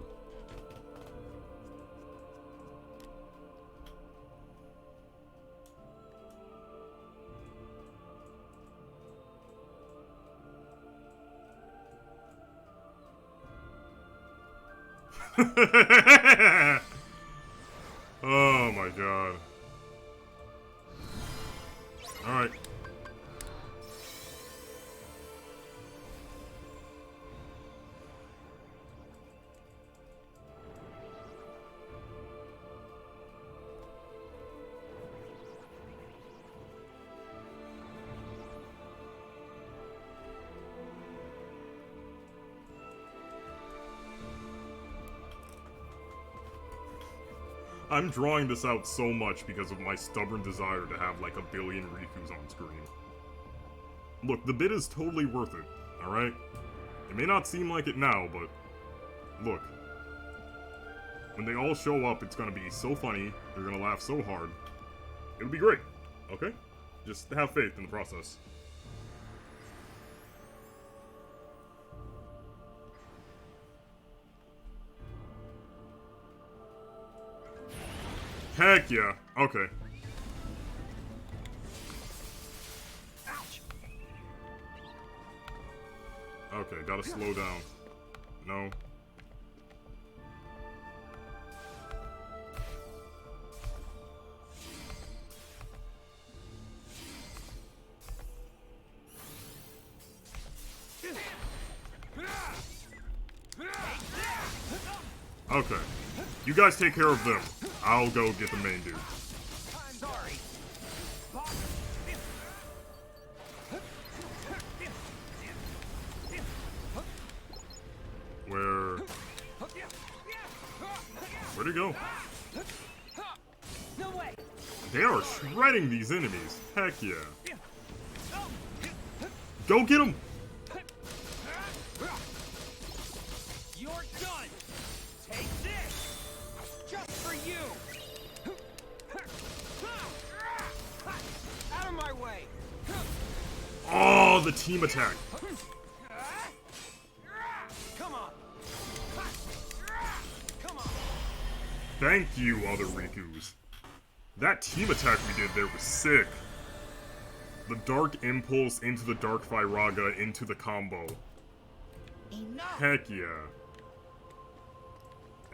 Speaker 1: Oh my god. Alright. I'm drawing this out so much because of my stubborn desire to have like 1 billion Rikus on screen. Look, the bit is totally worth it, alright? It may not seem like it now, but look. When they all show up, it's gonna be so funny, they're gonna laugh so hard. It'll be great, okay? Just have faith in the process. Heck yeah. Okay. Okay, gotta slow down. No. Okay. You guys take care of them. I'll go get the main dude.
Speaker 16: Sorry.
Speaker 1: Where'd he go?
Speaker 16: No way.
Speaker 1: They are shredding these enemies. Heck yeah. Go get him!
Speaker 16: You're done. Take this. Just for you. Out of my way.
Speaker 1: Oh, the team attack.
Speaker 16: Come on. Come on.
Speaker 1: Thank you, other Rikus. That team attack we did there was sick. The Dark Impulse into the Dark Firaga into the combo.
Speaker 16: Enough.
Speaker 1: Heck yeah.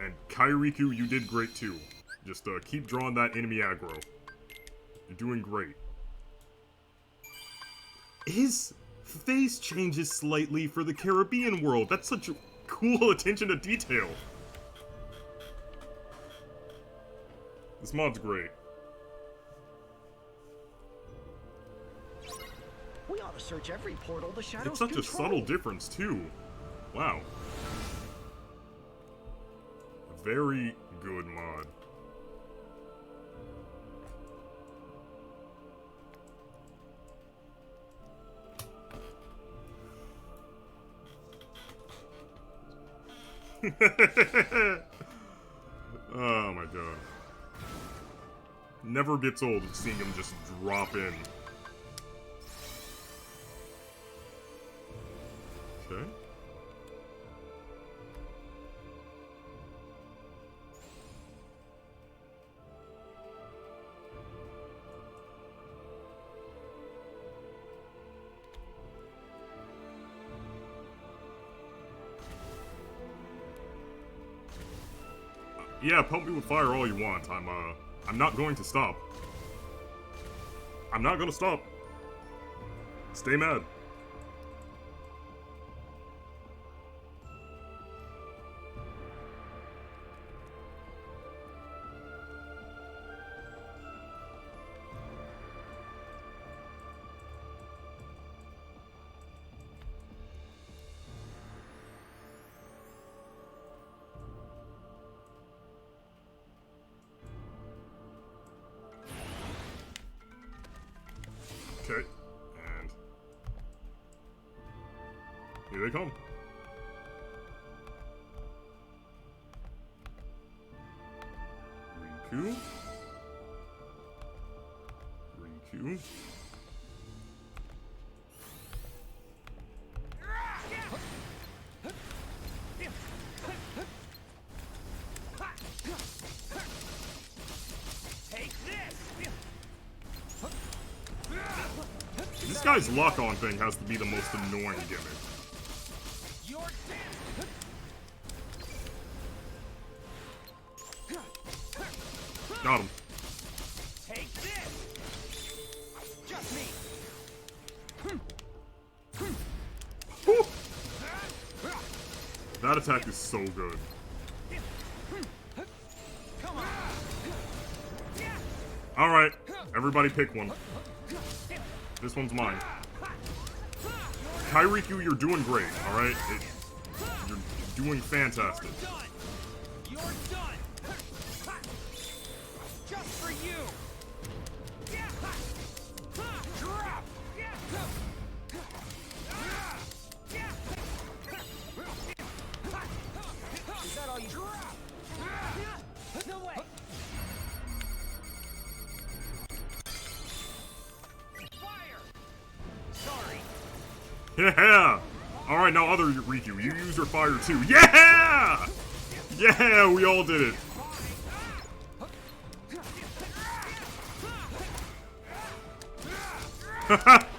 Speaker 1: And Kairiku, you did great too. Just keep drawing that enemy aggro. You're doing great. His face changes slightly for the Caribbean world. That's such a cool attention to detail. This mod's great.
Speaker 12: gotta search every portal the shadows
Speaker 1: It's such
Speaker 12: control.
Speaker 1: a subtle difference, too. Wow. Very good mod. Oh my god. Never gets old seeing him just drop in. Okay. Yeah, pump me with fire all you want. I'm not going to stop. I'm not gonna stop. Stay mad. Okay, and here they come. Riku. Riku. This guy's lock-on thing has to be the most annoying gimmick. Got him.
Speaker 16: Take this. Just me.
Speaker 1: Whew. That attack is so good. Alright, everybody pick one. This one's mine. Kairiku, you're doing great, alright? You're doing fantastic.
Speaker 16: You're done. Just for you. Drop. Is that all you drop? No way.
Speaker 1: Yeah! Alright, now other Riku, you use your fire too. Yeah! Yeah, we all did it.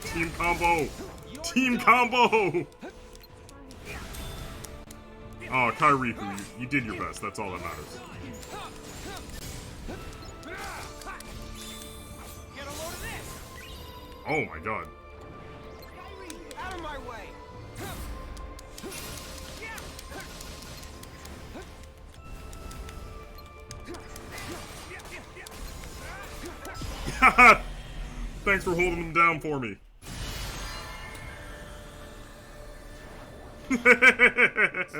Speaker 1: Team combo! Team combo! Oh, Kairiku, you did your best. That's all that matters. Oh my god.
Speaker 16: Out of my way.
Speaker 1: Thanks for holding them down for me.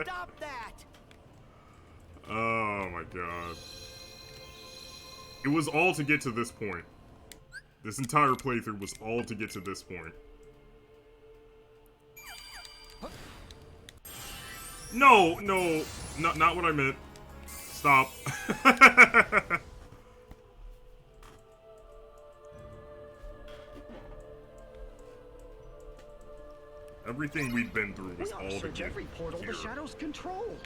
Speaker 16: Stop that!
Speaker 1: Oh my god. It was all to get to this point. This entire playthrough was all to get to this point. No, no, not what I meant. Stop. Everything we've been through was all to
Speaker 12: search
Speaker 1: get
Speaker 12: every portal
Speaker 1: here.
Speaker 12: the shadows control.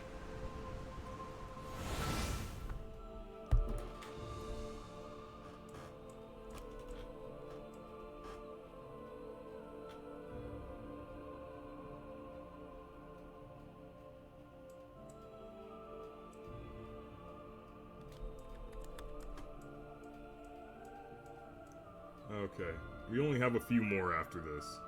Speaker 1: Okay, we only have a few more after this.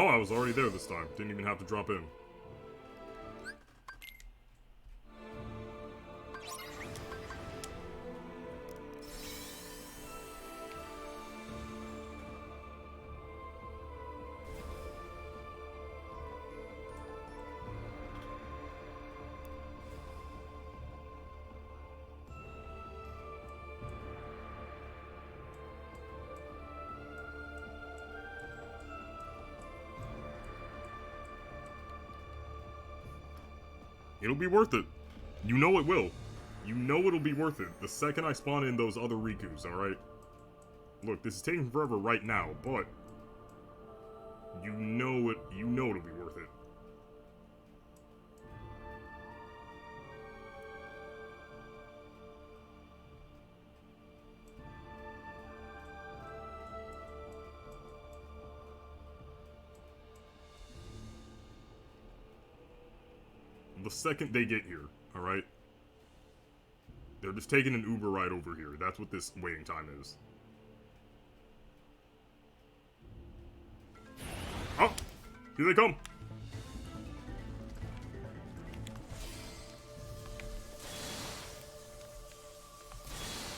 Speaker 1: Oh, I was already there this time. Didn't even have to drop in. It'll be worth it. You know it will. You know it'll be worth it the second I spawn in those other Rikus, alright? Look, this is taking forever right now, but you know it'll be worth it. The second they get here, alright? They're just taking an Uber ride over here. That's what this waiting time is. Oh! Here they come!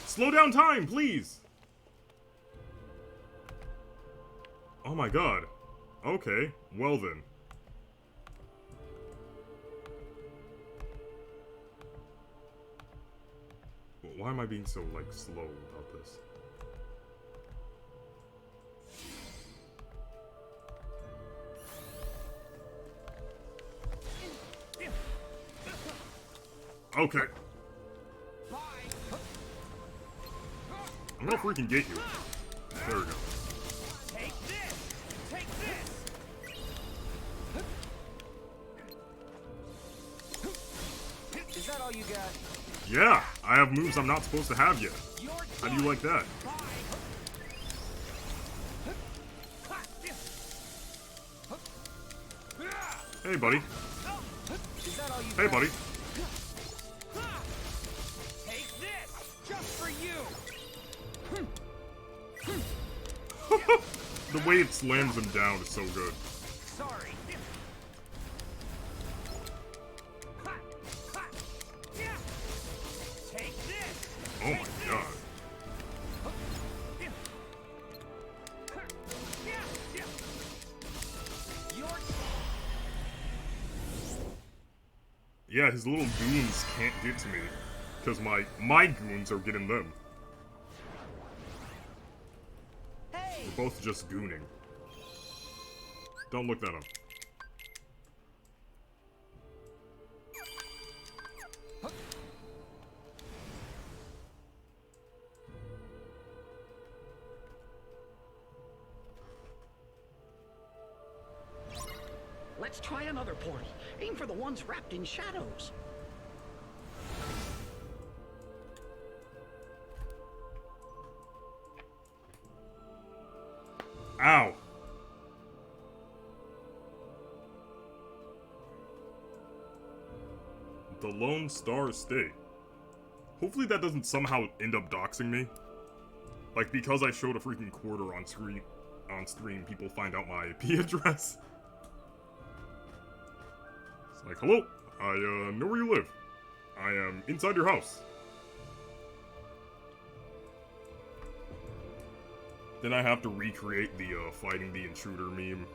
Speaker 1: Slow down time, please! Oh my god. Okay, well then. Why am I being so, like, slow about this? Okay. I'm gonna freaking get you. There we go.
Speaker 16: Take this! Take this! Is that all you got?
Speaker 1: Yeah, I have moves I'm not supposed to have yet. How do you like that? Hey, buddy. Hey, buddy.
Speaker 16: Take this! Just for you!
Speaker 1: The way it slams him down is so good.
Speaker 16: Sorry. Take this!
Speaker 1: Oh my god. Yeah, his little goons can't get to me, because my goons are getting them. We're both just gooning. Don't look that up.
Speaker 12: Let's try another portal. Aim for the ones wrapped in shadows.
Speaker 1: Ow. The Lone Star Estate. Hopefully that doesn't somehow end up doxing me. Like, because I showed a freaking quarter on stream, people find out my IP address. It's like, hello, I know where you live. I am inside your house. Then I have to recreate the fighting the intruder meme.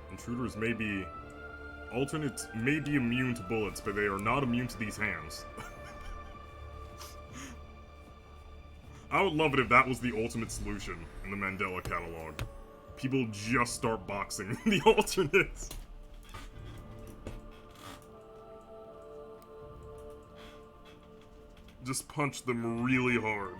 Speaker 1: Intruders may be... Alternates may be immune to bullets, but they are not immune to these hands. I would love it if that was the ultimate solution in the Mandela catalog. People just start boxing the alternates. Just punch them really hard.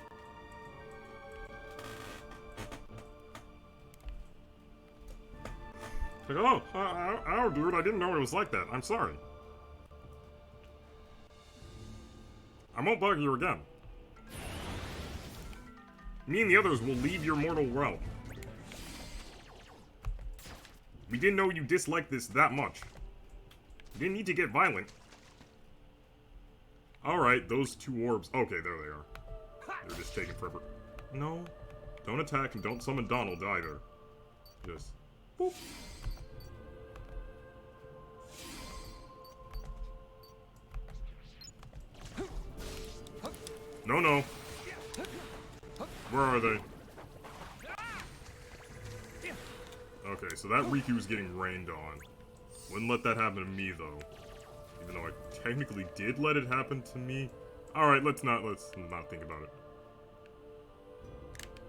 Speaker 1: It's like, oh, dude, I didn't know it was like that. I'm sorry. I won't bug you again. Me and the others will leave your mortal realm. We didn't know you disliked this that much. You didn't need to get violent. Alright, those two orbs. Okay, there they are. They're just taking forever. No. Don't attack and don't summon Donald either. Just... boop. No, no. Where are they? Okay, so that Riku's getting rained on. Wouldn't let that happen to me, though. Even though I technically did let it happen to me. Alright, let's not think about it.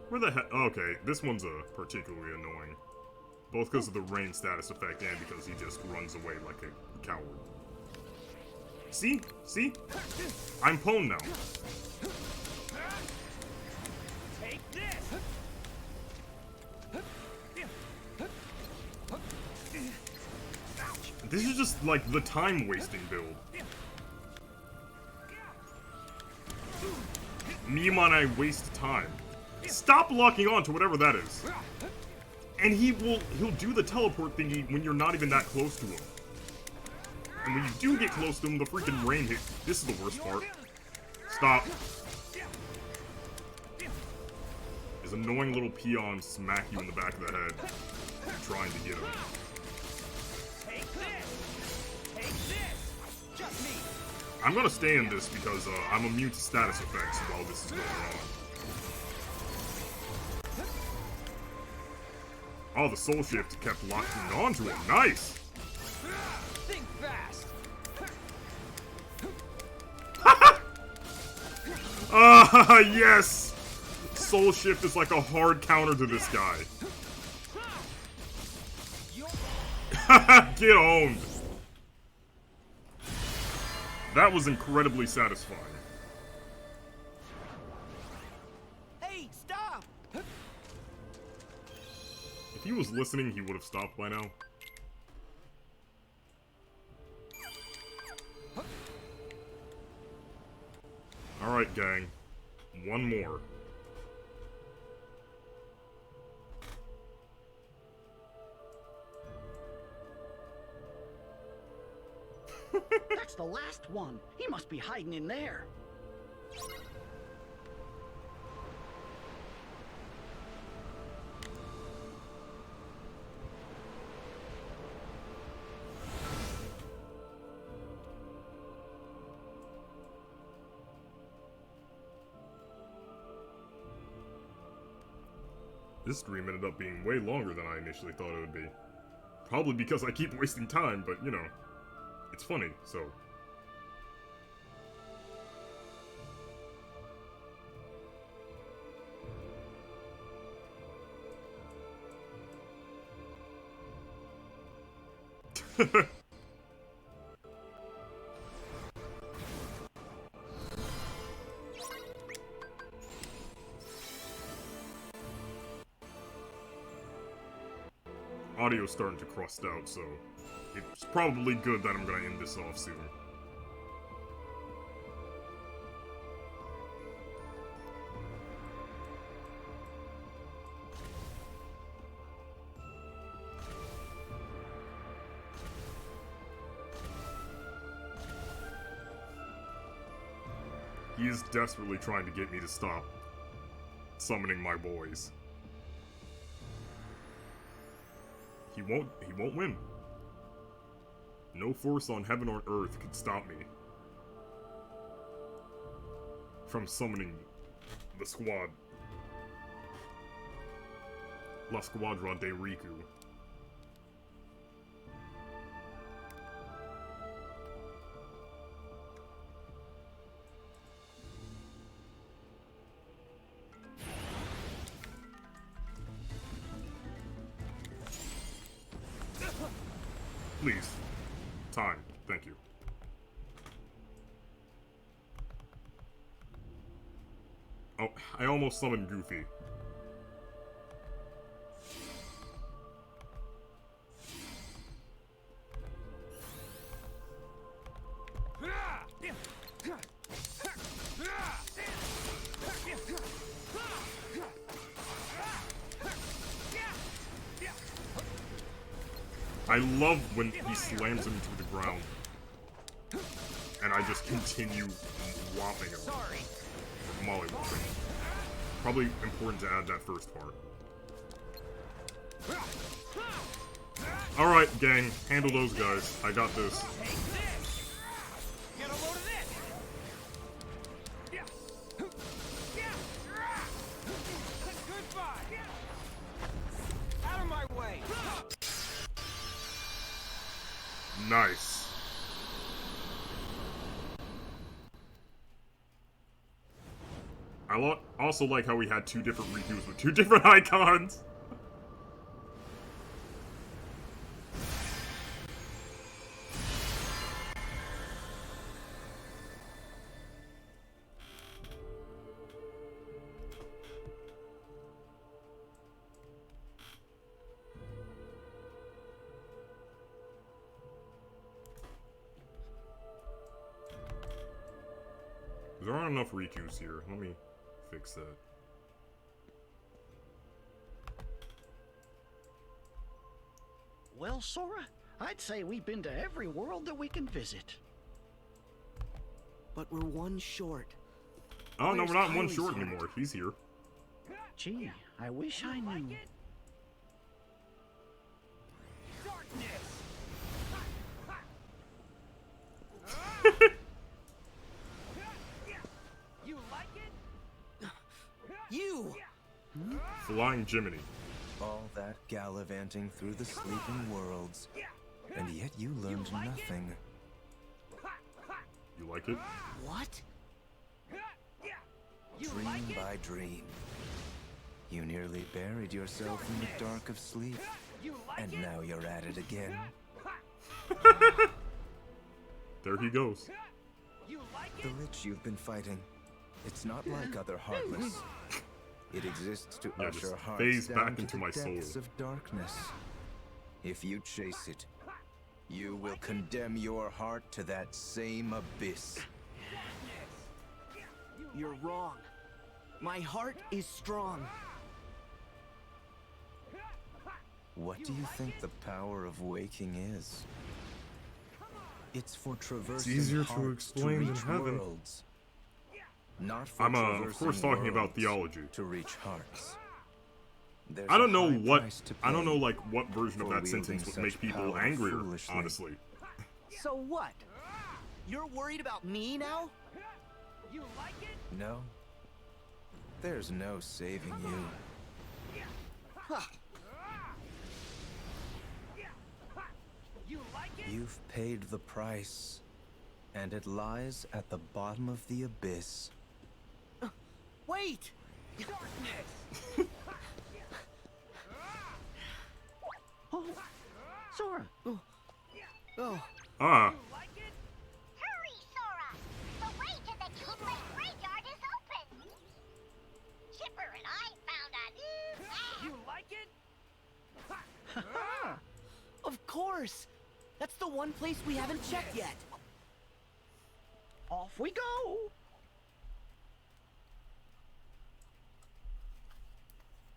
Speaker 1: Where the heck? Okay, this one's particularly annoying. Both because of the rain status effect and because he just runs away like a coward. See? See? I'm pwned now.
Speaker 16: Take this.
Speaker 1: This is just like the time wasting build. Me when I waste time. Stop locking on to whatever that is. And he'll do the teleport thingy when you're not even that close to him. And when you do get close to him, the freaking rain hit. This is the worst part. Stop. His annoying little peon smack you in the back of the head. Trying to get him. I'm gonna stay in this because I'm immune to status effects while this is going on. Oh, the soul shift kept locking onto him. Nice!
Speaker 16: Think fast.
Speaker 1: Ah, yes! Soul shift is like a hard counter to this guy. Get owned! That was incredibly satisfying.
Speaker 16: Hey, stop!
Speaker 1: If he was listening, he would have stopped by now. Alright, gang. One more.
Speaker 12: That's the last one. He must be hiding in there.
Speaker 1: This stream ended up being way longer than I initially thought it would be. Probably because I keep wasting time, but you know, it's funny, so. Audio's starting to crust out, so it's probably good that I'm gonna end this off soon. He is desperately trying to get me to stop summoning my boys. He won't win. No force on heaven or earth could stop me from summoning the squad. La Squadra de Riku. Please. Time. Thank you. Oh, I almost summoned Goofy. I love when he slams him into the ground. And I just continue whopping him.
Speaker 16: Sorry.
Speaker 1: Mollywopping. Probably important to add that first part. Alright, gang. Handle those guys. I got this.
Speaker 16: Get a load of this. Goodbye. Out of my way.
Speaker 1: Nice. I also like how we had two different Rikus with two different icons. There aren't enough Rikus here. Let me fix that.
Speaker 12: Well, Sora, I'd say we've been to every world that we can visit.
Speaker 2: But we're one short.
Speaker 1: Oh, no,
Speaker 2: Where's
Speaker 1: we're not one
Speaker 2: Kylie's
Speaker 1: short
Speaker 2: heart?
Speaker 1: anymore. He's here.
Speaker 12: Gee, I wish I knew.
Speaker 16: You like it?
Speaker 2: You!
Speaker 1: Flying Jiminy.
Speaker 17: All that gallivanting through the sleeping worlds, and yet you learned nothing.
Speaker 1: You like it?
Speaker 2: What?
Speaker 17: Dream by dream. You nearly buried yourself in the dark of sleep, and now you're at it again.
Speaker 1: There he goes.
Speaker 17: The lich you've been fighting, it's not like other Heartless. It exists to
Speaker 1: Yeah,
Speaker 17: usher
Speaker 1: just
Speaker 17: hearts
Speaker 1: phase
Speaker 17: down
Speaker 1: back
Speaker 17: to
Speaker 1: into
Speaker 17: the
Speaker 1: my soul.
Speaker 17: depths of darkness. If you chase it, you will condemn your heart to that same abyss.
Speaker 2: You're wrong. My heart is strong.
Speaker 17: What do you think the power of waking is? It's for traversing
Speaker 1: easier to
Speaker 17: hearts
Speaker 1: explain than
Speaker 17: reach
Speaker 1: heaven.
Speaker 17: worlds. Not for
Speaker 1: I'm, of
Speaker 17: traversing
Speaker 1: course, talking about
Speaker 17: worlds
Speaker 1: theology.
Speaker 17: to reach hearts. There's
Speaker 1: I don't
Speaker 17: a
Speaker 1: know
Speaker 17: high
Speaker 1: what.
Speaker 17: price to
Speaker 1: I don't know,
Speaker 17: pay
Speaker 1: like, what version of
Speaker 17: for
Speaker 1: that
Speaker 17: wielding
Speaker 1: sentence would
Speaker 17: such
Speaker 1: make people
Speaker 17: power
Speaker 1: angrier,
Speaker 17: foolishly.
Speaker 1: honestly.
Speaker 2: So what? You're worried about me now?
Speaker 16: You like it?
Speaker 17: No. There's no saving you.
Speaker 2: Huh.
Speaker 16: You like it?
Speaker 17: You've paid the price, and it lies at the bottom of the abyss.
Speaker 2: Wait!
Speaker 16: Darkness!
Speaker 12: Oh, Sora.
Speaker 2: Oh.
Speaker 1: Ah.
Speaker 10: Hurry, Sora! The way to the Keyblade graveyard is open! Chipper and I found a new path!
Speaker 16: You like it?
Speaker 2: Of course! That's the one place we haven't checked yet.
Speaker 12: Off we go!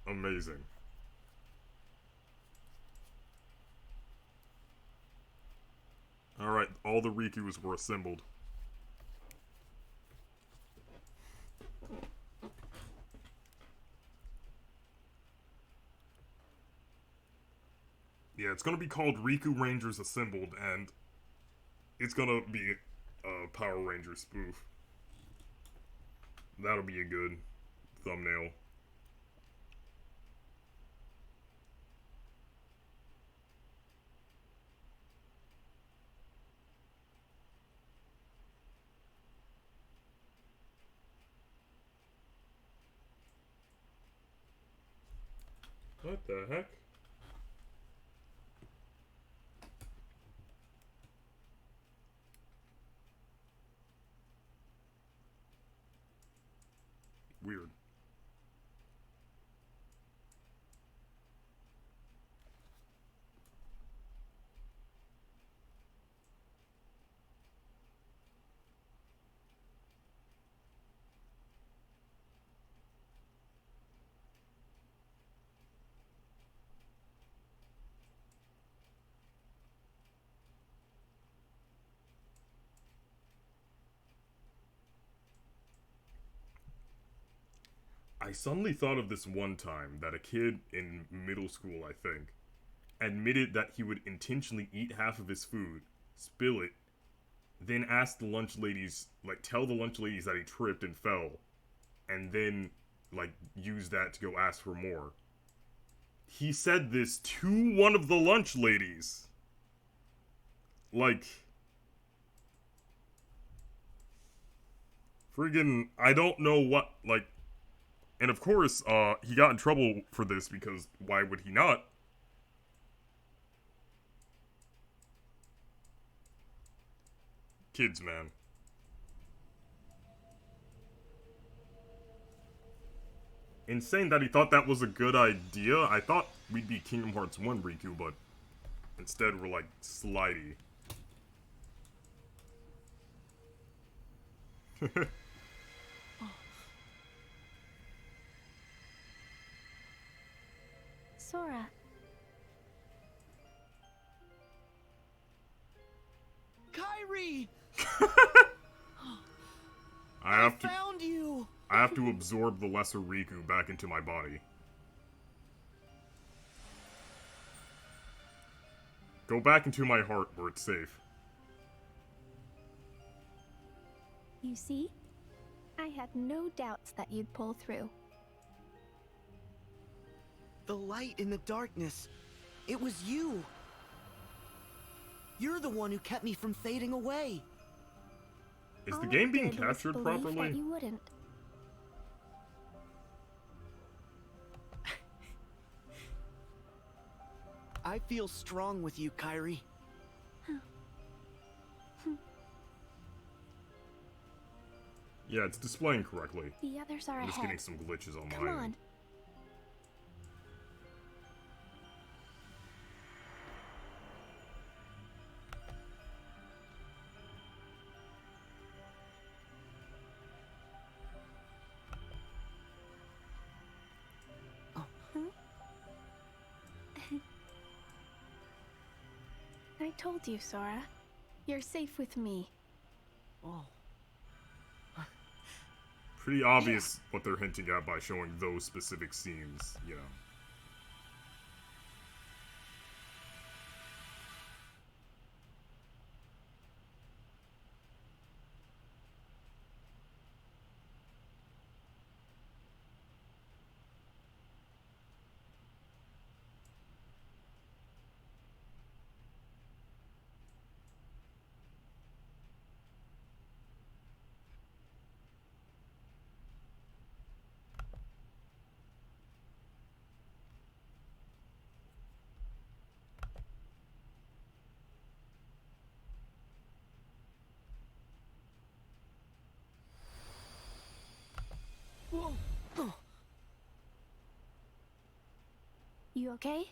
Speaker 1: Amazing. Alright, all the Rikus were assembled. Yeah, it's gonna be called Riku Rangers Assembled, and it's gonna be a Power Ranger spoof. That'll be a good thumbnail. What the heck? Weird. I suddenly thought of this one time that a kid in middle school, I think, admitted that he would intentionally eat half of his food, spill it, then ask the lunch ladies, like, tell the lunch ladies that he tripped and fell, and then, like, use that to go ask for more. He said this to one of the lunch ladies. Like, friggin', I don't know what, like, and of course, he got in trouble for this because why would he not? Kids, man. Insane that he thought that was a good idea. I thought we'd be Kingdom Hearts 1 Riku, but instead we're like Slidey.
Speaker 4: Sora.
Speaker 2: Kairi!
Speaker 1: I
Speaker 2: found you!
Speaker 1: I have to absorb the lesser Riku back into my body. Go back into my heart where it's safe.
Speaker 4: You see? I had no doubts that you'd pull through.
Speaker 2: The light in the darkness. It was you. You're the one who kept me from fading away.
Speaker 1: Is the game being captured properly?
Speaker 4: That you wouldn't.
Speaker 2: I feel strong with you, Kairi.
Speaker 1: Yeah, it's displaying correctly.
Speaker 4: The others are
Speaker 1: I'm just
Speaker 4: ahead.
Speaker 1: getting some glitches on
Speaker 4: Come
Speaker 1: my
Speaker 4: on.
Speaker 1: end.
Speaker 4: I told you, Sora. You're safe with me.
Speaker 2: Oh.
Speaker 1: Pretty obvious what they're hinting at by showing those specific scenes, you know.
Speaker 2: Whoa. Oh.
Speaker 4: You okay?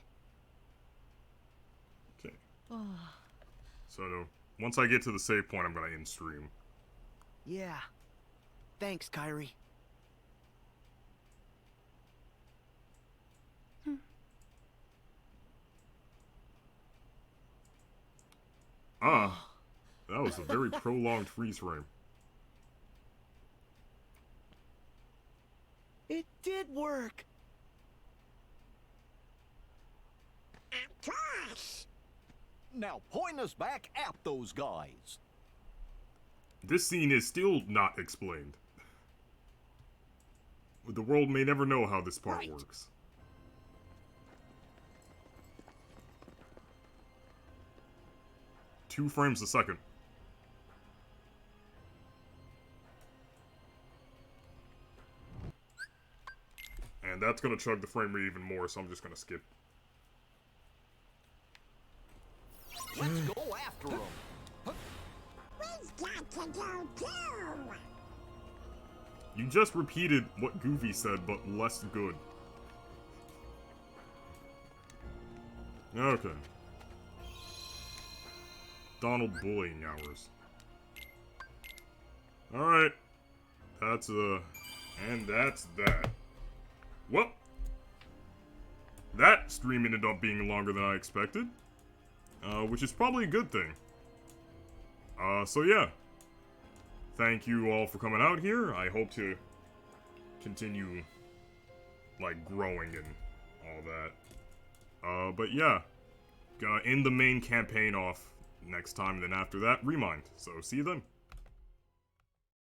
Speaker 1: Okay. So, once I get to the save point, I'm gonna end stream.
Speaker 2: Yeah. Thanks, Kairi.
Speaker 1: That was a very prolonged freeze frame.
Speaker 2: It did work.
Speaker 5: Gosh! Now point us back at those guys.
Speaker 1: This scene is still not explained. The world may never know how this part works. Two frames a second. And that's gonna chug the frame rate even more, so I'm just gonna skip.
Speaker 5: Let's go after them.
Speaker 10: We've got to go too.
Speaker 1: You just repeated what Goofy said, but less good. Okay. Donald bullying hours. Alright. That's and that's that. Well, that stream ended up being longer than I expected. Which is probably a good thing. So yeah. Thank you all for coming out here. I hope to continue like, growing and all that. But yeah, end the main campaign off next time, and then after that, Remind. So, see you then.